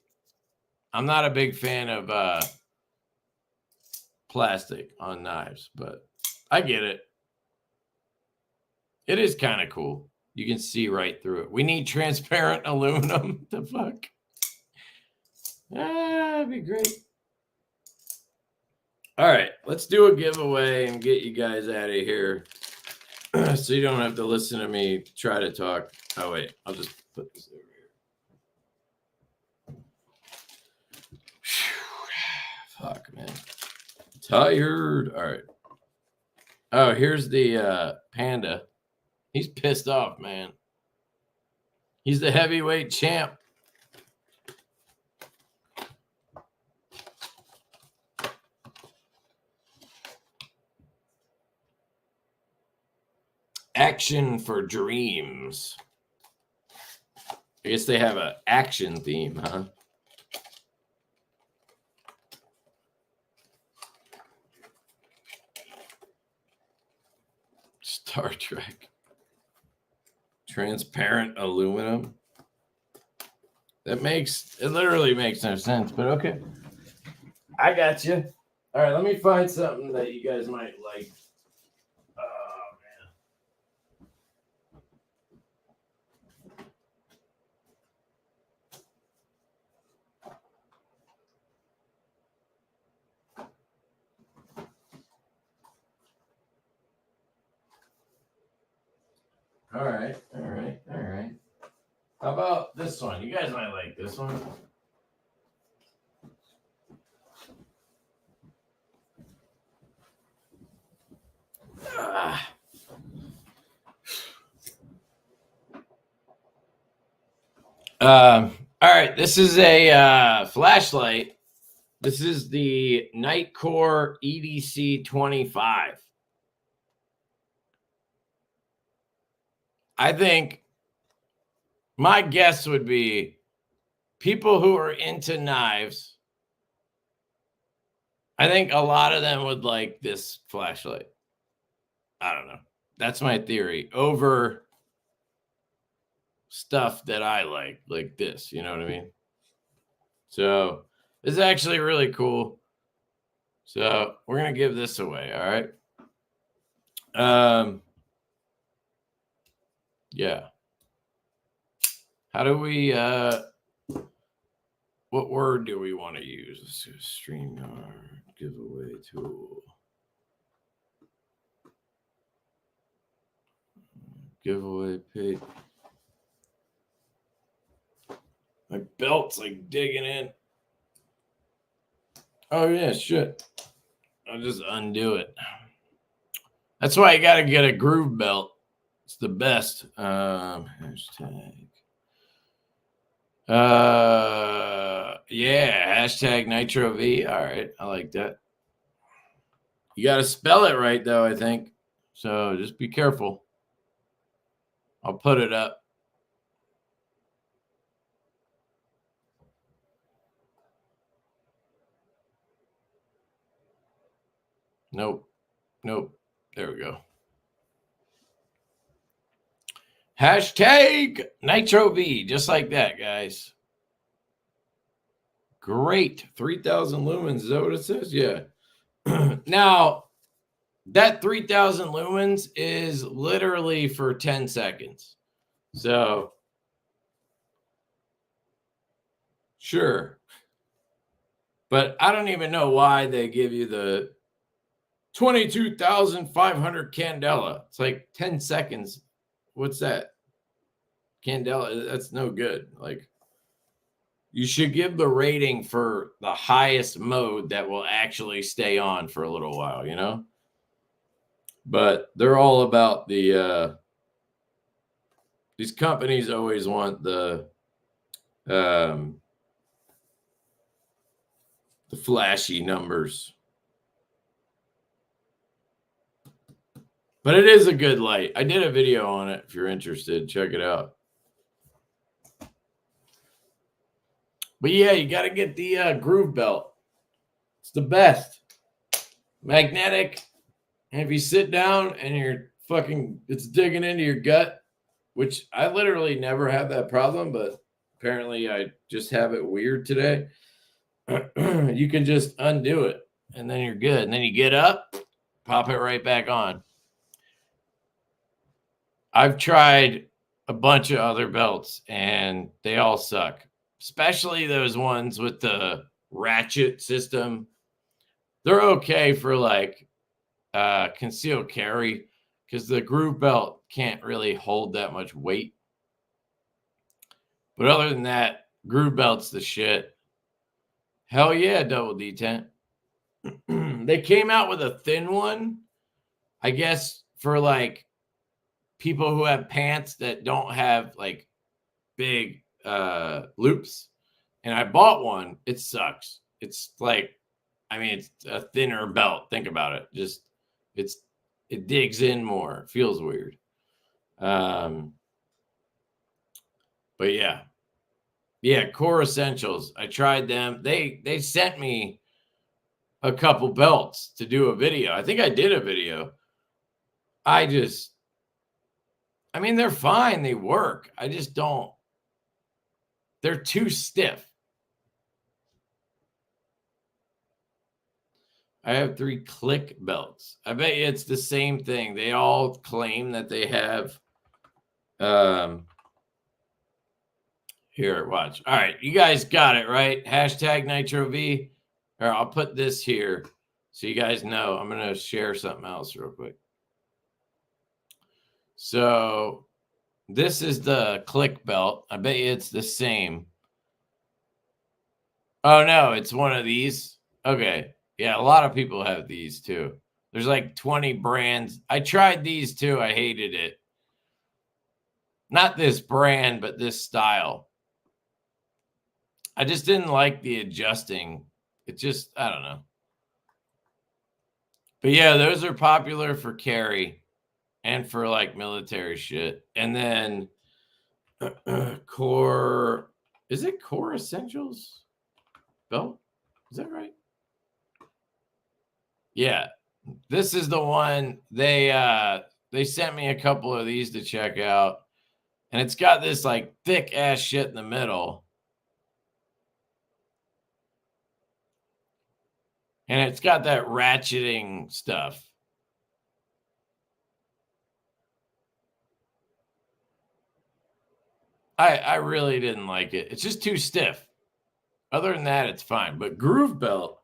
I'm not a big fan of plastic on knives, but I get it. It is kind of cool. You can see right through it. We need transparent aluminum. The fuck? That'd be great. All right, let's do a giveaway and get you guys out of here so you don't have to listen to me try to talk. Oh, wait, I'll just put this over here. Fuck, man. Tired. All right. Oh, here's the Panda. He's pissed off, man. He's the heavyweight champ. Action for Dreams. I guess they have an action theme, huh? Star Trek. Transparent aluminum. It literally makes no sense, but okay. I got you. All right, let me find something that you guys might like. Oh, man. All right. How about this one? You guys might like this one. All right, this is a flashlight. This is the Nightcore EDC 25. I think my guess would be people who are into knives. I think a lot of them would like this flashlight. I don't know. That's my theory. Over stuff that I like this. You know what I mean? So it's actually really cool. So we're going to give this away. All right. Yeah. How do we, what word do we want to use? Let's do StreamYard giveaway tool. Giveaway page. My belt's like digging in. Oh, yeah, shit. I'll just undo it. That's why you got to get a groove belt. It's the best. Hashtag. Yeah, hashtag Nitro V. All right, I like that. You got to spell it right, though, I think. So just be careful. I'll put it up. Nope. There we go. Hashtag Nitro V, just like that, guys. Great. 3,000 lumens. Is that what it says? Yeah. Now, that 3,000 lumens is literally for 10 seconds. So, sure. But I don't even know why they give you the 22,500 candela. It's like 10 seconds. What's that? Candela, that's no good. Like, you should give the rating for the highest mode that will actually stay on for a little while, you know? But they're all about the these companies always want the flashy numbers. But it is a good light. I did a video on it. If you're interested, check it out. But yeah, you got to get the groove belt. It's the best. Magnetic. And if you sit down and it's digging into your gut, which I literally never have that problem, but apparently I just have it weird today. You can just undo it and then you're good. And then you get up, pop it right back on. I've tried a bunch of other belts and they all suck, especially those ones with the ratchet system. They're okay for like concealed carry because the groove belt can't really hold that much weight. But other than that, groove belt's the shit. Hell yeah, double detent. They came out with a thin one, I guess, for like people who have pants that don't have like big loops. And I bought one. It sucks. It's like, I mean, it's a thinner belt. Think about it. Just it digs in more. It feels weird. But yeah. Core Essentials. I tried them. They sent me a couple belts to do a video. I think I did a video. I mean, they're fine. They work. I just don't. They're too stiff. I have 3 click belts. I bet you it's the same thing. They all claim that they have. Here, watch. All right, you guys got it, right? Hashtag Nitro V. Or I'll put this here so you guys know. I'm going to share something else real quick. So this is the click belt. I bet you it's the same. Oh, no, it's one of these. Okay. Yeah, a lot of people have these too. There's like 20 brands. I tried these too. I hated it. Not this brand, but this style. I just didn't like the adjusting. It just, I don't know. But yeah, those are popular for carry and for like military shit. And then Core, is it Core Essentials belt? Is that right? Yeah. This is the one they sent me a couple of these to check out. And it's got this like thick ass shit in the middle. And it's got that ratcheting stuff. I really didn't like it. It's just too stiff. Other than that, it's fine. But Groove Belt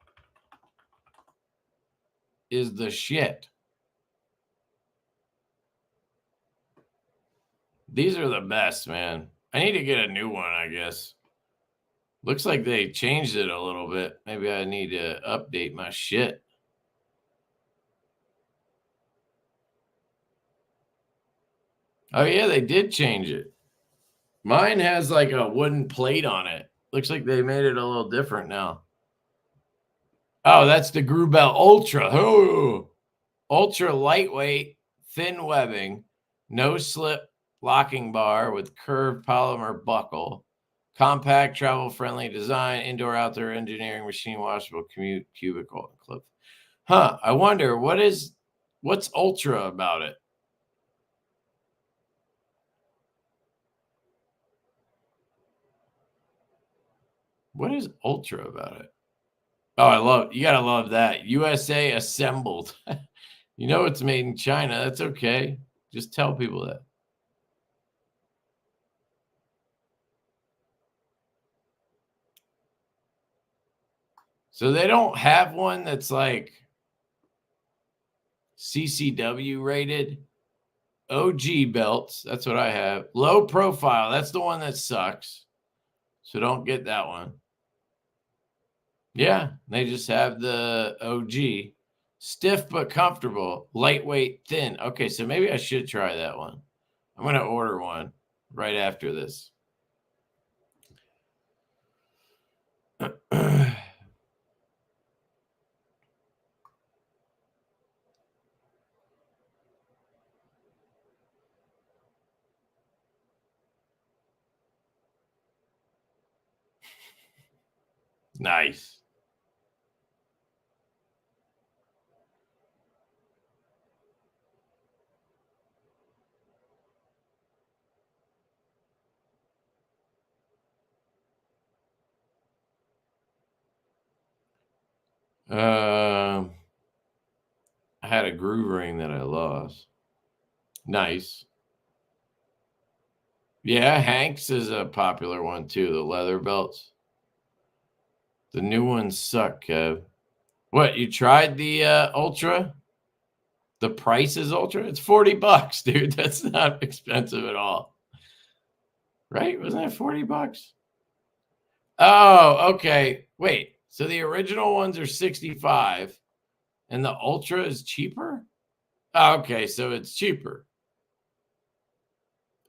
is the shit. These are the best, man. I need to get a new one, I guess. Looks like they changed it a little bit. Maybe I need to update my shit. Oh, yeah, they did change it. Mine has like a wooden plate on it. Looks like they made it a little different now. Oh, that's the Groove Belt Ultra. Oh, ultra lightweight, thin webbing, no slip locking bar with curved polymer buckle, compact, travel-friendly design, indoor-outdoor engineering, machine washable, commute, cubicle, and clip. Huh, I wonder, what's ultra about it? What is ultra about it? Oh, you gotta love that. USA assembled. You know it's made in China. That's okay. Just tell people that. So they don't have one that's like CCW rated. OG belts. That's what I have. Low profile. That's the one that sucks. So don't get that one. Yeah, they just have the OG. Stiff but comfortable. Lightweight, thin. Okay, so maybe I should try that one. I'm going to order one right after this. Nice. I had a groove ring that I lost. Nice. Yeah, Hank's is a popular one too, the leather belts. The new ones suck, Kev. What, you tried the Ultra? The price is Ultra? It's $40, dude. That's not expensive at all. Right? Wasn't it $40? Oh, okay. Wait. So the original ones are 65 and the Ultra is cheaper? Oh, okay, so it's cheaper.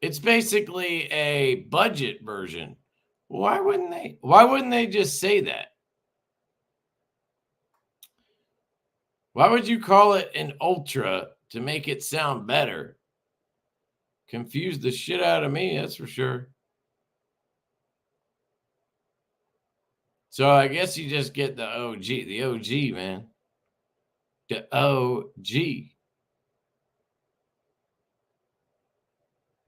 It's basically a budget version. Why wouldn't they just say that? Why would you call it an Ultra to make it sound better? Confused the shit out of me, that's for sure. So I guess you just get the OG, man. The OG.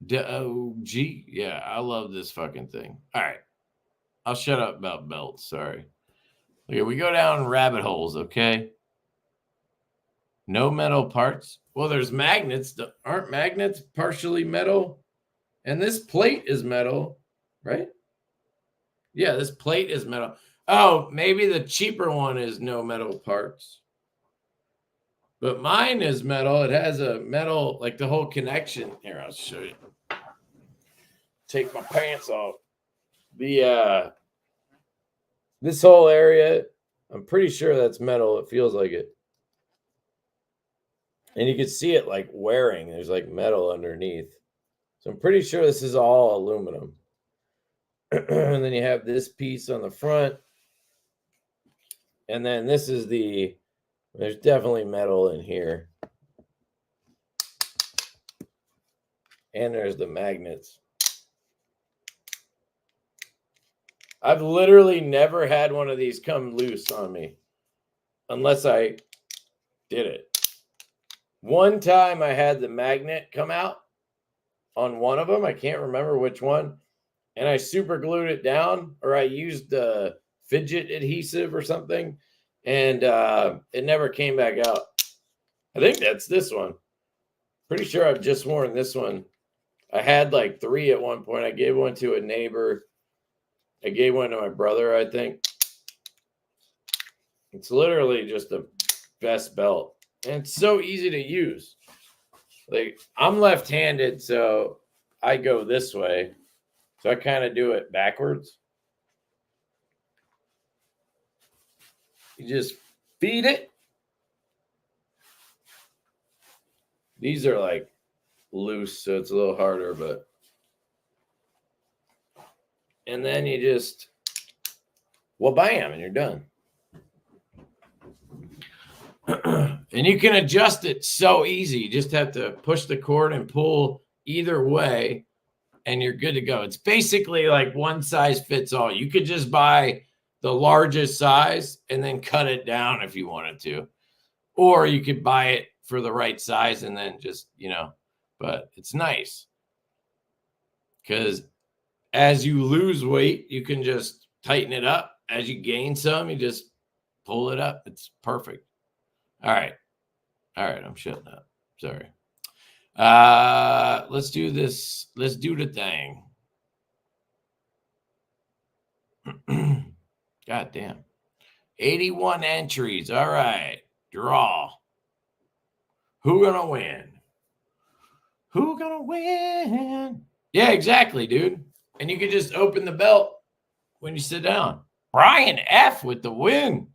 The OG. Yeah, I love this fucking thing. All right. I'll shut up about belts. Sorry. Okay, we go down rabbit holes, okay? No metal parts. Well, there's magnets. Aren't magnets partially metal? And this plate is metal, right? Yeah, this plate is metal. Oh, maybe the cheaper one is no metal parts. But mine is metal. It has a metal, like the whole connection. Here, I'll show you. Take my pants off. This whole area, I'm pretty sure that's metal. It feels like it. And you can see it like wearing. There's like metal underneath. So I'm pretty sure this is all aluminum. And then you have this piece on the front. And then this is there's definitely metal in here. And there's the magnets. I've literally never had one of these come loose on me unless I did it. One time I had the magnet come out on one of them. I can't remember which one. And I super glued it down, or I used fidget adhesive or something. And it never came back out. I think that's this one. Pretty sure I've just worn this one. I had like 3 at one point. I gave one to a neighbor. I gave one to my brother, I think. It's literally just the best belt. And it's so easy to use. Like, I'm left-handed, so I go this way. So I kind of do it backwards. You just feed it. These are like loose, so it's a little harder, but. And then you just, well, bam, and you're done. And you can adjust it so easy. You just have to push the cord and pull either way, and you're good to go. It's basically like one size fits all. You could just buy the largest size and then cut it down if you wanted to. Or you could buy it for the right size and then just, but it's nice. Because as you lose weight, you can just tighten it up. As you gain some, you just pull it up. It's perfect. All right. I'm shutting up. Sorry. Let's do this. Let's do the thing. God damn. 81 entries. All right. Draw. Who gonna win? Who gonna win? Yeah, exactly, dude. And you can just open the belt when you sit down. Brian F. with the win.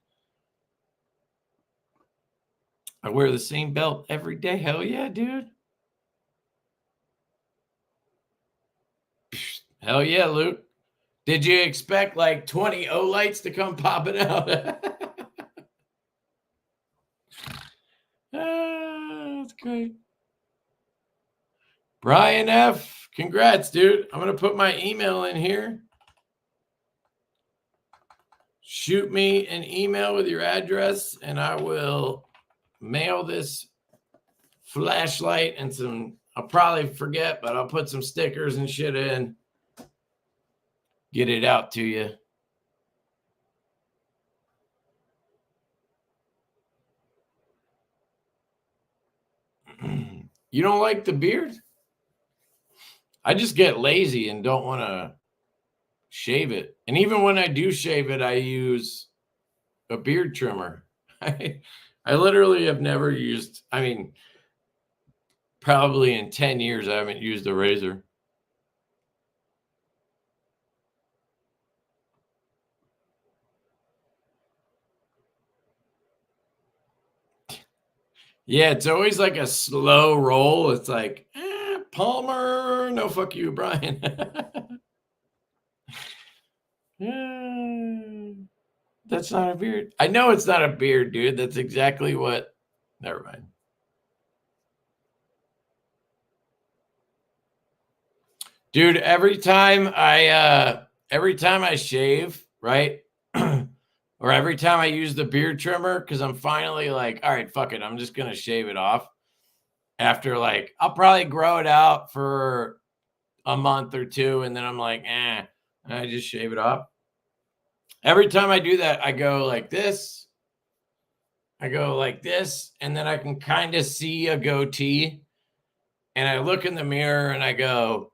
I wear the same belt every day. Hell yeah, dude. Hell yeah, Luke. Did you expect like 20 O-lights to come popping out? That's great. Brian F. Congrats, dude. I'm going to put my email in here. Shoot me an email with your address, and I will mail this flashlight and some, I'll probably forget, but I'll put some stickers and shit in. Get it out to you. You don't like the beard? I just get lazy and don't want to shave it. And even when I do shave it, I use a beard trimmer. I literally have never used, probably in 10 years, I haven't used a razor. Yeah, it's always like a slow roll. It's like, Palmer, no, fuck you, Brian. That's not a beard. I know it's not a beard, dude. That's exactly what. Never mind. Dude, every time I shave, right? Or every time I use the beard trimmer, because I'm finally like, all right, fuck it, I'm just gonna shave it off. After like, I'll probably grow it out for a month or two, and then I'm like, and I just shave it off. Every time I do that, I go like this. I go like this, and then I can kind of see a goatee. And I look in the mirror and I go,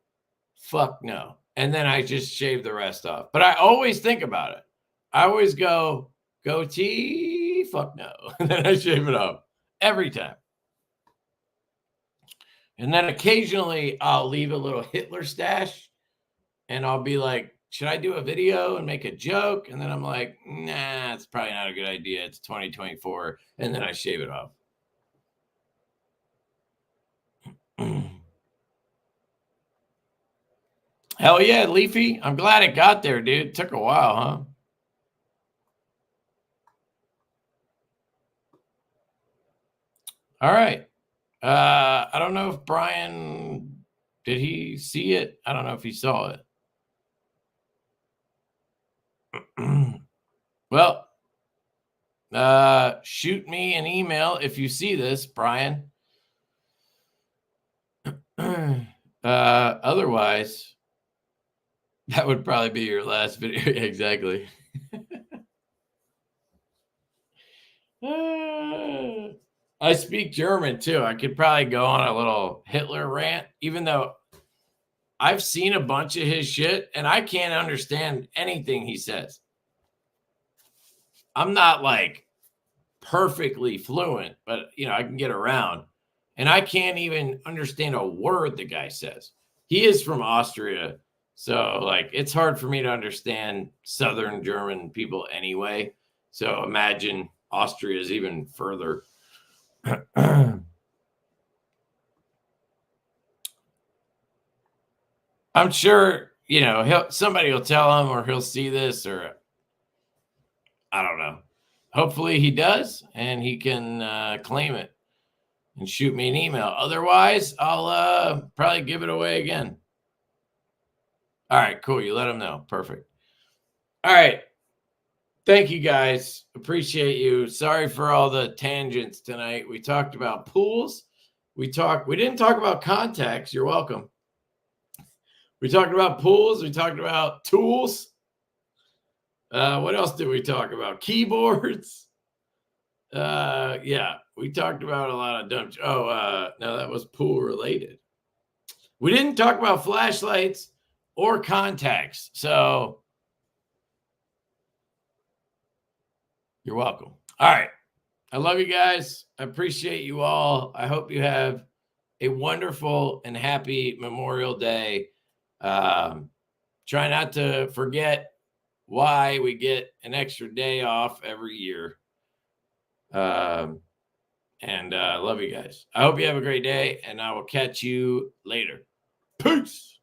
fuck no. And then I just shave the rest off. But I always think about it. I always go, goatee, fuck no. And then I shave it off every time. And then occasionally I'll leave a little Hitler stash and I'll be like, should I do a video and make a joke? And then I'm like, nah, it's probably not a good idea. It's 2024. And then I shave it off. Hell yeah, Leafy. I'm glad it got there, dude. It took a while, huh? All right. I don't know if Brian, did he see it? I don't know if he saw it. Well, shoot me an email if you see this, Brian. Otherwise, that would probably be your last video. Exactly. I speak German too. I could probably go on a little Hitler rant, even though I've seen a bunch of his shit and I can't understand anything he says. I'm not like perfectly fluent, but you know, I can get around. And I can't even understand a word the guy says. He is from Austria. So like it's hard for me to understand Southern German people anyway. So imagine Austria is even further. I'm sure, you know, somebody will tell him or he'll see this or I don't know. Hopefully he does and he can claim it and shoot me an email. Otherwise, I'll probably give it away again. All right, cool. You let him know. Perfect. All right. Thank you guys. Appreciate you. Sorry for all the tangents tonight. We talked about pools. We didn't talk about contacts. You're welcome. We talked about pools. We talked about tools. What else did we talk about? Keyboards. Yeah, we talked about a lot of dumb. No, that was pool related. We didn't talk about flashlights or contacts. So you're welcome. All right. I love you guys. I appreciate you all. I hope you have a wonderful and happy Memorial Day. Try not to forget why we get an extra day off every year. And love you guys. I hope you have a great day, and I will catch you later. Peace.